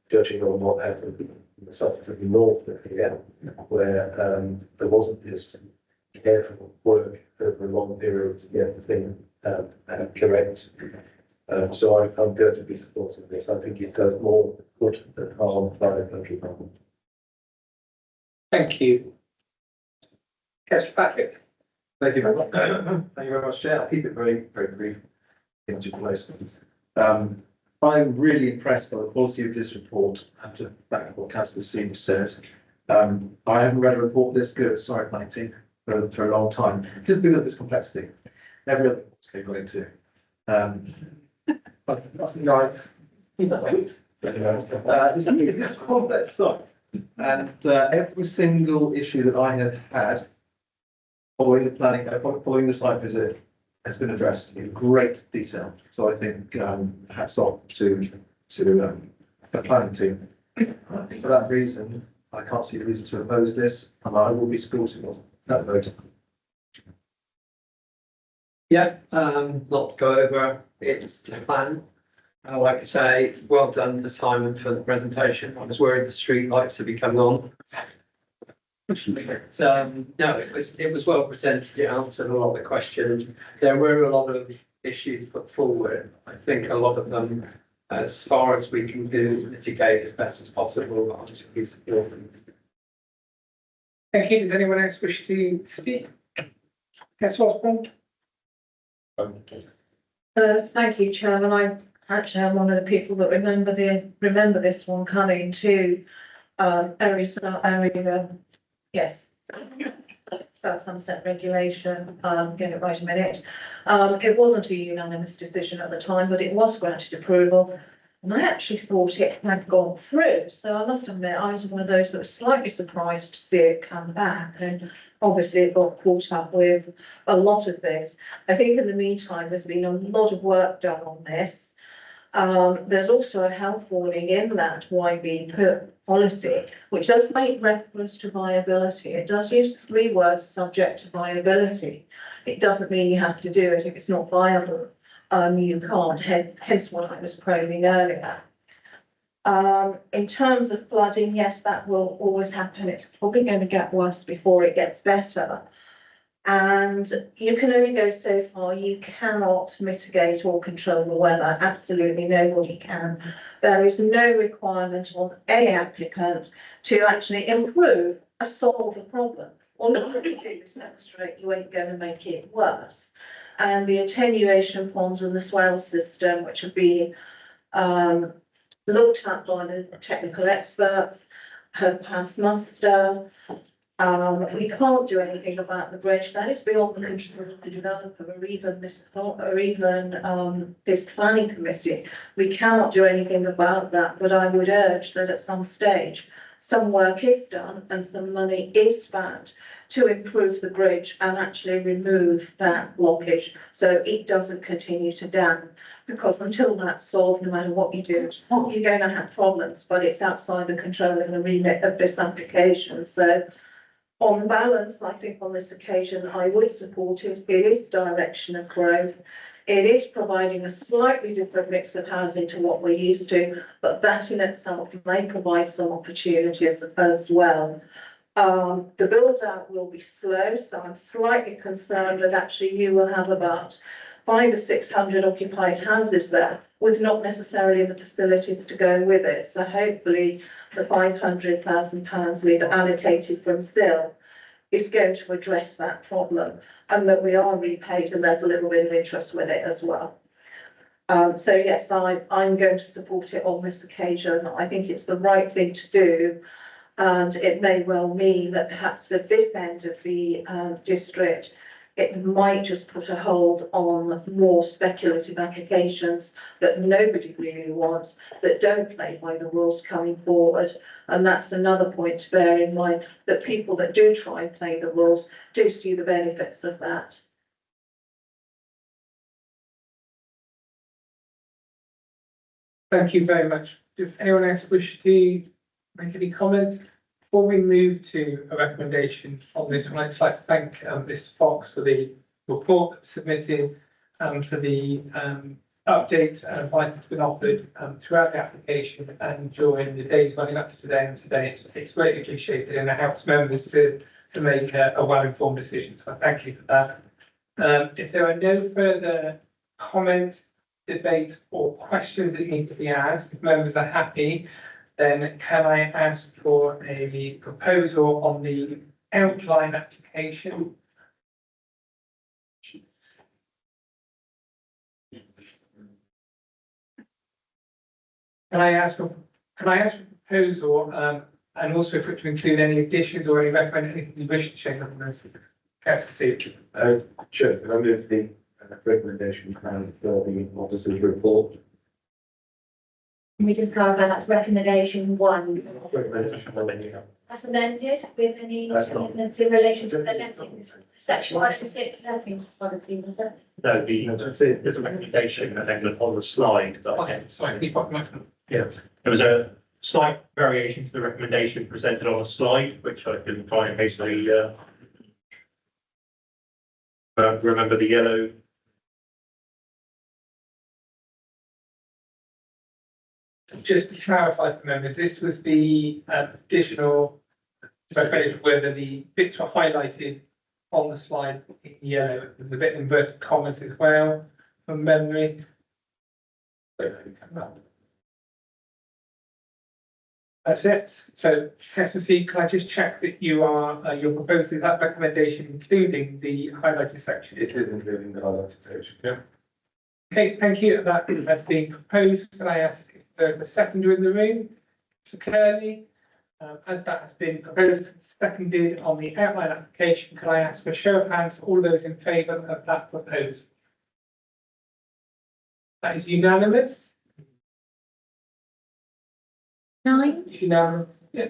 judging on what happened in the south to the north of here, where there wasn't this careful work over a long period to get the thing correct. So I'm going to be supporting this. I think it does more good than harm by the country. Thank you. Councillor Patrick. Thank you very much. Thank you very much, Chair. I'll keep it very, very brief. Into place. I'm really impressed by the quality of this report. I have to back up what Councillor Seaver says. I haven't read a report this good, sorry, planting for a long time, just because of its complexity. Every other report's going to. But it's a complex site, and every single issue that I have had following the planning, following the site visit, has been addressed in great detail. So I think hats off to the planning team. For that reason, I can't see a reason to oppose this, and I will be supporting that vote. Yeah, not to go over it's the plan. Like I say, well done, Simon, for the presentation. I was worried the street lights would be coming on. But, no, it was well presented. It answered a lot of the questions. There were a lot of issues put forward. I think a lot of them, as far as we can do, is mitigate as best as possible. I should be supporting. Thank you. Does anyone else wish to speak? Councillor Osborne. Thank you, Chairman. I'm one of the people that remember this one coming to yes. About sunset regulation, get it right a minute. It wasn't a unanimous decision at the time, but it was granted approval. And I actually thought it had gone through. So I must admit, I was one of those that was slightly surprised to see it come back. And obviously it got caught up with a lot of this. I think in the meantime, there's been a lot of work done on this. There's also a health warning in that YB policy, which does make reference to viability. It does use 3 words, subject to viability. It doesn't mean you have to do it if it's not viable. You can't, hence what I was probing earlier. In terms of flooding, yes, that will always happen. It's probably going to get worse before it gets better. And you can only go so far. You cannot mitigate or control the weather. Absolutely nobody can. There is no requirement on any applicant to actually improve or solve the problem. All you have to do is demonstrate you ain't going to make it worse. And the attenuation ponds and the swell system, which have been looked at by the technical experts, have passed muster. We can't do anything about the bridge. That is beyond the control of the developer or even this planning committee. We cannot do anything about that, but I would urge that at some stage some work is done and some money is spent to improve the bridge and actually remove that blockage so it doesn't continue to dam. Because until that's solved, no matter what you do, you're going to have problems, but it's outside the control and the remit of this application. So on balance, I think on this occasion, I would support it. It is direction of growth. It is providing a slightly different mix of housing to what we're used to, but that in itself may provide some opportunities as well. The build out will be slow, so I'm slightly concerned that actually you will have about 500 or 600 occupied houses there with not necessarily the facilities to go with it. So hopefully the £500,000 we've allocated from SIL is going to address that problem and that we are repaid and there's a little bit of interest with it as well. So yes, I'm going to support it on this occasion. I think it's the right thing to do. And it may well mean that perhaps for this end of the district, it might just put a hold on more speculative applications that nobody really wants, that don't play by the rules coming forward. And that's another point to bear in mind, that people that do try and play the rules do see the benefits of that. Thank you very much. Does anyone else wish to make any comments? Before we move to a recommendation on this one, I'd just like to thank Mr. Fox for the report submitted and for the update and advice that's been offered throughout the application and during the days running up to today and today. It's greatly appreciated and it helps members to make a well-informed decision. So I thank you for that. If there are no further comments, debate or questions that need to be asked, if members are happy, then can I ask for a proposal on the outline application? Can I ask for a proposal and also for it to include any additions or any anything you wish to change on this? Sure, can I move the recommendation and for the officer's report? We can clarify that's recommendation 1. Recommendation one, yeah. That's amended with any That's not- amendments in relation to the lettings, section 106 lettings policy, was it? No, there's a recommendation amendment on the slide. Yeah, there was a slight variation to the recommendation presented on a slide, which I can try and hastily remember the yellow. Just to clarify for members, this was the additional, whether the bits were highlighted on the slide in yellow, with a bit of inverted commas as well, from memory. That's it. So, Councillor C, can I just check that you are, you're proposing that recommendation, including the highlighted section? It is including the highlighted section, yeah. Okay, thank you. That has been proposed. Can I ask the seconder in the room, Mr. Curley? As that has been proposed and seconded on the outline application, can I ask for a show of hands for all those in favour of that proposal? That is unanimous. 9. Unanimous. Yeah.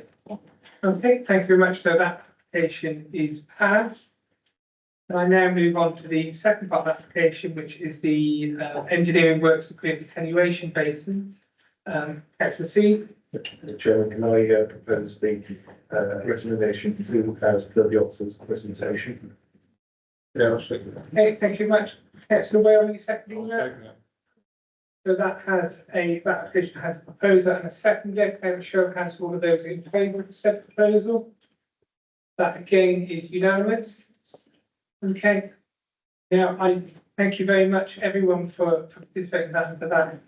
Okay, thank you very much. So that application is passed. And I now move on to the second part of the application, which is the engineering works to create attenuation basins. Councillor C. Mr. Chairman, can I propose the recommendation to as per the officer's presentation? Yeah, Okay, thank you very much. Councillor Whale, are you seconding that? So that application has a proposer and a seconder. Can I have a show of hands for all of those in favour of the said proposal? That again is unanimous. Okay. Now, I thank you very much, everyone, for participating in that, for that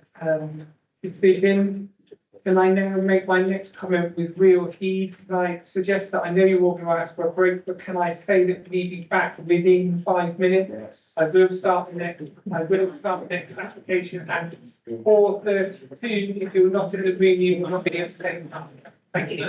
speaking. Can I now make my next comment with real heed? Can I suggest that I know you're all going to ask for a break, but can I say that we need to be back within 5 minutes? Yes. I will start the next application at 4:32. If you're not in the room, you will not be able to take time. Thank you.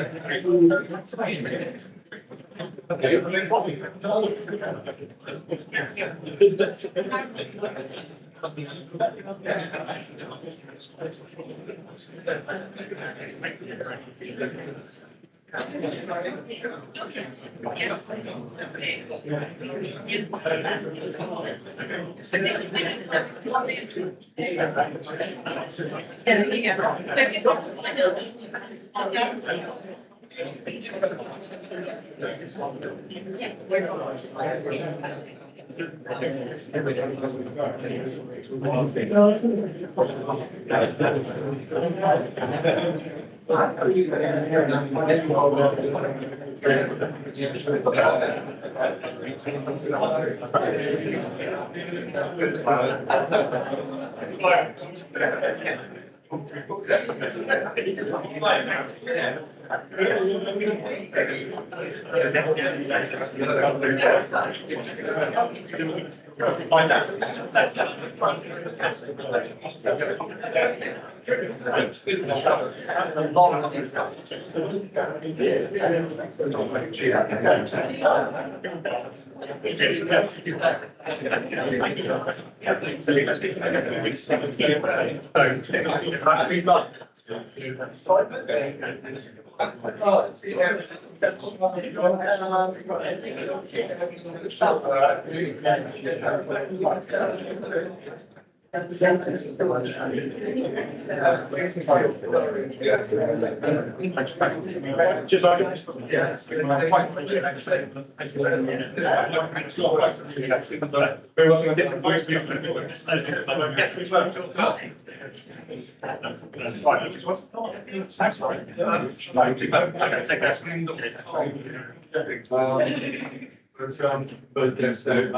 But yes, so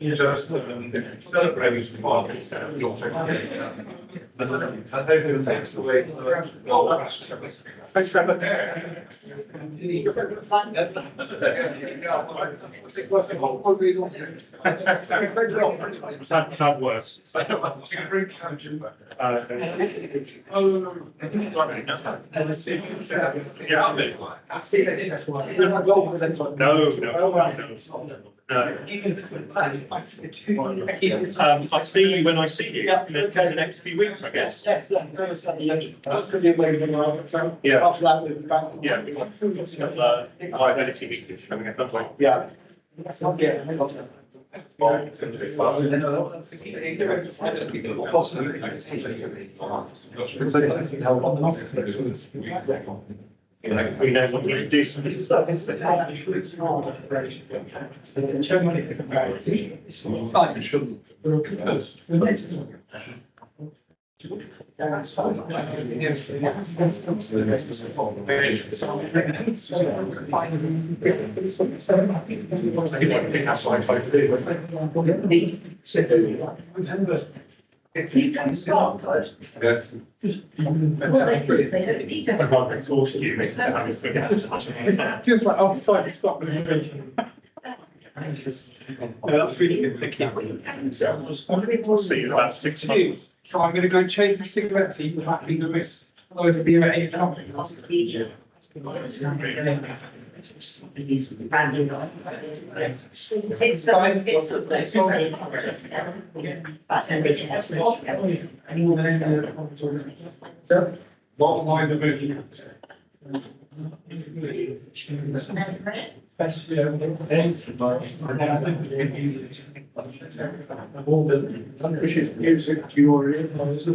just celebrating markets. I hope it takes away. Thanks, Trevor. That works. I'll see you when I see you in the next few weeks, I guess. Yes, yeah. That's gonna be amazing. Yeah. After that, we'll be back. Yeah. We've got viability meetings coming up, haven't we? Yeah. We know what we need to do. If you can start first. Yes. Just like outside, stop the meeting. That's really good thinking. We'll see you in about 6 months. So I'm gonna go change the cigarette tea, we're happy to miss. Otherwise it'll be at 8 o'clock. Bottom line of it. Which is music to your ear. Last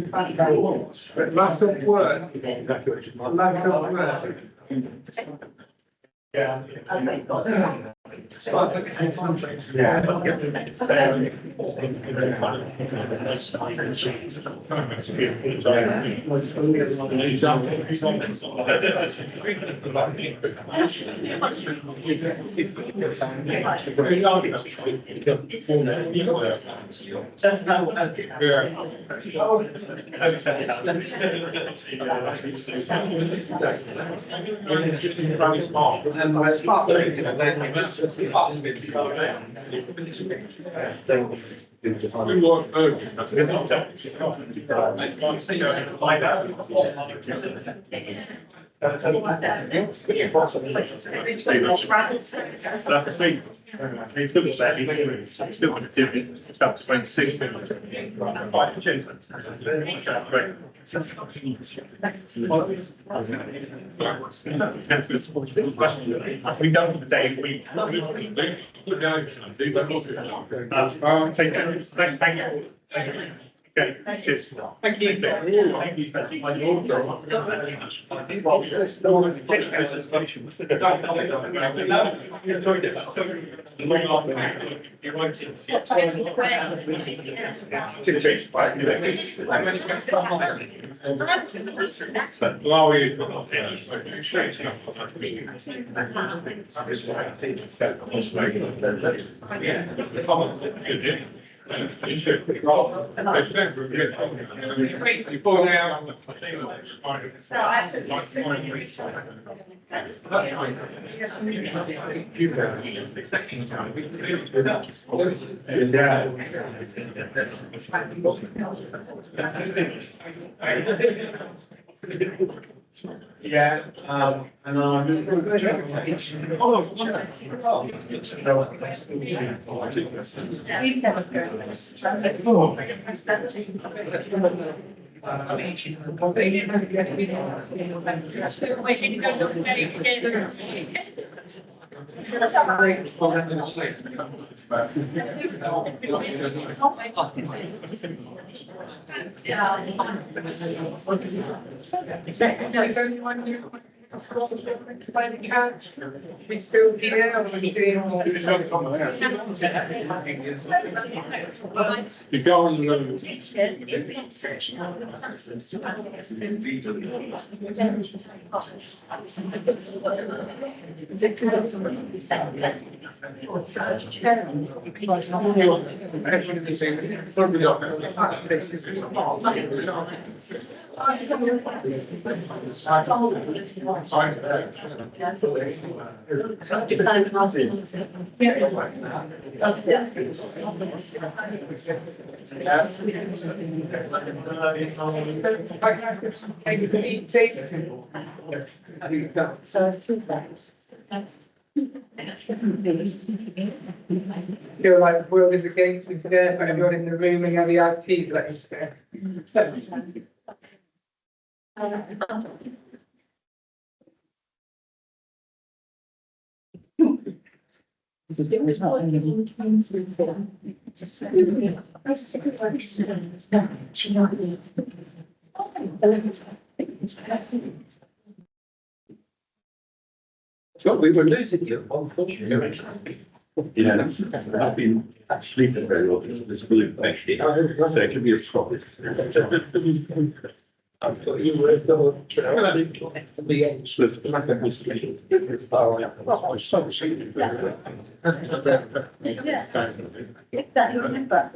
word. Last word. Yeah. Smart. Still want to do it. About 26. We done for the day. Take care. Thank you. Okay, cheers. Thank you. Thank you. Yeah, and I'm. No, is anyone here? By the couch, we still here, or we doing? You go on the road. So two things. Feel like the world is against me today, but everyone in the room and have the IT place there. So we were losing you, unfortunately. Yeah, I've been sleeping very well because of this blue thing. So it can be a problem. I thought you were still. The edge. So it's like a mistake. That you remember.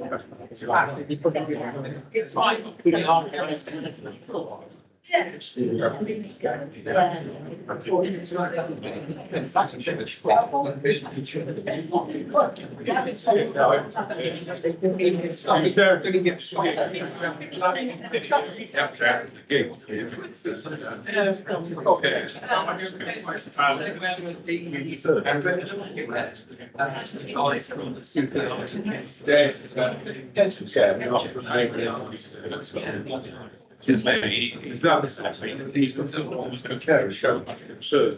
It's fine. He's done this, he's got some almost a care show. So.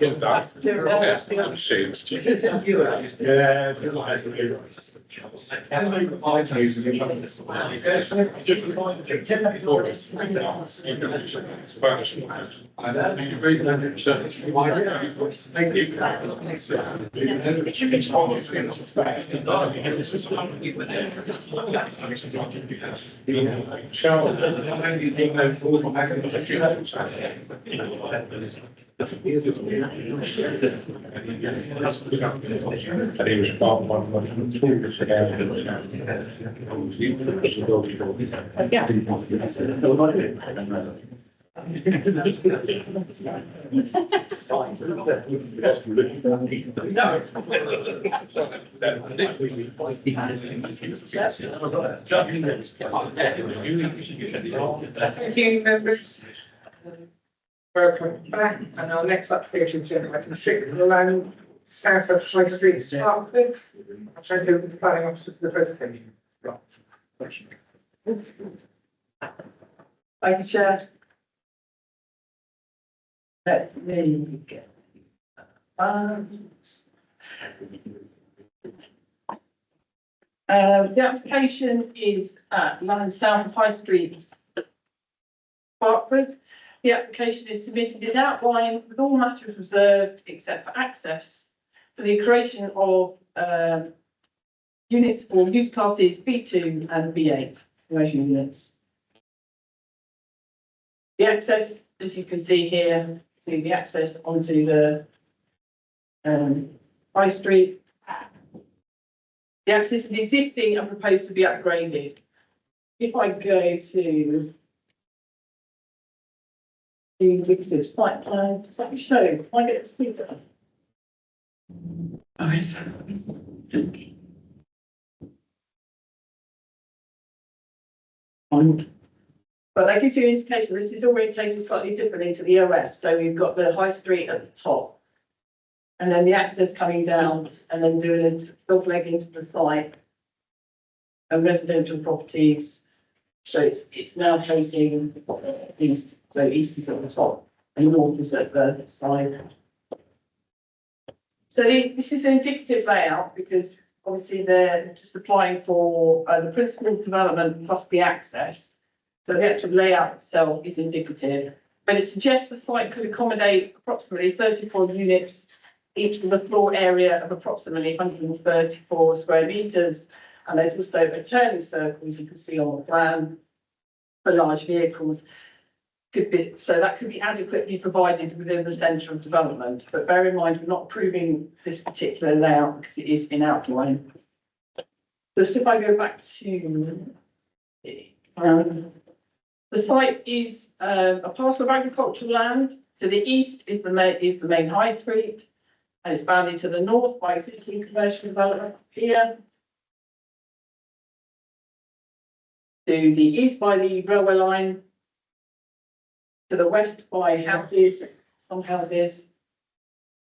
Start. Thank you, members. Welcome back, and our next application is item 6, land south of High Street, Sparkford. I'll try to do the planning officer for the presentation. Thank you, Chair. Let me get. The application is land south of High Street, Sparkford. The application is submitted in outline with all matters reserved except for access for the creation of units for use classes B2 and B8 commercial units. The access, as you can see here, to the access onto the High Street. The access is existing and proposed to be upgraded. If I go to the indicative site plan, does that show? I get to speak there. Oh, yes. But that gives you an indication. This is orientated slightly differently to the OS. So you've got the High Street at the top, and then the access coming down, and then doing a dog leg into the site and residential properties. So it's now facing east. So east is at the top and north is at the side. So this is an indicative layout because obviously they're just applying for the principal development plus the access. So the actual layout itself is indicative, but it suggests the site could accommodate approximately 34 units, each with a floor area of approximately 134 square metres. And there's also a turning circle, as you can see on the plan, for large vehicles. So that could be adequately provided within the centre of development. But bear in mind, we're not approving this particular layout because it is in outline. Just if I go back to the site is a parcel of agricultural land. To the east is the main High Street, and it's bounded to the north by existing commercial development here. To the east by the railway line. To the west by houses, some houses,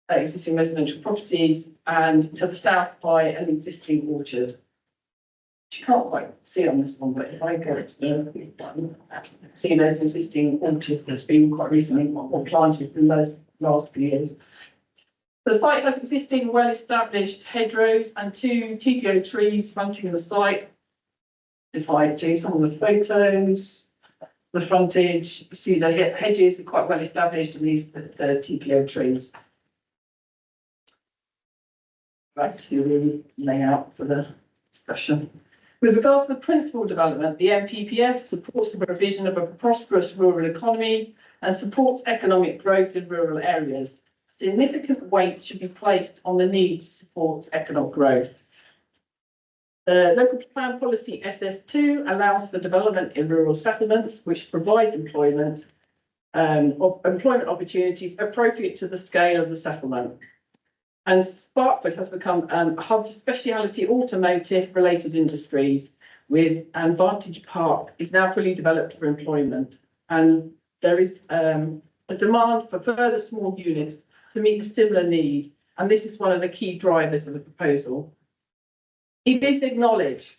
existing residential properties, and to the south by an existing orchard. Which you can't quite see on this one, but if I go to the see there's an existing orchard that's been quite recently or planted in the last few years. The site has existing well-established hedgerows and 2 TPO trees fronting the site. If I do some of the photos, the frontage, you see the hedges are quite well established and these are the TPO trees. Back to the layout for the discussion. With regards to the principal development, the NPPF supports the provision of a prosperous rural economy and supports economic growth in rural areas. Significant weight should be placed on the need to support economic growth. The local plan policy SS2 allows for development in rural settlements, which provides employment opportunities appropriate to the scale of the settlement. And Sparkford has become a hub for specialty automotive related industries, with Vantage Park is now fully developed for employment. And there is a demand for further small units to meet a similar need. And this is one of the key drivers of the proposal. It is acknowledged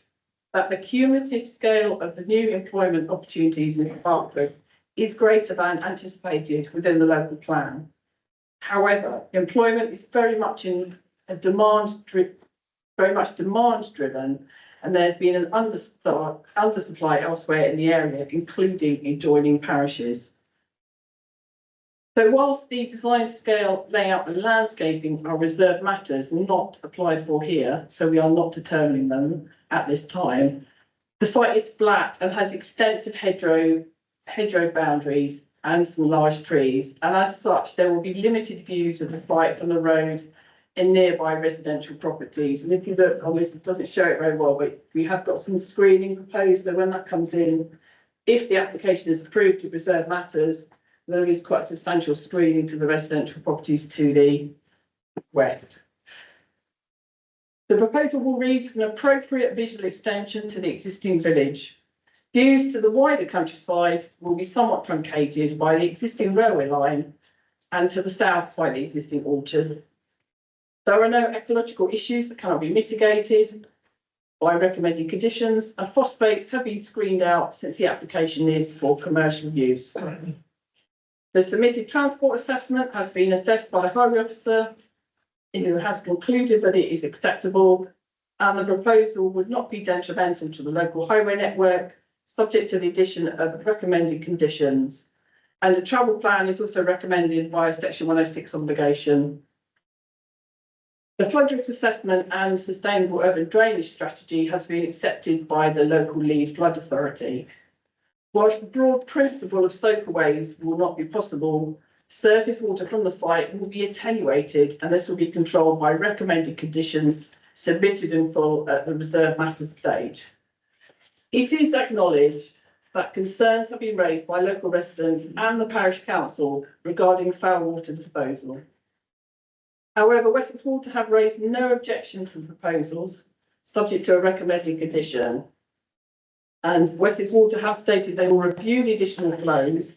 that the cumulative scale of the new employment opportunities in Sparkford is greater than anticipated within the local plan. However, employment is very much in a very much demand driven, and there's been an undersupply elsewhere in the area, including in adjoining parishes. So whilst the design, scale, layout and landscaping are reserved matters not applied for here, so we are not determining them at this time, the site is flat and has extensive hedgerow boundaries and some large trees, and as such there will be limited views of the site from the road and nearby residential properties. And if you look on this, it doesn't show it very well, but we have got some screening proposed, so when that comes in, if the application is approved to preserve matters, there is quite substantial screening to the residential properties to the west. The proposal will read as an appropriate visual extension to the existing village. Views to the wider countryside will be somewhat truncated by the existing railway line and to the south by the existing orchard. There are no ecological issues that cannot be mitigated by recommended conditions, and phosphates have been screened out since the application is for commercial use. The submitted transport assessment has been assessed by the highway officer, who has concluded that it is acceptable, and the proposal would not be detrimental to the local highway network, subject to the addition of recommended conditions. And a travel plan is also recommended via Section 106 obligation. The flood risk assessment and sustainable urban drainage strategy has been accepted by the local lead flood authority. Whilst the broad principle of soakaways will not be possible, surface water from the site will be attenuated, and this will be controlled by recommended conditions submitted in full at the reserved matters stage. It is acknowledged that concerns have been raised by local residents and the parish council regarding foul water disposal. However, Wessex Water have raised no objection to the proposals, subject to a recommended condition. And Wessex Water have stated they will review the additional flows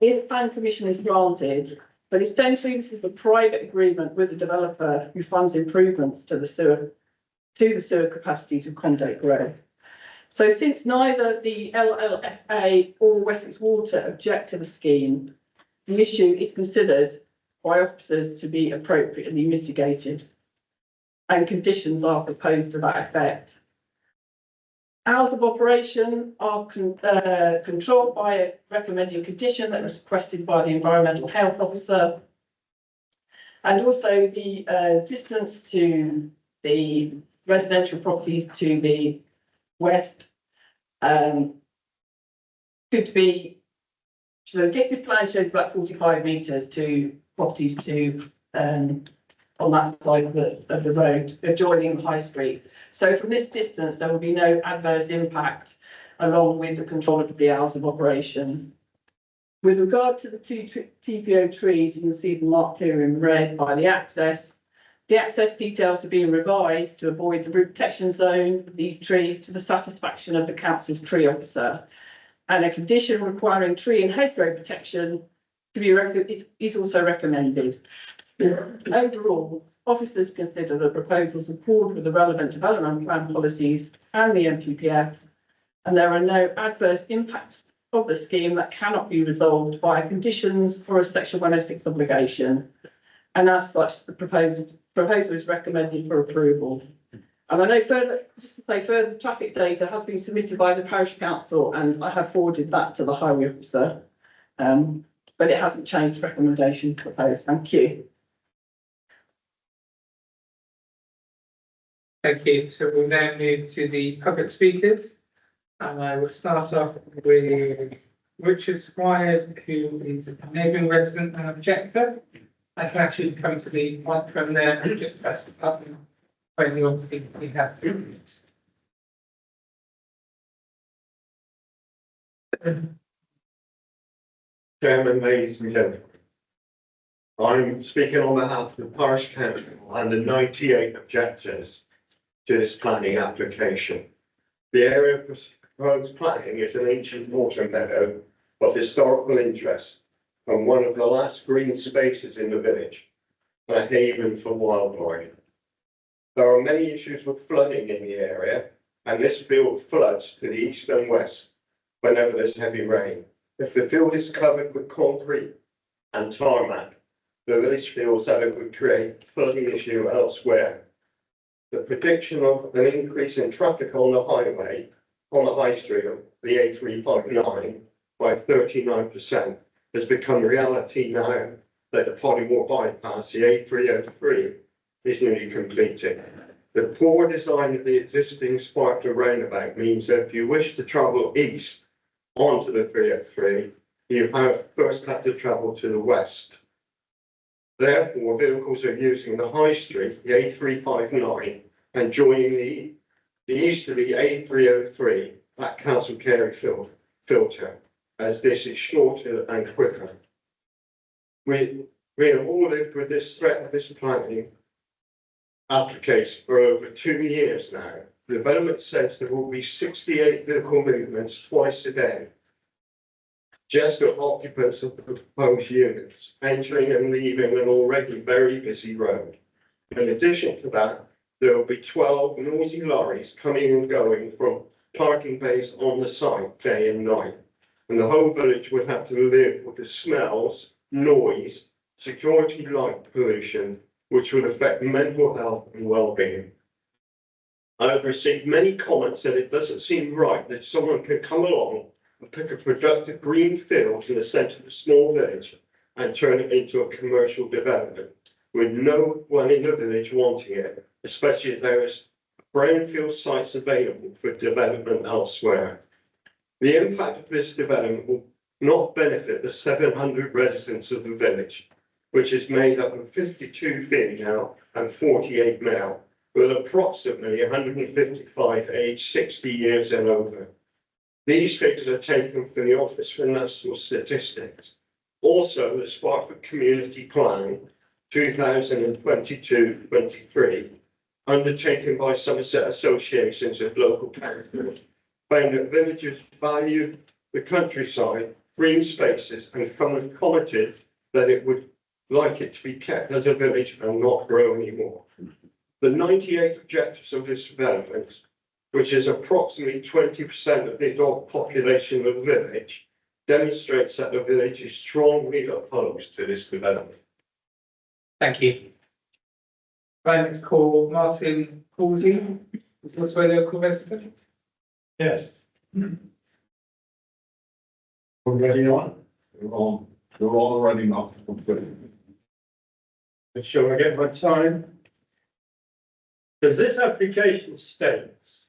if plan permission is granted, but essentially this is a private agreement with the developer who funds improvements to the sewer capacity to accommodate growth. So since neither the LLFA or Wessex Water object to the scheme, the issue is considered by officers to be appropriately mitigated, and conditions are proposed to that effect. Hours of operation are controlled by a recommended condition that was requested by the environmental health officer, and also the distance to the residential properties to the west could be. So the indicative plan shows about 45 metres to properties to on that side of the road adjoining the high street. So from this distance, there will be no adverse impact along with the control of the hours of operation. With regard to the two TPO trees, you can see them marked here in red by the access. The access details are being revised to avoid the root protection zone of these trees to the satisfaction of the council's tree officer. And a condition requiring tree and hedgerow protection to be is also recommended. Overall, officers consider the proposals accord with the relevant development plan policies and the NPPF, and there are no adverse impacts of the scheme that cannot be resolved via conditions or a Section 106 obligation. And as such, the proposal is recommended for approval. And I know further traffic data has been submitted by the parish council, and I have forwarded that to the highway officer. But it hasn't changed the recommendation proposed. Thank you. Thank you. So we'll now move to the public speakers. And I will start off with Richard Squires, who is a neighbouring resident and objector. I can actually come to the microphone there and just press the button when you have 3 minutes. Chairman, ladies and gentlemen, I'm speaking on behalf of the parish council and the 98 objectors to this planning application. The area of proposed planning is an ancient water meadow of historical interest and one of the last green spaces in the village, and a haven for wildlife. There are many issues with flooding in the area, and this field floods to the east and west whenever there's heavy rain. If the field is covered with concrete and tarmac, the village feels that it would create flooding issue elsewhere. The prediction of an increase in traffic on the highway, on the high street of the A359 by 39% has become reality now that the Pollywall bypass, the A303, is nearly completed. The poor design of the existing Sparkler roundabout means that if you wish to travel east onto the 303, you first have to travel to the west. Therefore, vehicles are using the high street, the A359, and joining the easterly A303 at Castle Carey filter, as this is shorter and quicker. We have all lived with this threat of this planning application for over 2 years now. The development says there will be 68 vehicle movements twice a day. Just for occupants of the proposed units, entering and leaving an already very busy road. In addition to that, there will be 12 noisy lorries coming and going from parking bays on the site day and night. And the whole village would have to live with the smells, noise, security light pollution, which would affect mental health and well-being. I've received many comments that it doesn't seem right that someone can come along and pick a productive green field in the centre of a small village and turn it into a commercial development, with no one in the village wanting it, especially if there is brownfield sites available for development elsewhere. The impact of this development will not benefit the 700 residents of the village, which is made up of 52 female and 48 male, with approximately 155 aged 60 years and over. These figures are taken from the Office for National Statistics. Also, the Sparkford Community Plan 2022-23, undertaken by Somerset associations of local characters, found that villagers value the countryside, green spaces, and commented that it would like it to be kept as a village and not grow anymore. The 98 objectives of this development, which is approximately 20% of the adult population of the village, demonstrates that the village is strongly opposed to this development. Thank you. Right, let's call Martin Halsey, who's also a local resident. Yes. Already on? You're already not. Shall I get my time? Because this application states,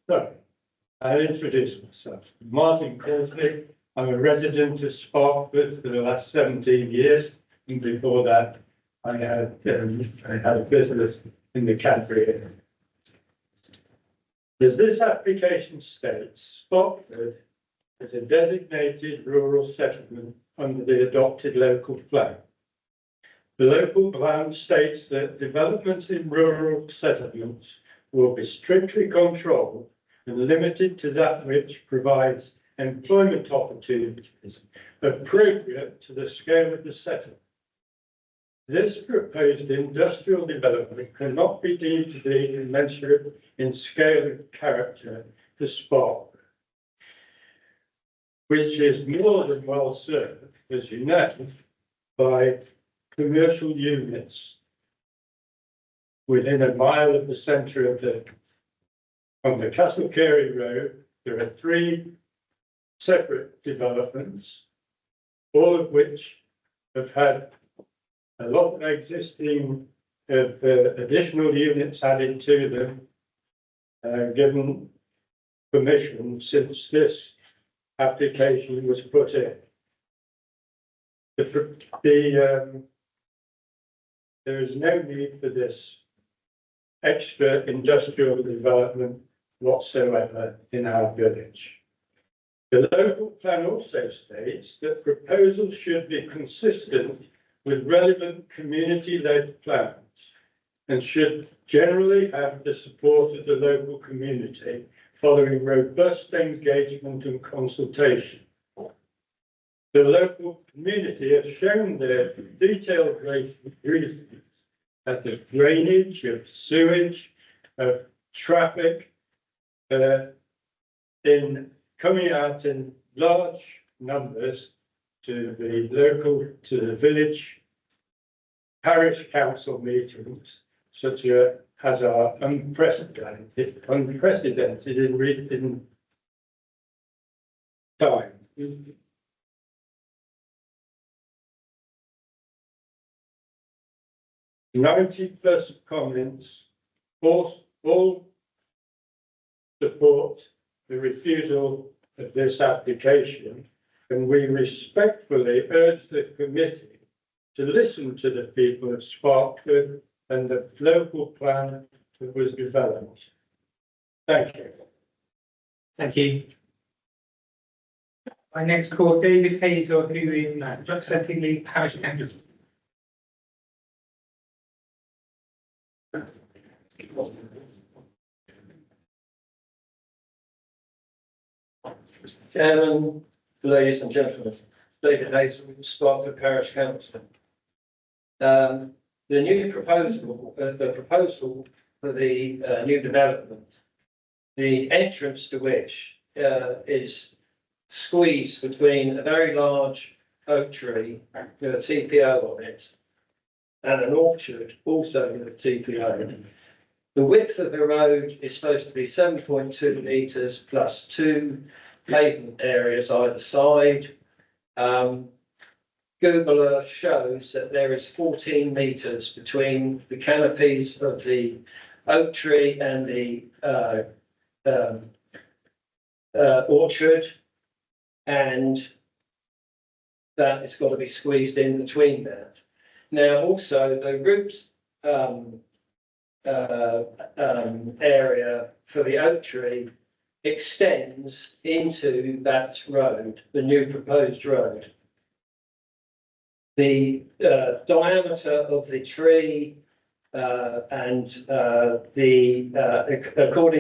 so I'll introduce myself. Martin Halsey. I'm a resident of Sparkford for the last 17 years, and before that, I had a business in the Cadbury area. As this application states, Sparkford is a designated rural settlement under the adopted local plan. The local plan states that developments in rural settlements will be strictly controlled and limited to that which provides employment opportunities appropriate to the scale of the settlement. This proposed industrial development cannot be deemed to be commensurate in scale and character to Sparkford, which is more than well served, as you know, by commercial units within a mile of the centre of on the Castle Carey Road. There are 3 separate developments, all of which have had a lot of existing additional units added to them, given permission since this application was put in. There is no need for this extra industrial development whatsoever in our village. The local plan also states that proposals should be consistent with relevant community-led plans and should generally have the support of the local community following robust engagement and consultation. The local community have shown their detailed reasons that the drainage, of sewage, of traffic, in coming out in large numbers to the village parish council meetings such as are unprecedented in time. 90+ comments, all support the refusal of this application, and we respectfully urge the committee to listen to the people of Sparkford and the local plan that was developed. Thank you. Thank you. I next call David Hazel, who is representing the parish council. Chairman, ladies and gentlemen, David Hazel, Sparkford Parish Council. The new proposal, the proposal for the new development, the entrance to which is squeezed between a very large oak tree with a TPO on it and an orchard also with a TPO. The width of the road is supposed to be 7.2 metres plus 2 pavement areas either side. Google Earth shows that there is 14 metres between the canopies of the oak tree and the orchard, and that it's got to be squeezed in between that. Now, also the root area for the oak tree extends into that road, the new proposed road. The diameter of the tree according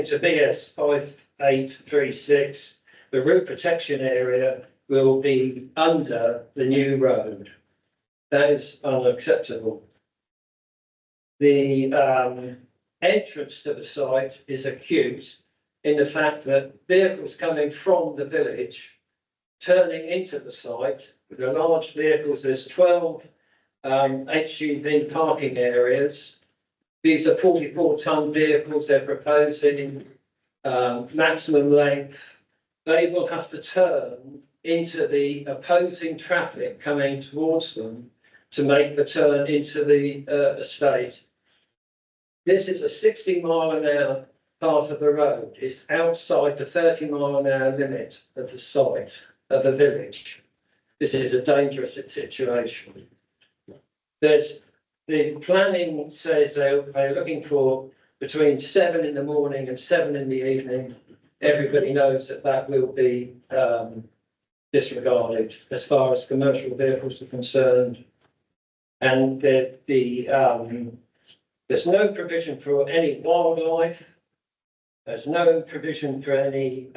to BS 5836, the root protection area will be under the new road. That is unacceptable. The entrance to the site is acute in the fact that vehicles coming from the village turning into the site with the large vehicles, there's 12 HGV parking areas. These are 44-ton vehicles they're proposing, maximum length. They will have to turn into the opposing traffic coming towards them to make the turn into the estate. This is a 60-mile-an-hour part of the road. It's outside the 30-mile-an-hour limit of the site of the village. This is a dangerous situation. The planning says they're looking for between 7 in the morning and 7 in the evening. Everybody knows that that will be disregarded as far as commercial vehicles are concerned. And there's no provision for any wildlife. There's no provision for any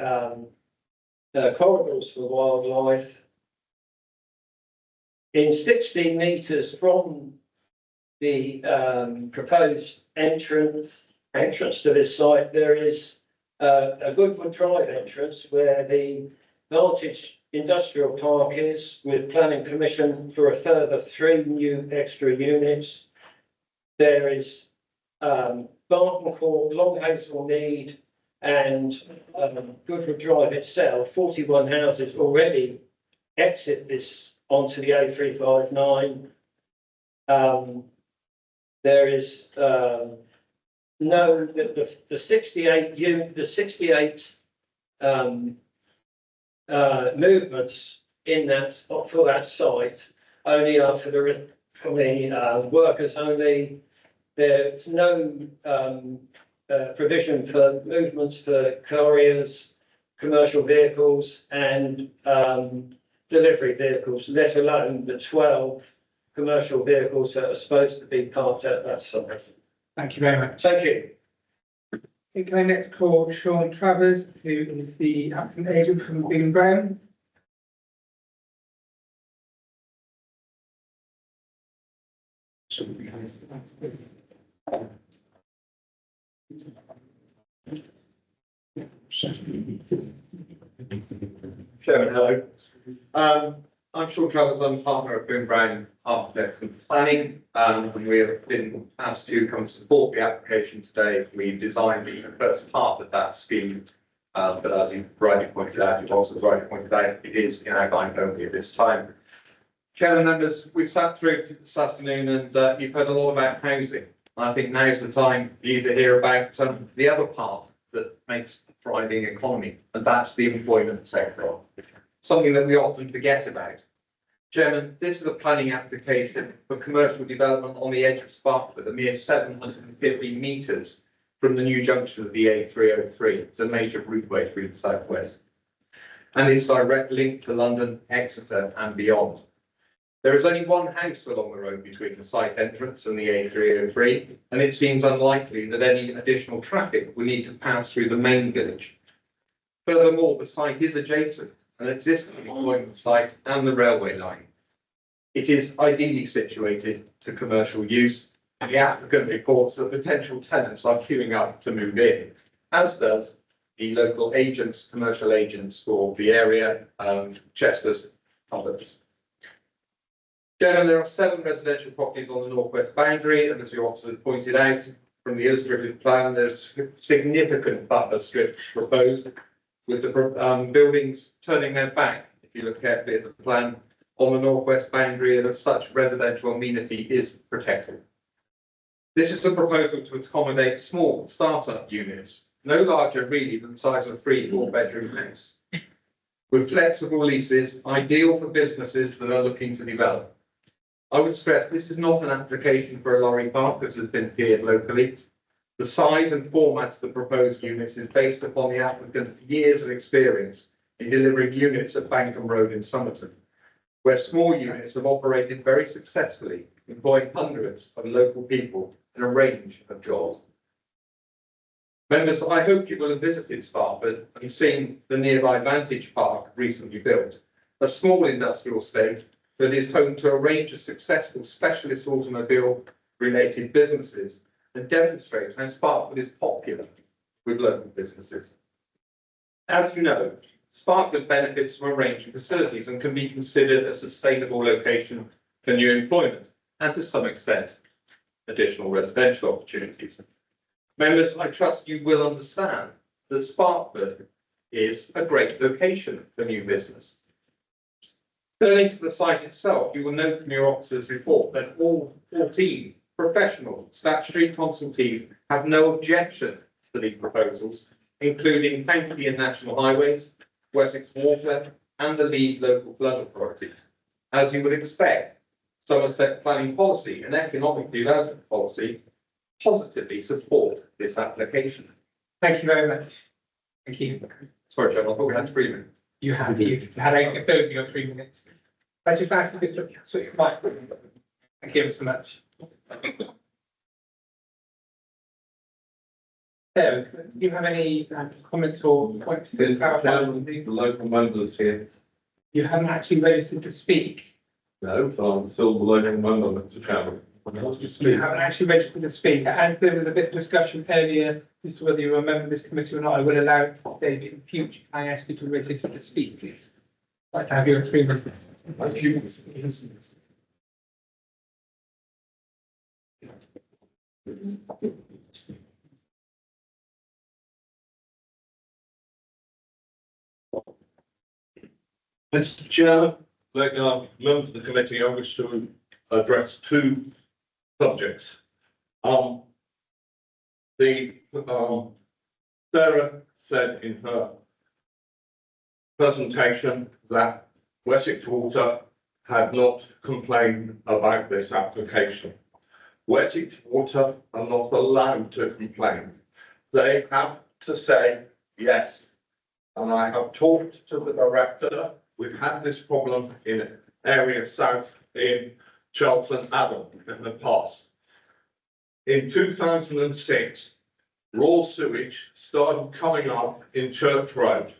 corridors for wildlife. In 16 metres from the proposed entrance to this site, there is a Goodwood Drive entrance where the Vantage Industrial Park is, with planning permission for a further 3 new extra units. There is Barton Court, Long Hazel Mead, and Goodwood Drive itself. 41 houses already exit this onto the A359. There is the 68 movements in that for that site only are for the workers only. There's no provision for movements for couriers, commercial vehicles, and delivery vehicles, let alone the 12 commercial vehicles that are supposed to be parked at that site. Thank you very much. Thank you. Can I next call Sean Travers, who is the applicant agent from Big and Brown? Chairman, hello. I'm Sean Travers, I'm partner at Boone Brown Architects and Planning, and we have been asked to come support the application today. We designed the first part of that scheme, but as you rightly pointed out, you've also rightly pointed out, it is in outline only at this time. Chairman, members, we've sat through it this afternoon and you've heard a lot about housing. I think now's the time for you to hear about the other part that makes a thriving economy, and that's the employment sector. Something that we often forget about. Chairman, this is a planning application for commercial development on the edge of Sparkford, a mere 750 metres from the new junction of the A303. It's a major routeway through the southwest. And it's direct link to London, Exeter and beyond. There is only one house along the road between the site entrance and the A303, and it seems unlikely that any additional traffic will need to pass through the main village. Furthermore, the site is adjacent an existing employment site and the railway line. It is ideally situated to commercial use. The applicant reports that potential tenants are queuing up to move in, as does the local agents, commercial agents for the area, Chester's, others. Chairman, there are 7 residential properties on the northwest boundary, and as your officer pointed out, from the illustrative plan, there's significant buffer strips proposed, with the buildings turning their back, if you look carefully at the plan, on the northwest boundary, and as such, residential amenity is protected. This is a proposal to accommodate small start-up units, no larger really than the size of a 3-4 bedroom house, with flexible leases, ideal for businesses that are looking to develop. I would stress this is not an application for a lorry park, as has been feared locally. The size and formats of the proposed units is based upon the applicant's years of experience in delivering units at Bankham Road in Somerton, where small units have operated very successfully, employing hundreds of local people in a range of jobs. Members, I hope you will have visited Sparkford and seen the nearby Vantage Park recently built, a small industrial estate that is home to a range of successful specialist automobile-related businesses and demonstrates how Sparkford is popular with local businesses. As you know, Sparkford benefits from a range of facilities and can be considered a sustainable location for new employment and, to some extent, additional residential opportunities. Members, I trust you will understand that Sparkford is a great location for new business. Turning to the site itself, you will note from your officer's report that all 14 professional statutory consultees have no objection to these proposals, including County and National Highways, Wessex Water, and the lead local flood authority. As you would expect, Somerset planning policy and economic development policy positively support this application. Thank you very much. Thank you. Sorry, John, I thought we had 3 minutes. You had 8 3 minutes. I just asked you this to switch your microphone. Thank you so much. So, do you have any comments or points to clarify? The local members here. You haven't actually registered to speak. No, I'm still the local member, Mr. Chairman. You haven't actually registered to speak. As there was a bit of discussion earlier as to whether you're a member of this committee or not, I will allow David in future. I ask you to register to speak, please. I'd like to have your 3 minutes. Thank you. Mr. Chairman, members of the committee, I wish to address 2 subjects. Sarah said in her presentation that Wessex Water had not complained about this application. Wessex Water are not allowed to complain. They have to say yes. And I have talked to the director. We've had this problem in area south in Charlton Adam in the past. In 2006, raw sewage started coming up in Church Road.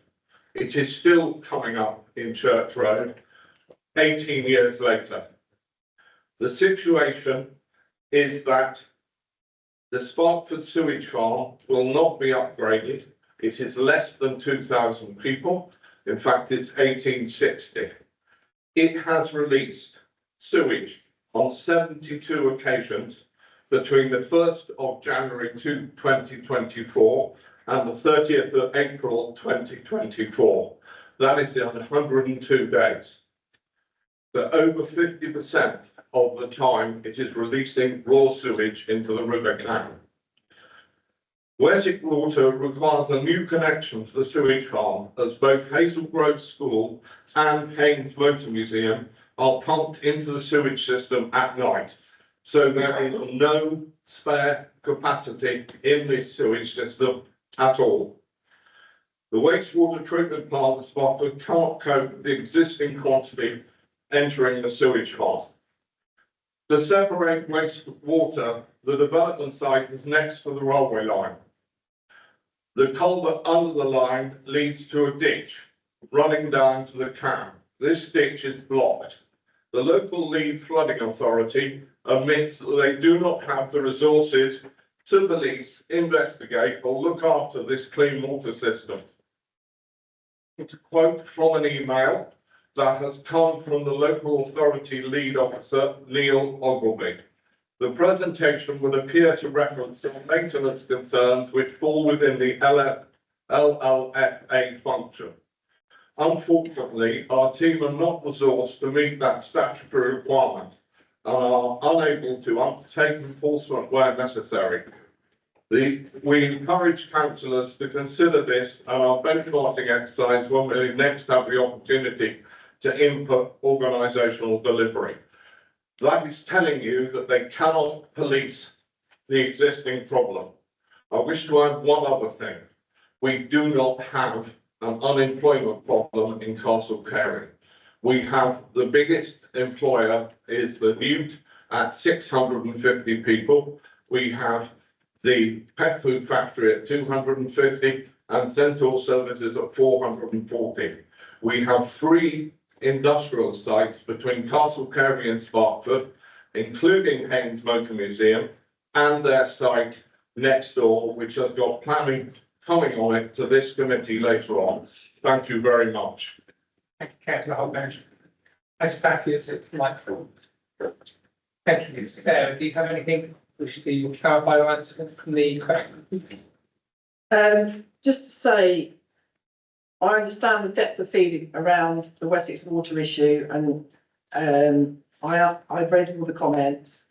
It is still coming up in Church Road 18 years later. The situation is that the Sparkford sewage farm will not be upgraded. It is less than 2,000 people. In fact, it's 1860. it has released sewage on 72 occasions between the 1st of January 2024 and the 30th of April 2024. That is in 102 days. So over 50% of the time it is releasing raw sewage into the River Cam. Wessex Water requires a new connection to the sewage farm as both Hazel Grove School and Haynes Motor Museum are pumped into the sewage system at night. So there is no spare capacity in this sewage system at all. The wastewater treatment plant at Spofford can't cope with the existing quantity entering the sewage farm. To separate wastewater, the development site is next to the railway line. The culvert under the line leads to a ditch running down to the Cam. This ditch is blocked. The local Lead Flooding Authority admits that they do not have the resources to police, investigate or look after this clean water system. To quote from an email that has come from the local authority lead officer, Neil Ogilvie. The presentation would appear to reference some maintenance concerns which fall within the LLFA function. Unfortunately, our team are not resourced to meet that statutory requirement and are unable to undertake enforcement where necessary. We encourage councillors to consider this and our benchmarking exercise when we next have the opportunity to input organisational delivery. That is telling you that they cannot police the existing problem. I wish to add one other thing. We do not have an unemployment problem in Castle Carey. We have the biggest employer is the Newt at 650 people. We have the pet food factory at 250 and Centaur Services at 440. We have 3 industrial sites between Castle Carey and Sparkford, including Haynes Motor Museum and their site next door, which has got planning coming on it to this committee later on. Thank you very much. Thank you, Councillor Holmes. I just ask you to microphone. Thank you. Sarah, do you have anything which you will clarify or answer from the question? Just to say, I understand the depth of feeling around the Wessex water issue and I've read all the comments.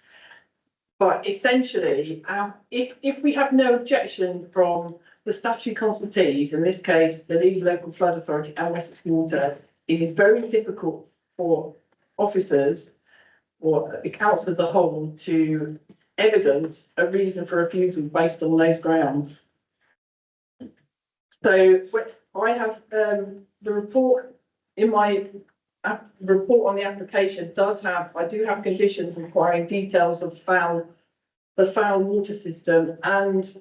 But essentially, if we have no objection from the statutory consultees, in this case, the Leeds Local Flood Authority and Wessex Water, it is very difficult for officers or the council as a whole to evidence a reason for refusal based on those grounds. So I have the report in my report on the application I do have conditions requiring details of the foul water system and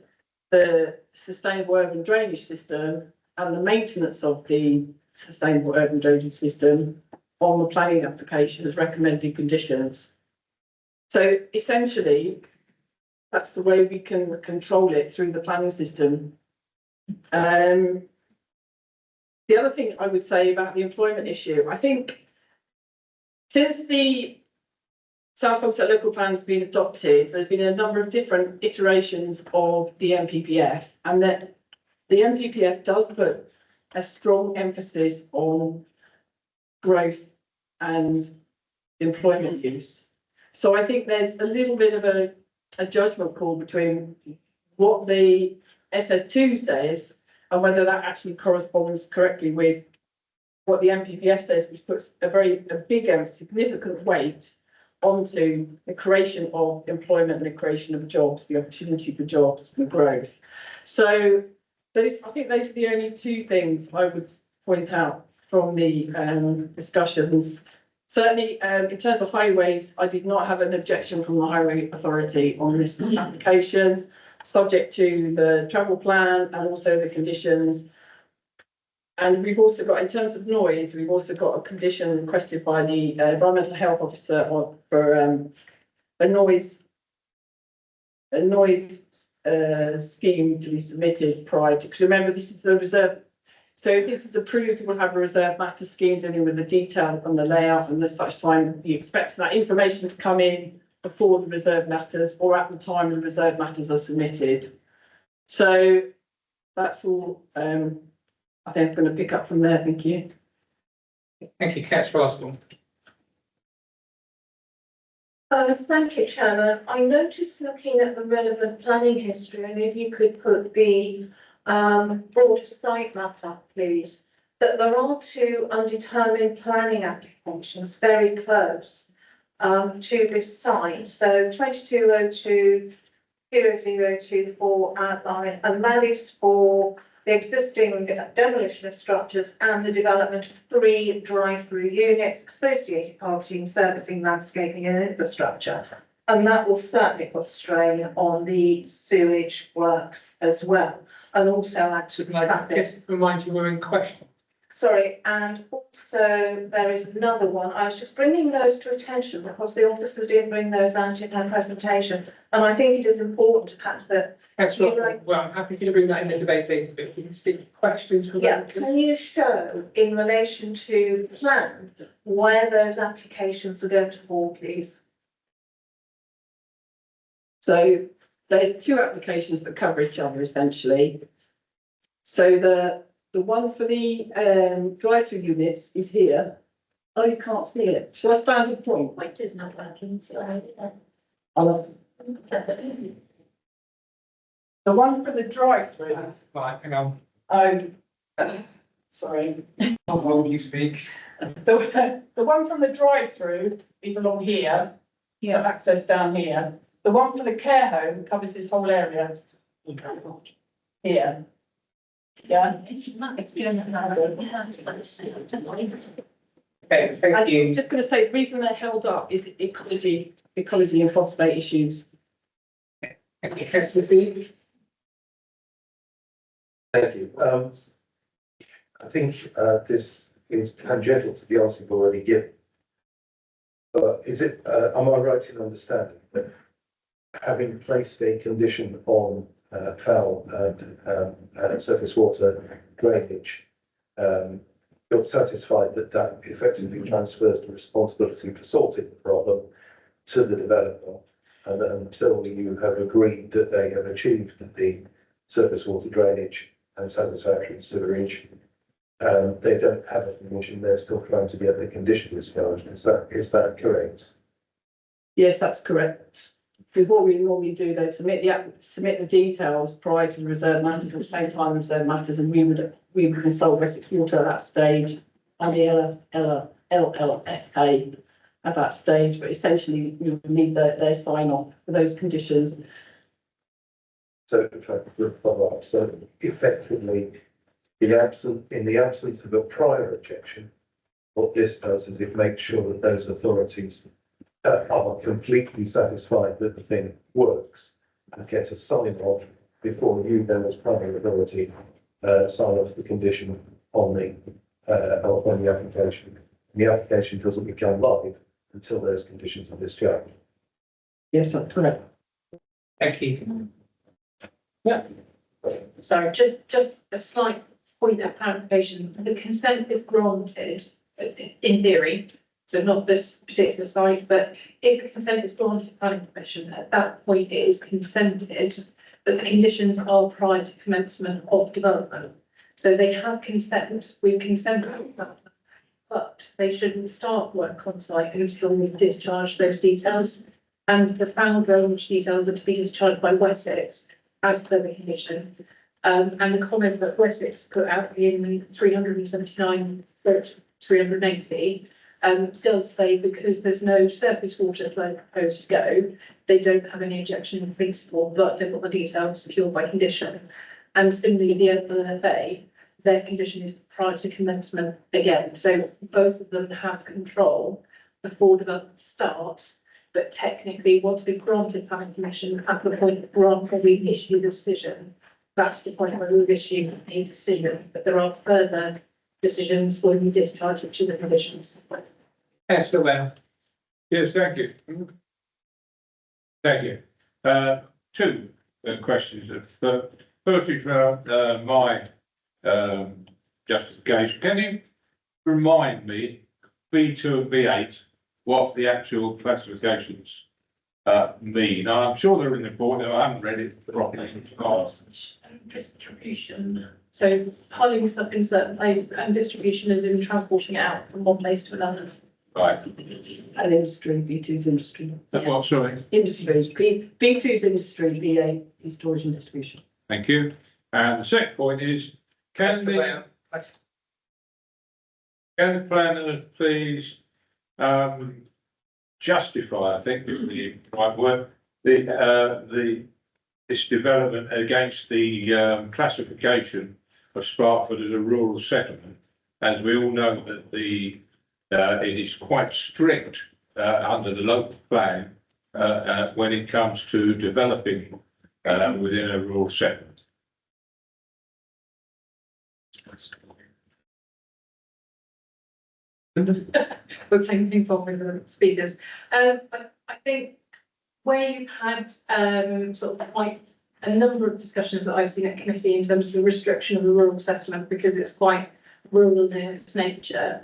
the sustainable urban drainage system and the maintenance of the sustainable urban drainage system on the planning application as recommended conditions. So essentially, that's the way we can control it through the planning system. The other thing I would say about the employment issue, I think since the South Somerset local plan has been adopted, there's been a number of different iterations of the MPPF, and that the MPPF does put a strong emphasis on growth and employment use. So I think there's a little bit of a judgment call between what the SS2 says and whether that actually corresponds correctly with what the MPPF says, which puts a big and significant weight onto the creation of employment and the creation of jobs, the opportunity for jobs and growth. So I think those are the only 2 things I would point out from the discussions. Certainly, in terms of highways, I did not have an objection from the Highway Authority on this application, subject to the travel plan and also the conditions. And we've also got, in terms of noise, we've also got a condition requested by the Environmental Health Officer for a noise scheme to be submitted prior to, because remember, this is the reserve So if this is approved, we'll have a reserve matter scheme dealing with the detail and the layout, and as such time you expect that information to come in before the reserve matters or at the time the reserve matters are submitted. So that's all. I think I'm going to pick up from there. Thank you. Thank you, councillor Osborne. Thank you, Chairman. I noticed looking at the relevant planning history, and if you could put the broader site map up, please, that there are two undetermined planning applications very close to this site. So 2202-0024 outline, and that is for the existing demolition of structures and the development of 3 drive-through units, associated parking, servicing, landscaping and infrastructure. And that will certainly put strain on the sewage works as well, and also add to the traffic. Just remind you we're in question. Sorry, and also there is another one. I was just bringing those to attention because the officer did bring those out in her presentation. And I think it is important perhaps that. Well, I'm happy to bring that in the debate later, but we can stick questions for Yeah, that. can you show in relation to plan where those applications are going to fall, please? So there's 2 applications that cover each other essentially. So the one for the drive-through units is here. Oh, you can't see it. Shall I stand in point? It is not working, so I'll The one for the drive-through. Right, hang on. Sorry. How long you speak? The one from the drive-through is along here. Yeah. Access down here. The one for the care home covers this whole area. Here. Yeah. Okay, thank you. I'm just going to say, the reason they're held up is ecology and phosphate issues. Thank you, councillor Steve. Thank you. I think this is tangential to the answer you've already given. But is it, am I right in understanding that having placed a condition on foul and surface water drainage, you're satisfied that that effectively transfers the responsibility for sorting the problem to the developer, and that until you have agreed that they have achieved the surface water drainage and satisfactory sewerage, they don't have a condition, they're still trying to get the condition discharged. Is that correct? Yes, that's correct. Because what we normally do, they submit the details prior to the reserve matters, at the same time reserve matters, and we would consult Wessex Water at that stage, and the LLFA at that stage, but essentially we would need their sign off for those conditions. So if I could follow up, so effectively, in the absence of a prior objection, what this does is it makes sure that those authorities are completely satisfied that the thing works and get a sign off before you then as primary authority sign off the condition on the application. The application doesn't become live until those conditions are discharged. Yes, that's correct. Thank you. Yeah. Sorry, just a slight point of clarification. The consent is granted in theory, so not this particular site, but if the consent is granted by planning permission, at that point it is consented, but the conditions are prior to commencement of development. So they have consent, we've consented, but they shouldn't start work on site until we've discharged those details. And the foul drainage details are to be discharged by Wessex as per the condition. And the comment that Wessex put out in 379/380 does say because there's no surface water flow proposed to go, they don't have any objection in principle, but they've got the details secured by condition. And similarly, the LFA, their condition is prior to commencement again. So both of them have control before development starts. But technically, once we've granted planning permission at the point that grant where we issue the decision, that's the point where we've issued a decision. But there are further decisions when we discharge each of the conditions. Yes, Bill Ware. Yes, thank you. Thank you. 2 questions. Firstly, for my justification. Can you remind me, B2 and B8, what the actual classifications mean? I'm sure they're in the report, I haven't read it properly. Distribution. So piling stuff in certain places and distribution is in transporting it out from one place to another. Right. And industry, B2's industry. Well, sorry. Industry, B2's industry, B8 is storage and distribution. Thank you. And the second point is, can the planner please justify, I think is the right word, this development against the classification of Sparkford as a rural settlement, as we all know that it is quite strict under the local plan when it comes to developing within a rural settlement. We're taking things off with the speakers. I think where you've had sort of quite a number of discussions that I've seen at committee in terms of the restriction of the rural settlement because it's quite rural in its nature.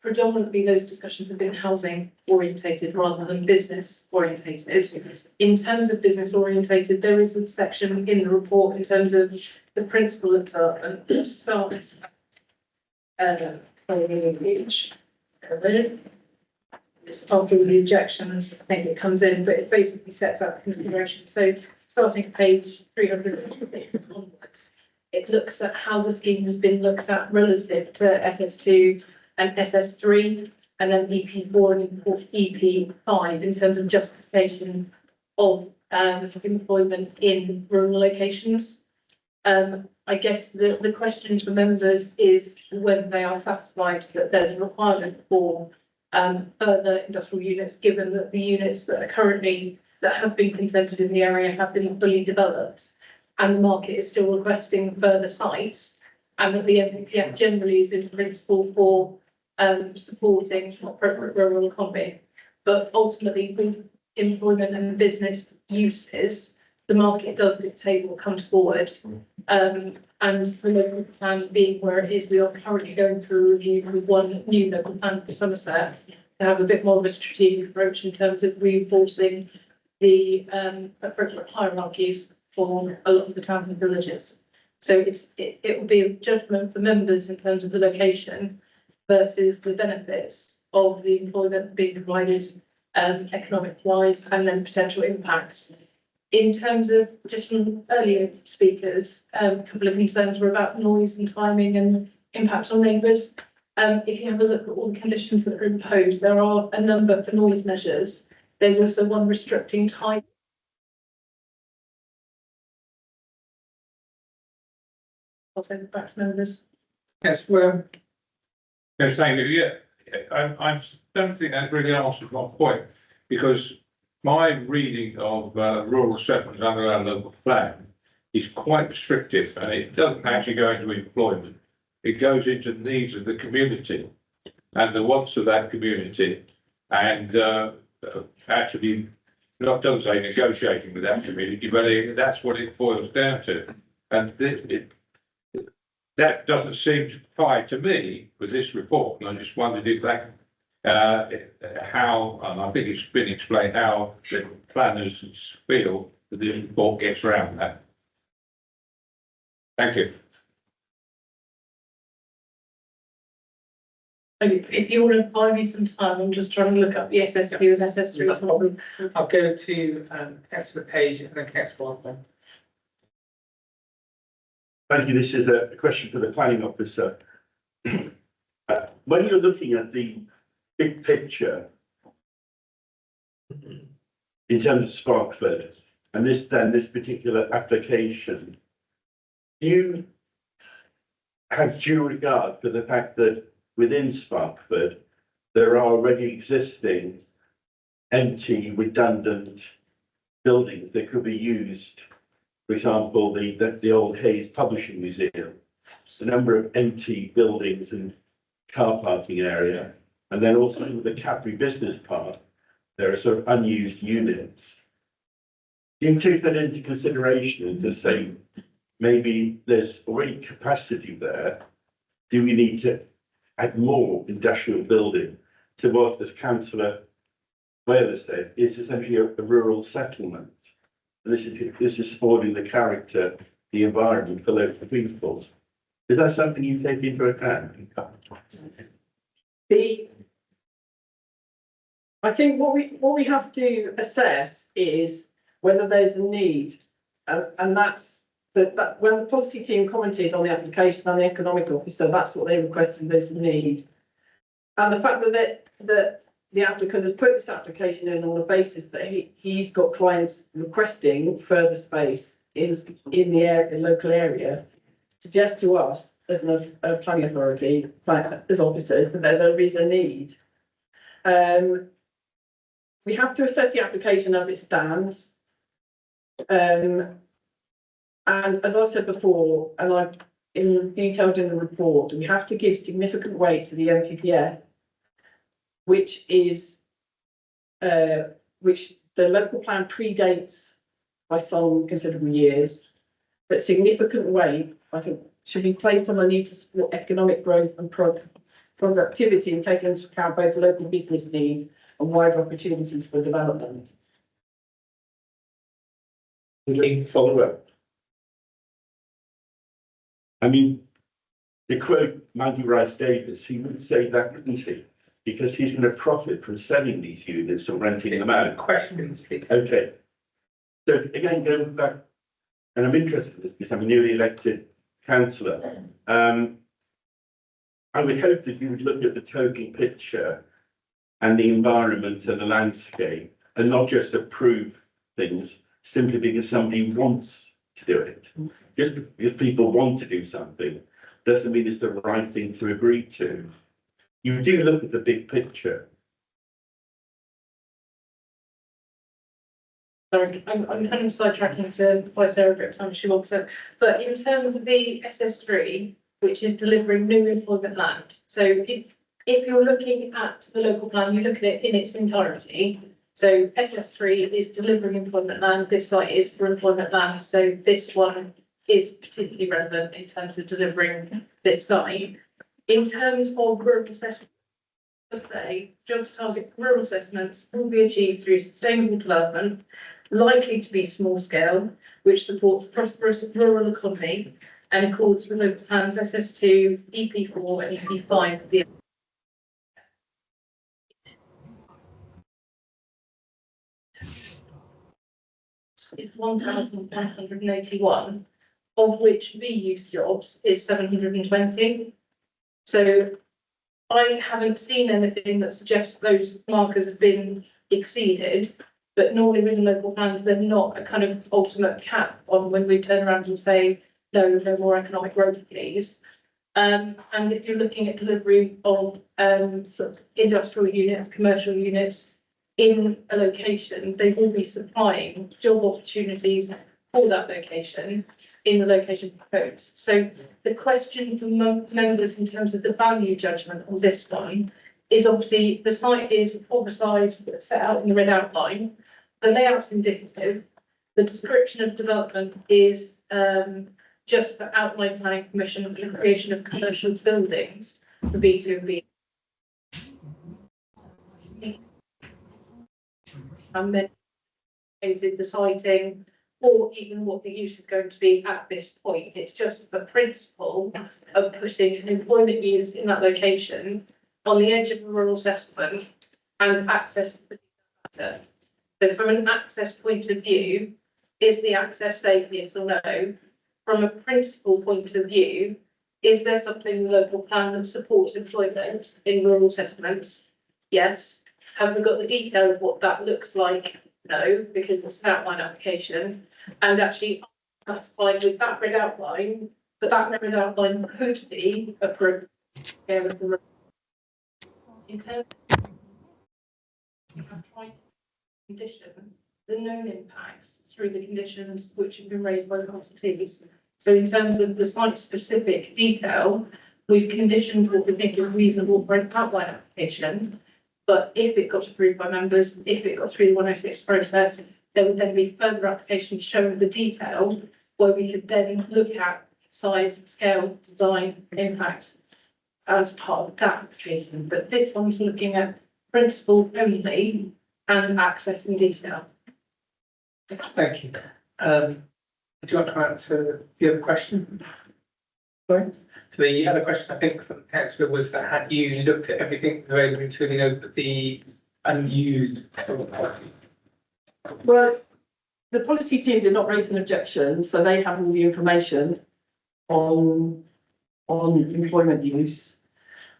Predominantly those discussions have been housing orientated rather than business orientated. In terms of business orientated, there is a section in the report in terms of the principle of development which starts it's after the objections, I think it comes in, but it basically sets out the consideration. So starting at page 356 onwards, it looks at how the scheme has been looked at relative to SS2 and SS3, and then EP4 and EP5 in terms of justification of employment in rural locations. I guess the question for members is whether they are satisfied that there's a requirement for further industrial units, given that the units that have been consented in the area have been fully developed, and the market is still requesting further sites, and that the NPPF generally is in principle for supporting appropriate rural economy. But ultimately, with employment and business uses, the market does dictate what comes forward. And the local plan being where it is, we are currently going through a review with one new local plan for Somerset to have a bit more of a strategic approach in terms of reinforcing the appropriate hierarchies for a lot of the towns and villages. So it will be a judgment for members in terms of the location versus the benefits of the employment being provided economic wise and then potential impacts. In terms of, just from earlier speakers, a couple of concerns were about noise and timing and impact on neighbours. If you have a look at all the conditions that are imposed, there are a number for noise measures. There's also one restricting time. I'll send it back to members. Yes, well. Yes, thank you. Yeah, I don't think that really answers my point, because my reading of rural settlements under our local plan is quite restrictive, and it doesn't actually go into employment. It goes into the needs of the community and the wants of that community, and actually, not doesn't say negotiating with that community, but that's what it boils down to. And that doesn't seem to apply to me with this report, and I just wondered if that how, and I think it's been explained how the planners feel that the report gets around that. Thank you. If you want to buy me some time, I'm just trying to look up the SS2 and SS3. I'll go to councillor Page and then councillor Osborne. Thank you. This is a question for the planning officer. When you're looking at the big picture in terms of Sparkford and this particular application, do you have due regard for the fact that within Sparkford there are already existing empty, redundant buildings that could be used? For example, the old Hayes Publishing Museum, a number of empty buildings and car parking area, and then also the Cadbury Business Park, there are sort of unused units. Do you take that into consideration and just say maybe there's already capacity there, do we need to add more industrial building to what, as councillor Whaler said, is essentially a rural settlement? And this is spoiling the character, the environment for local people. Is that something you take into account? I think what we have to assess is whether there's a need, and that's that when the policy team commented on the application and the economic officer, that's what they requested. There's a need, and the fact that the applicant has put this application in on the basis that he's got clients requesting further space in the local area suggests to us as a planning authority, as officers, that there is a need. We have to assess the application as it stands. And as I said before, and I've detailed in the report, we have to give significant weight to the MPPF, which the local plan predates by some considerable years, but significant weight, I think, should be placed on the need to support economic growth and productivity and taking into account both local business needs and wider opportunities for development. Follow up. I mean, to quote Mandy Rice Davis, he would say that, wouldn't he? Because he's going to profit from selling these units or renting them out. Questions, please. Okay. So again, going back, and I'm interested in this because I'm a newly elected councillor. I would hope that you would look at the total picture and the environment and the landscape and not just approve things simply because somebody wants to do it. Just because people want to do something doesn't mean it's the right thing to agree to. You do look at the big picture. Sorry, I'm kind of sidetracking to Vice Sarah every time she walks in. But in terms of the SS3, which is delivering new employment land, so if you're looking at the local plan, you look at it in its entirety. So SS3 is delivering employment land. This site is for employment land. So this one is particularly relevant in terms of delivering this site. In terms of rural settlements, say jobs target for rural settlements will be achieved through sustainable development, likely to be small scale, which supports a prosperous rural economy and accords with local plans SS2, EP4 and EP5 of the is 1,181, of which V-use jobs is 720. So I haven't seen anything that suggests those markers have been exceeded, but normally within local plans, they're not a kind of ultimate cap on when we turn around and say, no more economic growth, please. And if you're looking at delivery of sort of industrial units, commercial units in a location, they will be supplying job opportunities for that location in the location proposed. So the question for members in terms of the value judgment on this one is obviously the site is oversized, set out in the red outline. The layout's indicative. The description of development is just for outline planning permission and the creation of commercial buildings for B2 and B. And then the siting or even what the use is going to be at this point. It's just the principle of putting an employment use in that location on the edge of a rural settlement and access to the matter. So from an access point of view, is the access safe, yes or no? From a principle point of view, is there something in the local plan that supports employment in rural settlements? Yes. Have we got the detail of what that looks like? No, because it's an outline application. And actually, that's fine with that red outline, but that red outline could be approved. In terms of you have tried to condition the known impacts through the conditions which have been raised by the consultees. So in terms of the site-specific detail, we've conditioned what we think is reasonable for an outline application. But if it got approved by members, if it got through the 106 process, there would then be further applications showing the detail where we could then look at size, scale, design, impacts as part of that application, but this one's looking at principle only and access in detail. Thank you. Do you want to answer the other question? Sorry? So the other question, I think, from the councillor was that had you looked at everything available, including the unused? Well, the policy team did not raise an objection, so they have all the information on employment use.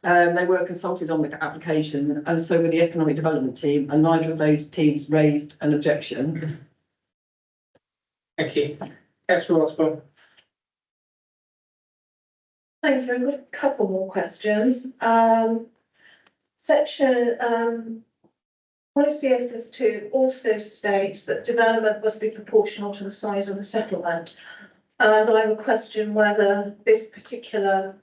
They were consulted on the application, and so were the economic development team, and neither of those teams raised an objection. Thank you. Councillor Osborne. Thank you. I've got a couple more questions. Section policy SS2 also states that development must be proportional to the size of the settlement. And I would question whether this particular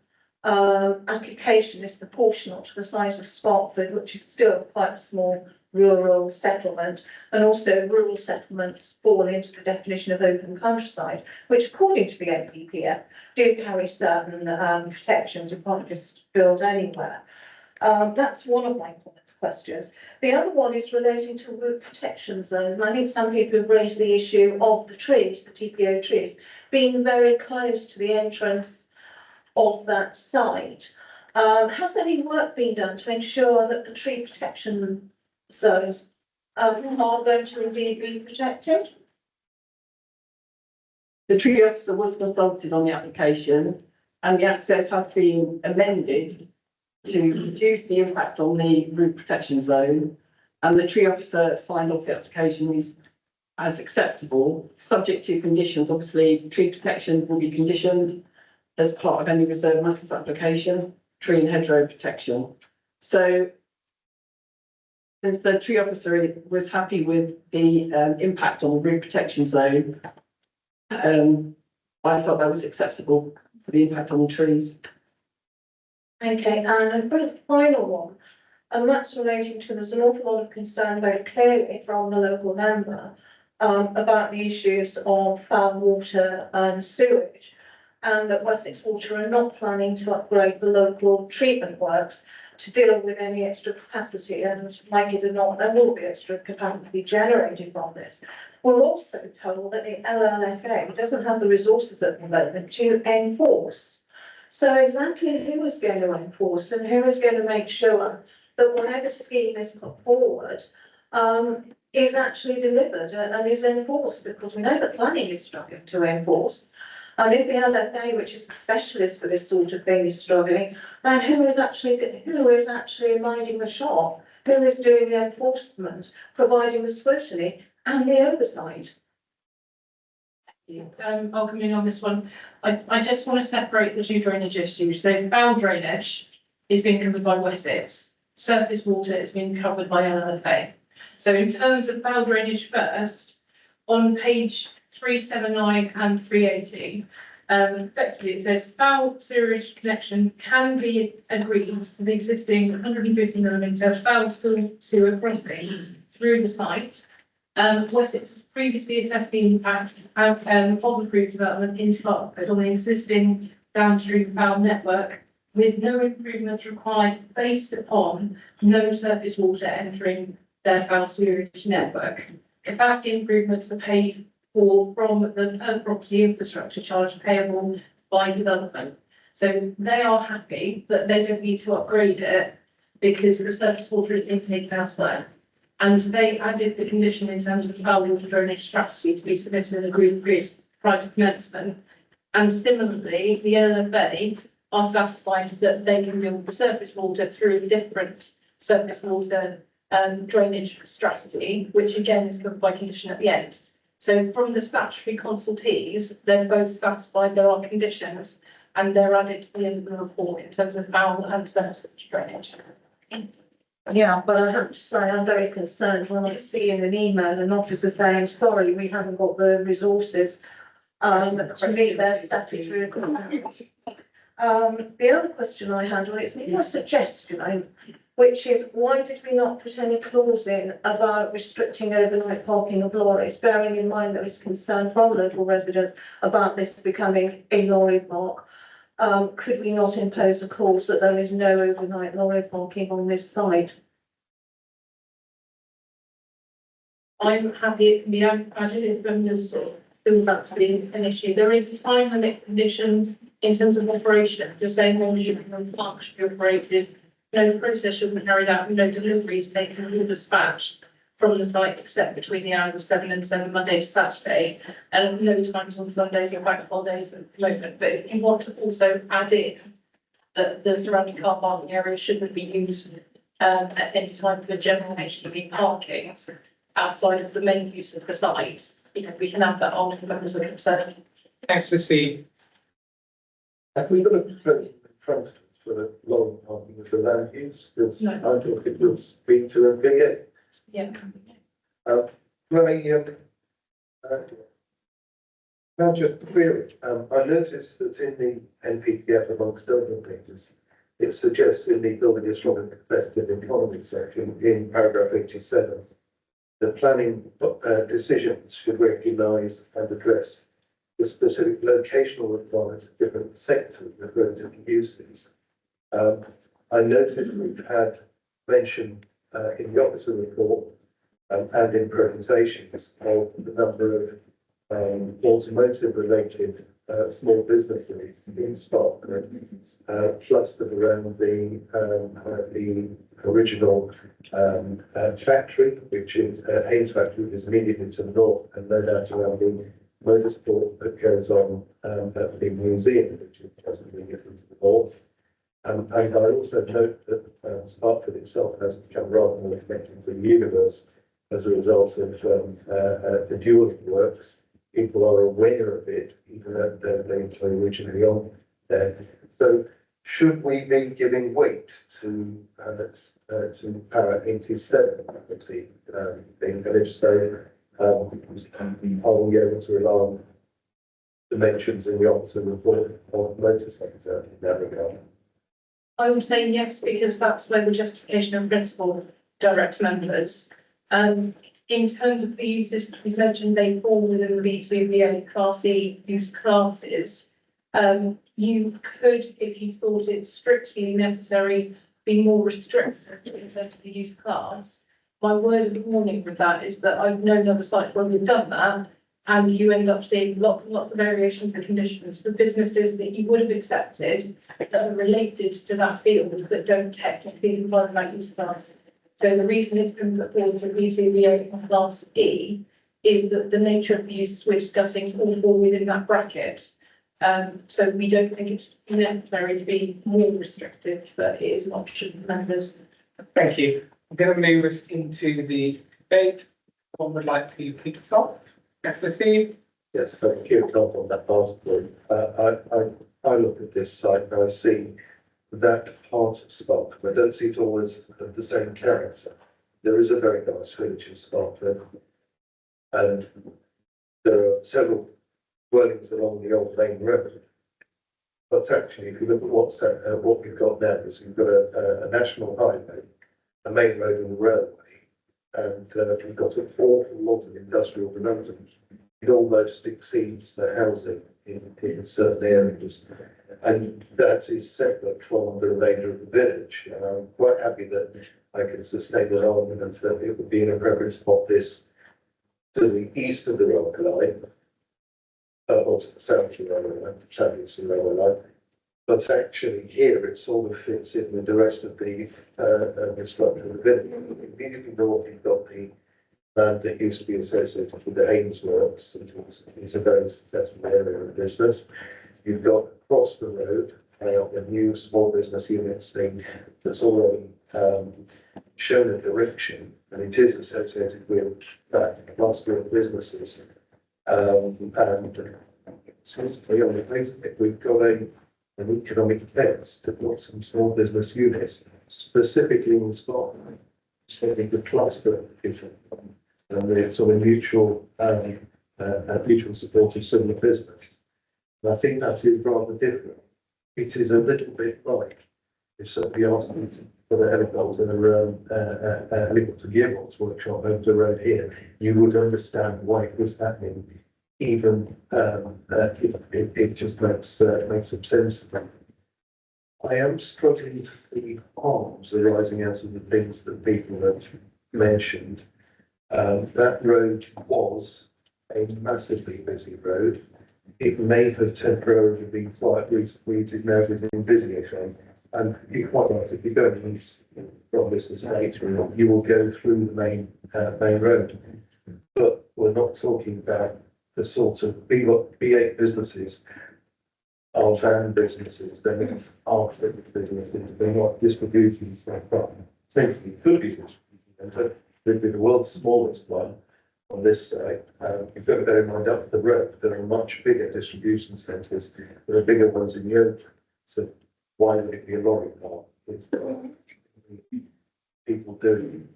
application is proportional to the size of Sparkford, which is still quite a small rural settlement, and also rural settlements fall into the definition of open countryside, which according to the NPPF do carry certain protections. You can't just build anywhere. That's one of my questions. The other one is relating to root protection zones, and I think some people have raised the issue of the trees, the TPO trees, being very close to the entrance of that site. Has any work been done to ensure that the tree protection zones are going to indeed be protected? The tree officer was consulted on the application, and the access has been amended to reduce the impact on the root protection zone, and the tree officer signed off the application as acceptable, subject to conditions. Obviously, tree protection will be conditioned as part of any reserve matters application, tree and hedgerow protection. So, since the tree officer was happy with the impact on the root protection zone, I felt that was acceptable for the impact on the trees. Okay, and I've got a final one, and that's relating to, there's an awful lot of concern very clearly from the local member about the issues of foul water and sewage, and that Wessex Water are not planning to upgrade the local treatment works to deal with any extra capacity, and like it or not, there will be extra capacity generated from this. We're also told that the LLFA doesn't have the resources at the moment to enforce. So exactly who is going to enforce and who is going to make sure that whatever scheme is put forward is actually delivered and is enforced? Because we know that planning is struggling to enforce. And if the LFA, which is the specialist for this sort of thing, is struggling, then who is actually minding the shop? Who is doing the enforcement, providing the scrutiny and the oversight? I'll come in on this one. I just want to separate the two drainage issues. So foul drainage is being covered by Wessex. Surface water is being covered by LLFA. So in terms of foul drainage first, on page 379 and 380, effectively it says foul sewage connection can be agreed to the existing 150 millimetre foul sewer crossing through the site. Wessex has previously assessed the impact of approved development in Sparkford on the existing downstream foul network, with no improvements required based upon no surface water entering their foul sewage network. Capacity improvements are paid for from the per property infrastructure charge payable by development. So they are happy that they don't need to upgrade it because the surface water is being taken elsewhere. And they added the condition in terms of the foul water drainage strategy to be submitted and agreed prior to commencement. And similarly, the LFA are satisfied that they can deal with the surface water through a different surface water drainage strategy, which again is covered by condition at the end. So from the statutory consultees, they're both satisfied there are conditions and they're added to the end of the report in terms of foul and surface drainage. Yeah, but I have to say I'm very concerned when I see in an email an officer saying, sorry, we haven't got the resources to meet their statutory requirements. The other question I had, well, it's more a suggestion, which is why did we not put any clause in about restricting overnight parking of lorries, bearing in mind there is concern from local residents about this becoming a lorry park. could we not impose a clause that there is no overnight lorry parking on this site? I'm happy it can be added if members sort of feel that to be an issue. There is a time limit condition in terms of operation, just saying long as you can park should be operated, no process should be carried out, no deliveries taken or dispatched from the site except between the hours of 7 and 7 Monday to Saturday, and no times on Sundays or bank holidays at the moment. But if you want to also add in that the surrounding car parking areas shouldn't be used at any time for general HGV parking outside of the main use of the site, you know, we can add that on if members are concerned. Councillor C. Have we got a proposal in front of us for the long parking as a land use? Because No. I thought it was been to MPA. Yeah. Now just query, I noticed that in the NPPF amongst other things, it suggests in the building a strong and competitive economy section in paragraph 87, the planning decisions should recognise and address the specific locational requirements of different sectors referring to the uses. I noticed we've had mention in the officer report and in presentations of the number of automotive related small businesses in stock, clustered around the original factory, which is Haynes factory, which is immediately to the north, and no doubt around the motorsport that goes on at the museum, which is just immediately to the north. And I also note that Sparkford itself has become rather more connected to the universe as a result of the dual works. People are aware of it, even though they were originally on there. So, should we be giving weight to para 87, the legislative are we able to rely on dimensions in the officer report of motor sector in that regard? I would say yes, because that's where the justification of principle directs members. In terms of the uses we mentioned, they fall within the B2BA Class E use classes. You could, if you thought it strictly necessary, be more restrictive in terms of the use class. My word of warning with that is that I've known other sites where we've done that, and you end up seeing lots and lots of variations and conditions for businesses that you would have accepted that are related to that field, but don't technically comply with that use class. So the reason it's been put forward for B2BA Class E is that the nature of the uses we're discussing all fall within that bracket. So we don't think it's necessary to be more restrictive, but it is an option for members. Thank you. I'm going to move us into the debate. One would like to kick us off. Councillor C. Yes, thank you, Tom, on that last point. I look at this site and I see that part of Sparkford. I don't see it always of the same character. There is a very nice village in Sparkford, and there are several dwellings along the old main road. But actually, if you look at what we've got now, is we've got a national highway, a main road and a railway, and we've got an awful lot of industrial development. It almost exceeds the housing in certain areas, and that is separate from the remainder of the village. And I'm quite happy that I can sustain an argument that it would be inappropriate to put this to the east of the railway line, or to the south of the railway line, Champions the railway line. But actually here it sort of fits in with the rest of the structure of the village. Immediately north you've got the land that used to be associated with the Haynes Works, which is a very successful area of business. You've got across the road a new small business units thing that's already shown a direction, and it is associated with that cluster of businesses. And it seems to me on the face of it, we've got an economic base to put some small business units, specifically in Scotland, so the cluster of different, and the sort of mutual support of similar business. And I think that is rather different. It is a little bit like if somebody asked me to put a helicopter gearbox workshop over the road here, you would understand why it was happening even, it just makes some sense to me. I am struggling to see harms arising out of the things that people have mentioned. That road was a massively busy road. It may have temporarily been quiet recently, it is now getting busy again. And you're quite right, if you're going east from this estate, you will go through the main road. But we're not talking about the sort of B8 businesses are van businesses, they're not architect businesses, they're not distributing from, essentially could be distributing. They'd be the world's smallest one on this side. You've got to bear in mind up the road, there are much bigger distribution centres, there are bigger ones in Europe. So why would it be a lorry park? It's people doing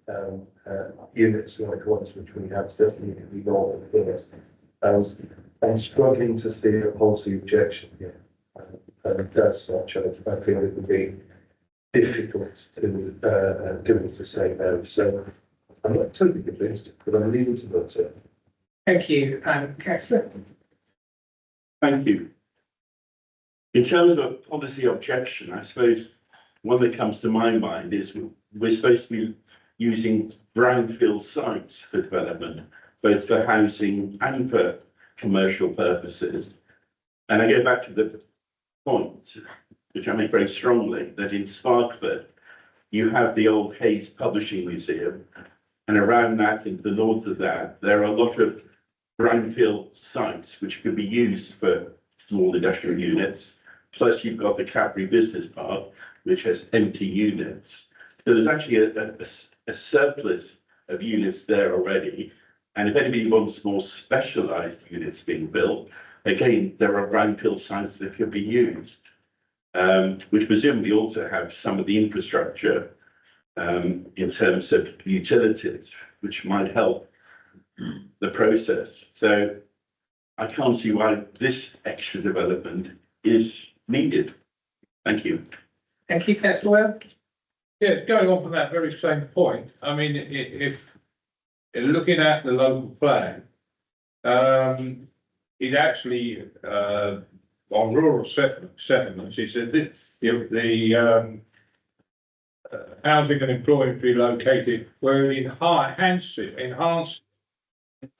units like ones which we have definitely not of this. I'm struggling to see a policy objection here. And as such, I feel it would be difficult to say no. So I'm not totally convinced, but I'm leaning to that. Thank you, Councillor. Thank you. In terms of policy objection, I suppose one that comes to my mind is we're supposed to be using brownfield sites for development, both for housing and for commercial purposes. And I go back to the point, which I make very strongly, that in Sparkford, you have the old Hayes Publishing Museum, and around that, into the north of that, there are a lot of brownfield sites which could be used for small industrial units. Plus, you've got the Cadbury Business Park, which has empty units. So there's actually a surplus of units there already. And if anybody wants more specialised units being built, again, there are brownfield sites that could be used, which presumably also have some of the infrastructure in terms of utilities, which might help the process. So I can't see why this extra development is needed. Thank you. Thank you, Councillor. Yeah, going on from that very same point, I mean, if looking at the local plan, it actually, on rural settlements, it said that the housing and employment be located where it enhances,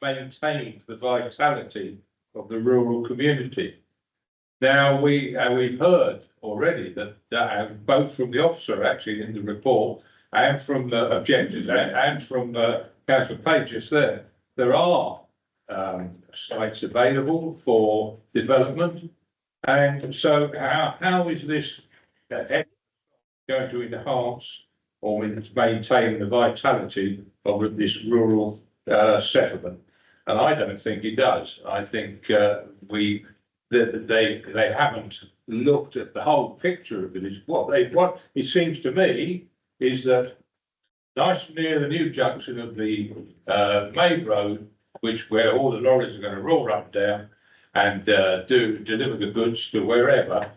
maintains the vitality of the rural community. Now, we've heard already that both from the officer actually in the report and from the objectors and from Councillor Pages there are sites available for development. And so how is this going to enhance or maintain the vitality of this rural settlement? And I don't think it does. I think they haven't looked at the whole picture of it. What it seems to me is that nice near the new junction of the main road, where all the lorries are going to roll up down and deliver the goods to wherever.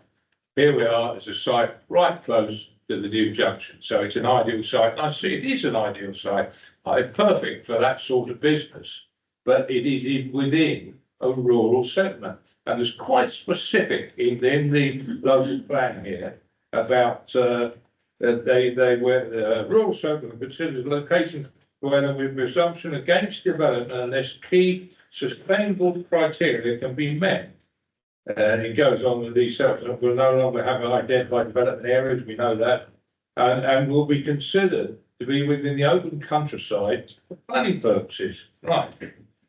Here we are, as a site right close to the new junction, so it's an ideal site. And I see it is an ideal site, perfect for that sort of business, but it is within a rural settlement, and it's quite specific in the local plan here about they were rural settlement considers locations where with presumption against development unless key sustainable criteria can be met. And it goes on with these settlements will no longer have identified development areas, we know that, and will be considered to be within the open countryside for planning purposes. Right.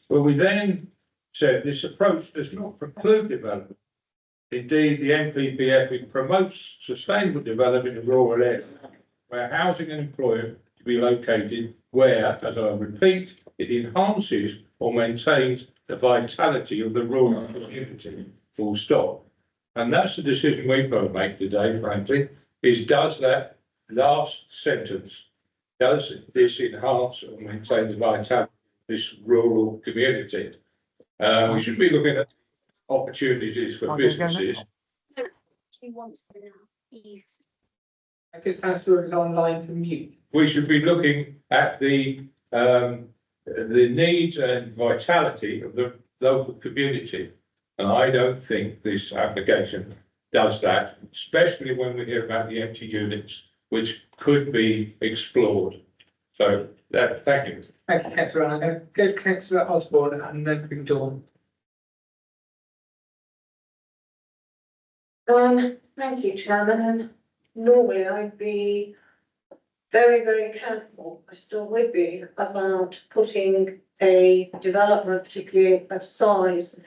Well, we then said this approach does not preclude development. Indeed, the NPPF promotes sustainable development in rural areas where housing and employment to be located where, as I repeat, it enhances or maintains the vitality of the rural community, full stop. And that's the decision we've got to make today, frankly, is does that last sentence, does this enhance or maintain the vitality of this rural community? We should be looking at opportunities for businesses. Because Councillor is online to mute. We should be looking at the needs and vitality of the local community. And I don't think this application does that, especially when we hear about the empty units, which could be explored. So, thank you. Thank you, councillor. I'm going to go to councillor Osborne and then bring Dawn. Thank you, Chairman, and normally I'd be very, very careful, I still would be, about putting a development, particularly of size,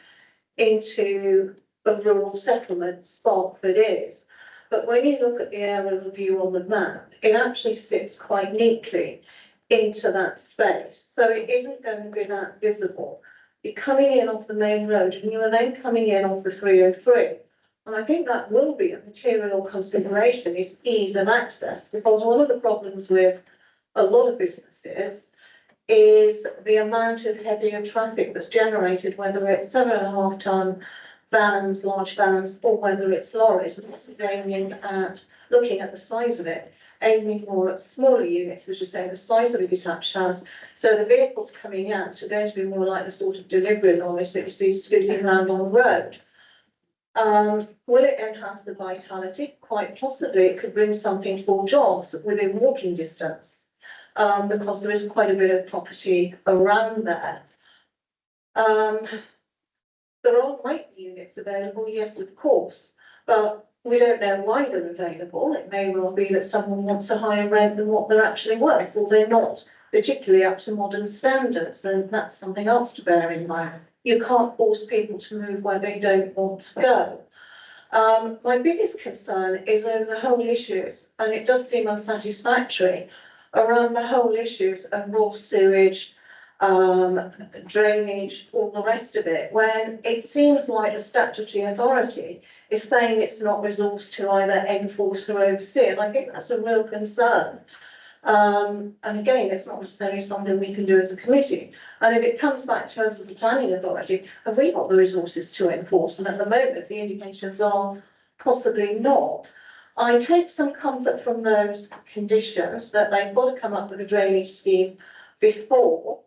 into a rural settlement spot that is. But when you look at the aerial view on the map, it actually sits quite neatly into that space, so it isn't going to be that visible. You're coming in off the main road and you are then coming in off the 303. And I think that will be a material consideration, is ease of access, because one of the problems with a lot of businesses is the amount of heavier traffic that's generated, whether it's 7.5 ton vans, large vans, or whether it's lorries. And this is aiming at looking at the size of it, aiming more at smaller units, as you say, the size of a detached house. So the vehicles coming out are going to be more like the sort of delivery lorries that you see scooting around on the road. Will it enhance the vitality? Quite possibly. It could bring something for jobs within walking distance, because there is quite a bit of property around there. There are might be units available, yes, of course, but we don't know why they're available. It may well be that someone wants a higher rent than what they're actually worth, or they're not particularly up to modern standards, and that's something else to bear in mind. You can't force people to move where they don't want to go. My biggest concern is over the whole issues, and it does seem unsatisfactory, around the whole issues of raw sewage, drainage, all the rest of it, when it seems like the statutory authority is saying it's not resourced to either enforce or oversee, and I think that's a real concern. And again, it's not necessarily something we can do as a committee. And if it comes back to us as a planning authority, have we got the resources to enforce? And at the moment, the indications are possibly not. I take some comfort from those conditions that they've got to come up with a drainage scheme before.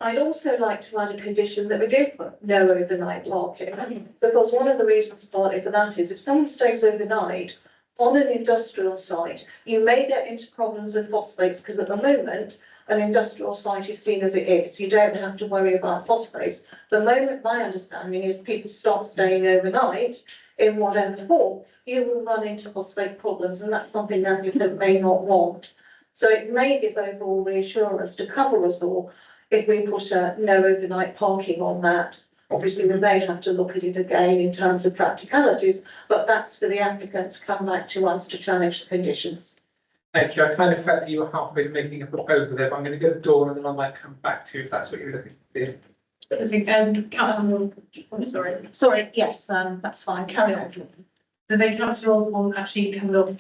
I'd also like to add a condition that we do put no overnight parking, because one of the reasons partly for that is if someone stays overnight on an industrial site, you may get into problems with phosphates, because at the moment, an industrial site is seen as it is. You don't have to worry about phosphates. The moment, my understanding is, people start staying overnight in whatever form, you will run into phosphate problems, and that's something that you may not want. So it may give overall reassurance to cover us all if we put a no overnight parking on that. Obviously, we may have to look at it again in terms of practicalities, but that's for the applicant to come back to us to challenge the conditions. Thank you. I kind of felt that you were halfway making a proposal there, but I'm going to go to Dawn and then I might come back to you if that's what you're looking to do. I think, councillor, Sorry, yes, that's fine. Carry on. I think councillor Osborne actually covered off,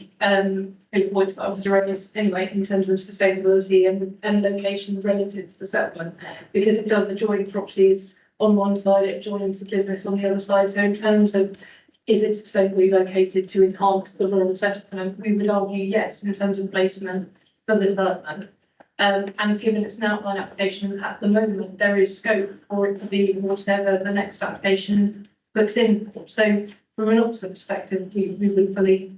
the points that I was raised anyway, in terms of sustainability and location relative to the settlement, because it does adjoin properties on one side, it joins the business on the other side. So in terms of, is it sustainably located to enhance the rural settlement, we would argue yes, in terms of placement for the development. And given it's an outline application at the moment, there is scope for it to be whatever the next application looks in. So from an officer perspective, we would fully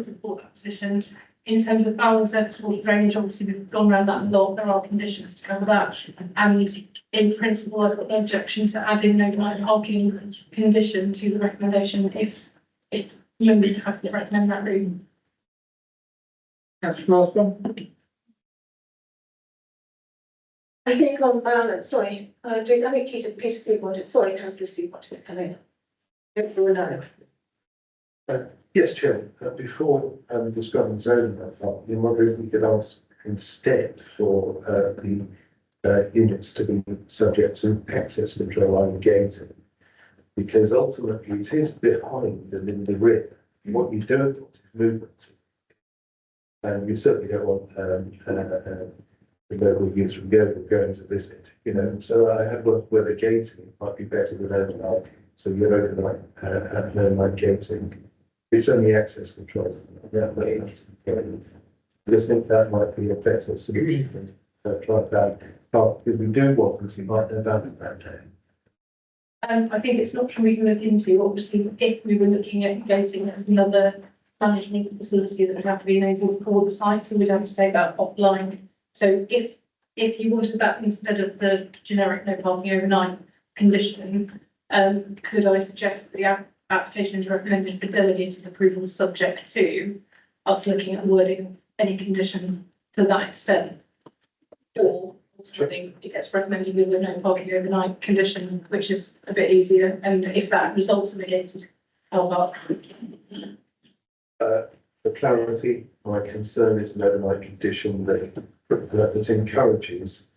support that position. In terms of balance equitable drainage, obviously we've gone around that a lot. There are conditions to cover that. And in principle, I've got no objection to adding no parking condition to the recommendation if members have to recommend that route. Councillor Osborne. I think on balance, sorry, I think Peter Seaboard, sorry, Councillor Seaboard, come in. If you know. Yes, Chair, before describing zoning, you wonder if we could ask instead for the units to be subject to access control and gating, because ultimately it is behind and in the rear. What you don't want is movement. And you certainly don't want the local youth from going to visit, you know. So I had worked where the gating might be better than overnight. So you're overnight gating. It's only access control. Yeah, I just think that might be a better solution to try that. But if we do want this, you might know about it that day. I think it's an option we can look into. Obviously, if we were looking at gating as another management facility that would have to be enabled for the site, so we'd have to take that offline. So if you wanted that instead of the generic no parking overnight condition, could I suggest that the application is recommended for delegated approval subject to us looking at wording any condition to that extent? Or alternatively, it gets recommended with a no parking overnight condition, which is a bit easier, and if that results in a gated car park. For clarity, my concern is an overnight condition that encourages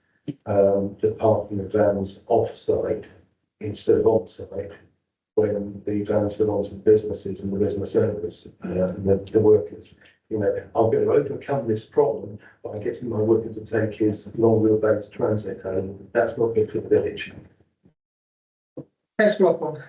the parking of vans off-site instead of on-site, when the vans belong to the businesses and the business owners and the workers. You know, I'm going to overcome this problem by getting my worker to take his long wheelbase transit home. That's not good for the village. Councillor Rothwell.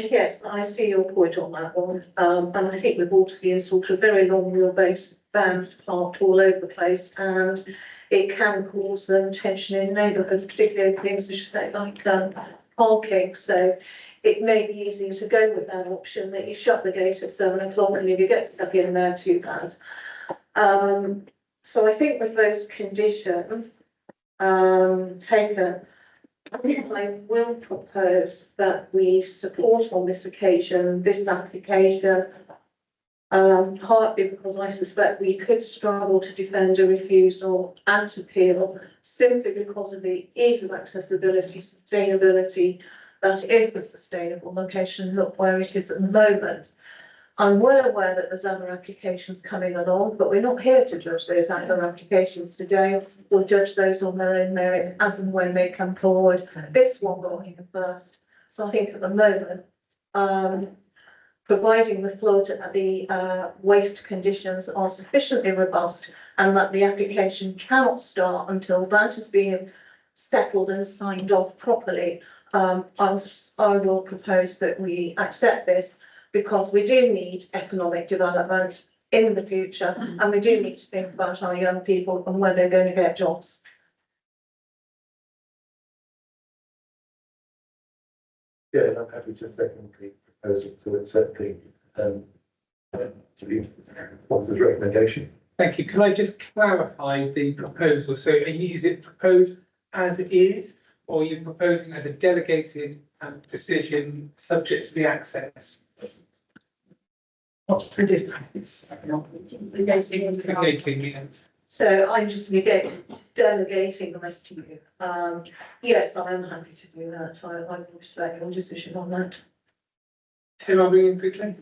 Yes, I see your point on that one. And I think we've all seen sort of very long wheelbase vans parked all over the place, and it can cause tension in neighbourhoods, particularly things as you say like parking. So it may be easier to go with that option that you shut the gate at 7 o'clock and if you get stuck in there, too bad. So I think with those conditions taken, I will propose that we support on this occasion this application, partly because I suspect we could struggle to defend a refusal and appeal simply because of the ease of accessibility, sustainability, that is the sustainable location, look where it is at the moment. I'm well aware that there's other applications coming along, but we're not here to judge those other applications today. We'll judge those on their own merit as and when they come forward. This one got here first. So I think at the moment, providing the flood and the waste conditions are sufficiently robust and that the application cannot start until that has been settled and signed off properly, I will propose that we accept this, because we do need economic development in the future, and we do need to think about our young people and where they're going to get jobs. Yeah, I'm happy to second the proposal to accept the recommendation. Thank you. Can I just clarify the proposal? So is it proposed as it is, or are you proposing as a delegated decision subject to the access? What's the difference? Negating. So I'm just delegating the rest to you. Yes, I am happy to do that. I respect your decision on that. Tim, I'll bring in quickly.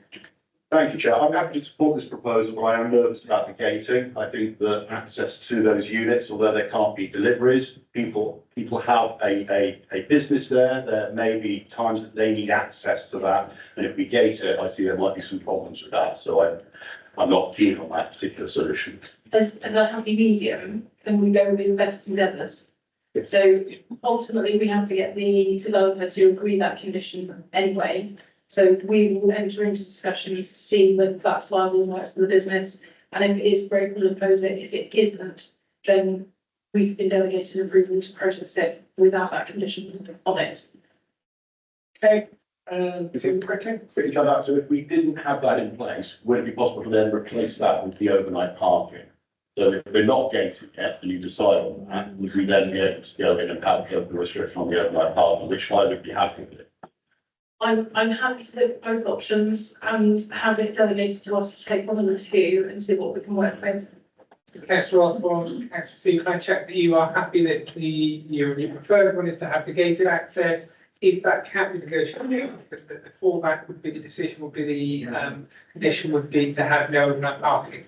Thank you, Chair. I'm happy to support this proposal, but I am nervous about the gating. I think that access to those units, although there can't be deliveries, people have a business there. There may be times that they need access to that. And if we gate it, I see there might be some problems with that. So I'm not keen on that particular solution. As a happy medium, can we go with best endeavours? So ultimately, we have to get the developer to agree that condition anyway. So we will enter into discussions to see whether that's viable and works for the business. And if it is, great, we'll oppose it. If it isn't, then we've been delegated approval to process it without that condition on it. Okay. So if we didn't have that in place, would it be possible to then replace that with the overnight parking? So if we're not gated yet and you decide on that, would we then be able to go in and have the restriction on the overnight parking, which I would be happy with? I'm happy to look at both options and have it delegated to us to take one of the two and see what we can work with. Councillor Osborne, Councillor C, can I check that you are happy that your preferred one is to have the gated access? If that can't be negotiated, the fallback would be the decision would be the condition would be to have no overnight parking.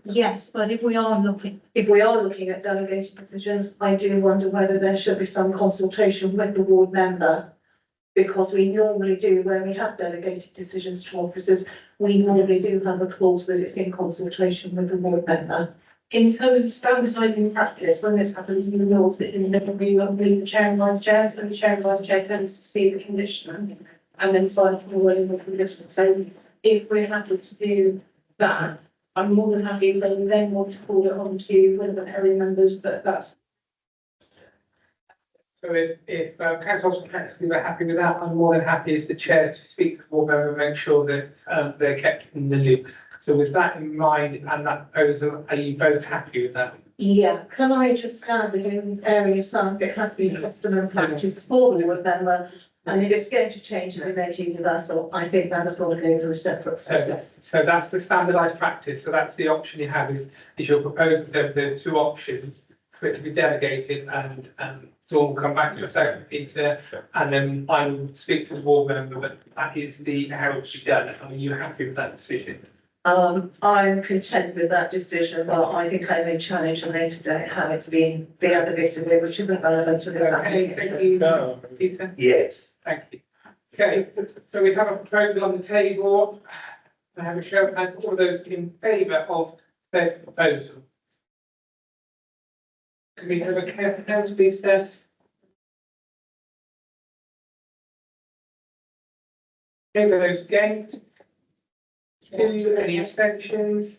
Yes, but if we are looking at delegated decisions, I do wonder whether there should be some consultation with the ward member. Because we normally do, when we have delegated decisions to officers, we normally do have a clause that it's in consultation with the ward member. In terms of standardising practice, when this happens in the laws, it's in the leave the chair and vice chair, so the chair and vice chair tends to see the condition and then sign off on the wording of the condition. So if we're happy to do that, I'm more than happy if they then want to call it on to relevant area members, but that's. So if council are happy with that, I'm more than happy as the chair to speak to the board member and make sure that they're kept in the loop. So with that in mind and that proposal, are you both happy with that? Yeah, can I just add that in areas some, it has to be custom and practice for the board member, and if it's going to change and be made universal, I think that has got to go through a separate process. So that's the standardised practice, so that's the option you have is your proposal, there are two options for it to be delegated and Dawn will come back to a second, Peter, and then I will speak to the board member, but that is how it should be done. Are you happy with that decision? I'm content with that decision, but I think I may challenge a later date how it's been, the other bit of it, which isn't relevant to the. Okay, thank you, Peter. Yes. Thank you. Okay, so we have a proposal on the table. I have a show of hands, all those in favour of the proposal. Can we have a careful hands, please, Steph? Okay, those against? Two, any abstentions?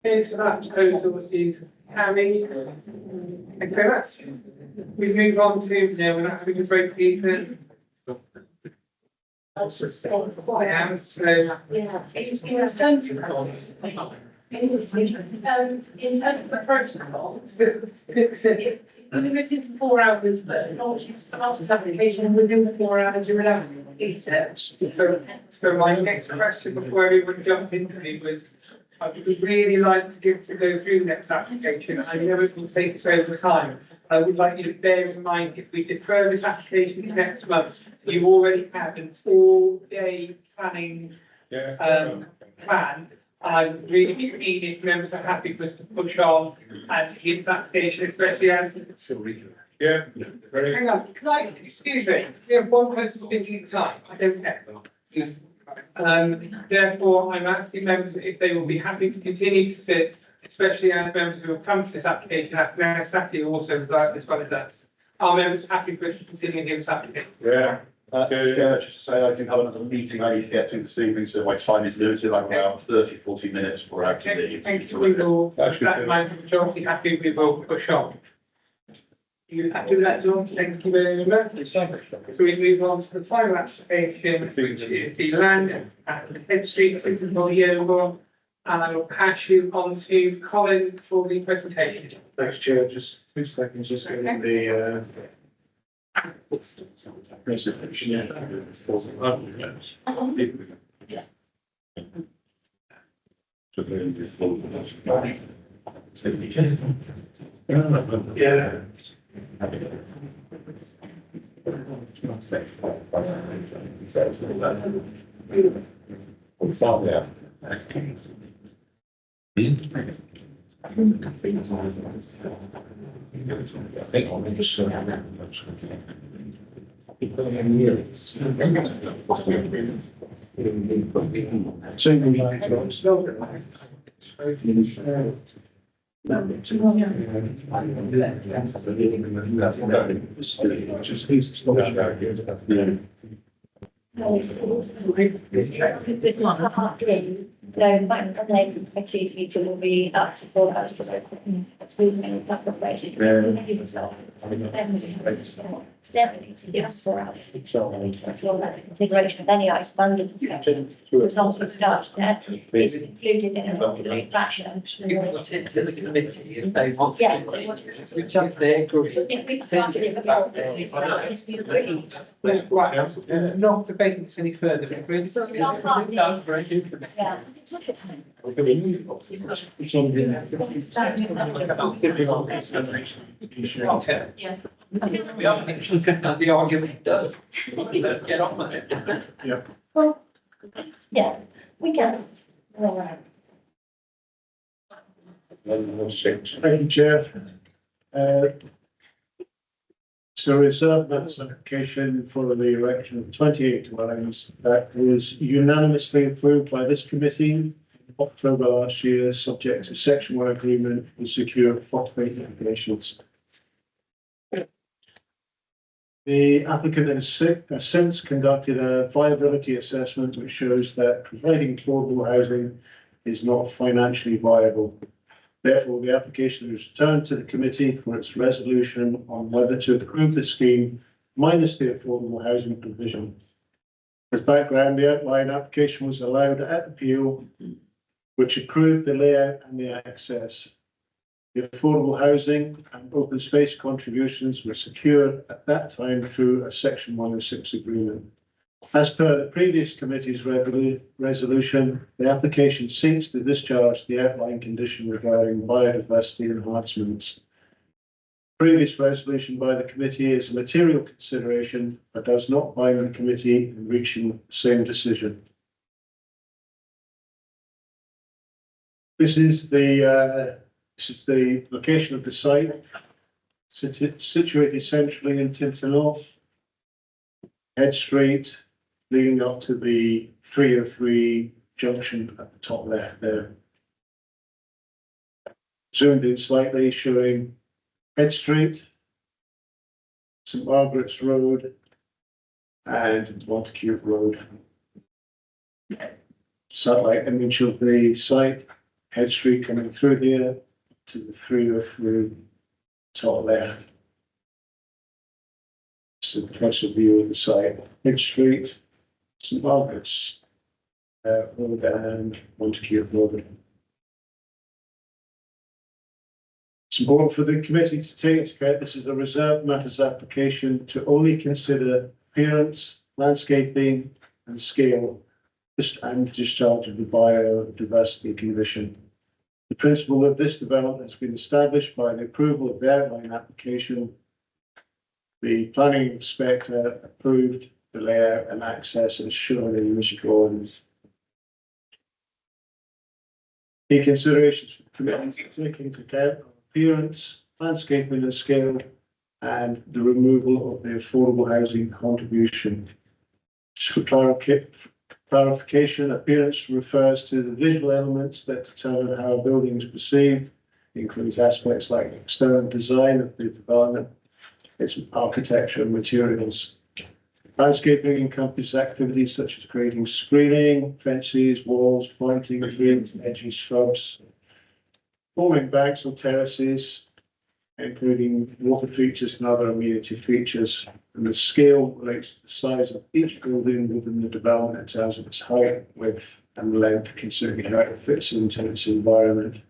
Okay, so that proposal is carried. Thank you very much. We move on to, no, we're not having a break, Peter. I am, so. Yeah, it's in terms of the protocol, it's limited to 4 hours, but not you start the application within the 4 hours, you're allowed to complete it. So my next question before everyone jumped into me was, I would really like to go through the next application. I know it will take us over time. I would like you to bear in mind, if we defer this application to next month, you already have an all-day planning plan. I'm really keen if members are happy for us to push on and give that application, especially as. Yeah. Hang on, can I, excuse me, we have one person speaking at a time, I don't care. Therefore, I'm asking members if they will be happy to continue to sit, especially as members who have come to this application after now Saturday also as well as us. Are members happy for us to continue in this application? Yeah. Just to say I can have another meeting I need to get to this evening, so my time is limited. I'm around 30-40 minutes for activity. Thank you, we will, that majority happy, we will push on. You happy with that, John? Thank you very much. So we move on to the final application, which is the land at Head Street, in Yeovil. And I will pass you on to Colin for the presentation. Thanks, Chair. Just 2 seconds, just getting the resolution. Yeah. This one, going back and then a TV meeting will be up to 4 hours. Definitely to give us 4 hours. For that consideration of any item under discussion, as long as it starts there, it's included in a orderly fashion. You put it to the committee if they want. Yeah. If they agree. If we started it before, it's been agreed. Right, not debating this any further. That's very good. Yeah. Yeah. We haven't actually had the argument done. Let's get on with it. Yeah. Well, yeah, we can. Thank you, Chair. So reserve that's an application for the erection of 28 dwellings that was unanimously approved by this committee in October last year, subject to Section 1 agreement with secure phosphate applications. The applicant has since conducted a viability assessment which shows that providing affordable housing is not financially viable. Therefore, the application is returned to the committee for its resolution on whether to approve the scheme minus the affordable housing provision. As background, the outline application was allowed at appeal, which approved the layout and the access. The affordable housing and open space contributions were secured at that time through a Section 106 agreement. As per the previous committee's resolution, the application seeks to discharge the outline condition regarding biodiversity enhancements. Previous resolution by the committee is a material consideration, but does not bind the committee in reaching the same decision. This is the location of the site, situated centrally in Tinternor, Head Street, leading up to the 303 junction at the top left there. Zoomed in slightly, showing Head Street, St Margaret's Road, and Montacute Road. Satellite image of the site, Head Street coming through here to the 303 top left. It's a closer view of the site. Head Street, St Margaret's Road, and Montacute Road. It's important for the committee to take into account this is a reserved matters application to only consider appearance, landscaping, and scale, and discharge of the biodiversity condition. The principle of this development has been established by the approval of the outline application. The planning inspector approved the layout and access as shown in this drawings. Key considerations for the committee to take into account appearance, landscaping and scale, and the removal of the affordable housing contribution. For clarification, appearance refers to the visual elements that determine how a building is perceived, includes aspects like external design of the development, its architecture and materials. Landscaping encompasses activities such as creating screening, fences, walls, planting trees, edges, shrubs, forming banks or terraces, including water features and other amenity features. And the scale relates to the size of each building within the development in terms of its height, width, and length, considering how it fits into its environment.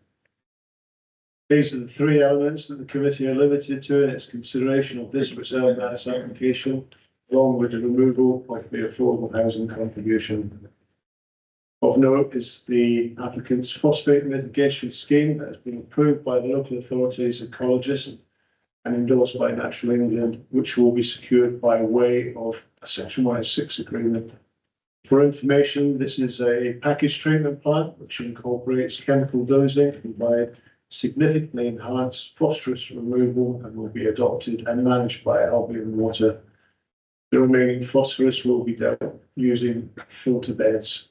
These are the three elements that the committee are limited to in its consideration of this reserved matters application, along with the removal of the affordable housing contribution. Of note is the applicant's phosphate mitigation scheme that has been approved by the local authorities, ecologists, and endorsed by Natural England, which will be secured by way of a Section 106 agreement. For information, this is a package treatment plant which incorporates chemical dosing to provide significantly enhanced phosphorus removal and will be adopted and managed by Albion Water. The remaining phosphorus will be dealt using filter beds.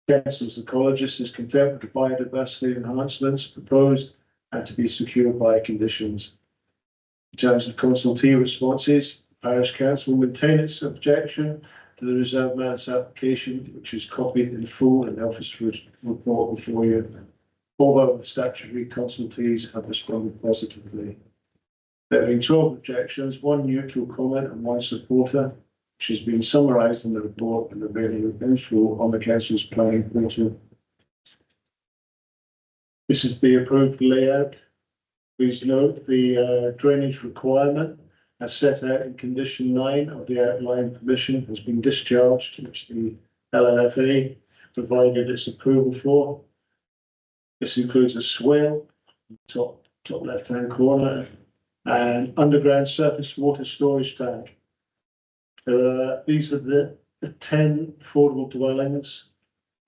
Council's ecologist is content with the biodiversity enhancements proposed and to be secured by conditions. In terms of consultee responses, the Parish Council will maintain its objection to the reserved matters application, which is copied in full in the office report before you, although the statutory consultees have responded positively. There have been 12 objections, 1 neutral comment and 1 supporter, which has been summarised in the report and available in full on the Council's planning portal. This is the approved layout. Please note the drainage requirement as set out in condition 9 of the outline permission has been discharged, which the LLFA provided its approval for. This includes a swale, top left-hand corner, and underground surface water storage tank. These are the 10 affordable dwellings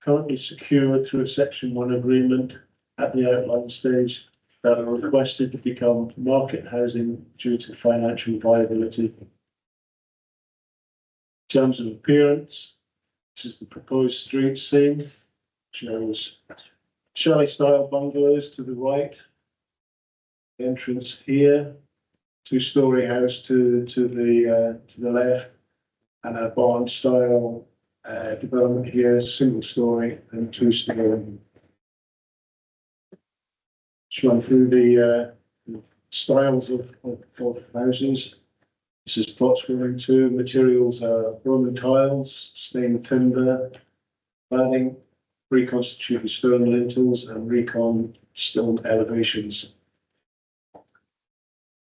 currently secured through a Section 1 agreement at the outline stage that are requested to become market housing due to financial viability. In terms of appearance, this is the proposed street scene, shows chalet-style bungalows to the right, entrance here, 2-storey house to the left, and a barn-style development here, single-storey and 2-storey. Just run through the styles of houses. This is plots 1 and 2. Materials are Roman tiles, stained timber, cladding, reconstituted stone lintels, and recon stone elevations.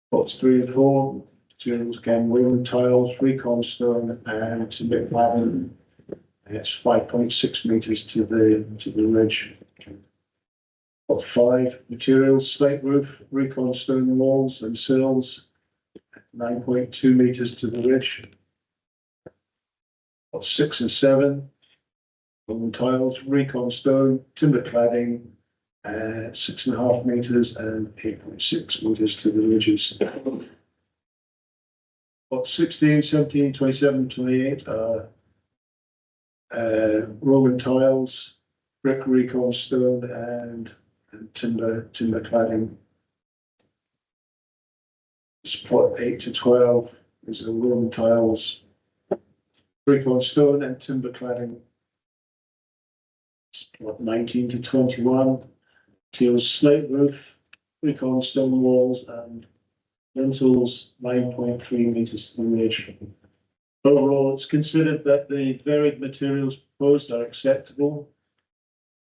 Plots 3 and 4. Materials again, Roman tiles, recon stone, and timber cladding. It's 5.6 meters to the ridge. Plot 5, materials, slate roof, recon stone walls and sills, 9.2 meters to the ridge. Plot 6 and 7, Roman tiles, recon stone, timber cladding, 6.5 meters and 8.6 meters to the ridges. Plot 16, 17, 27, 28 are Roman tiles, brick recon stone, and timber cladding. Plot 8 to 12 is a Roman tiles, recon stone, and timber cladding. Plot 19 to 21 materials, slate roof, recon stone walls, and lintels, 9.3 meters to the ridge. Overall, it's considered that the varied materials proposed are acceptable.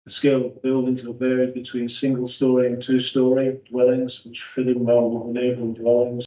The scale of buildings will vary between single-storey and two-storey dwellings, which fit in well with the neighbouring dwellings.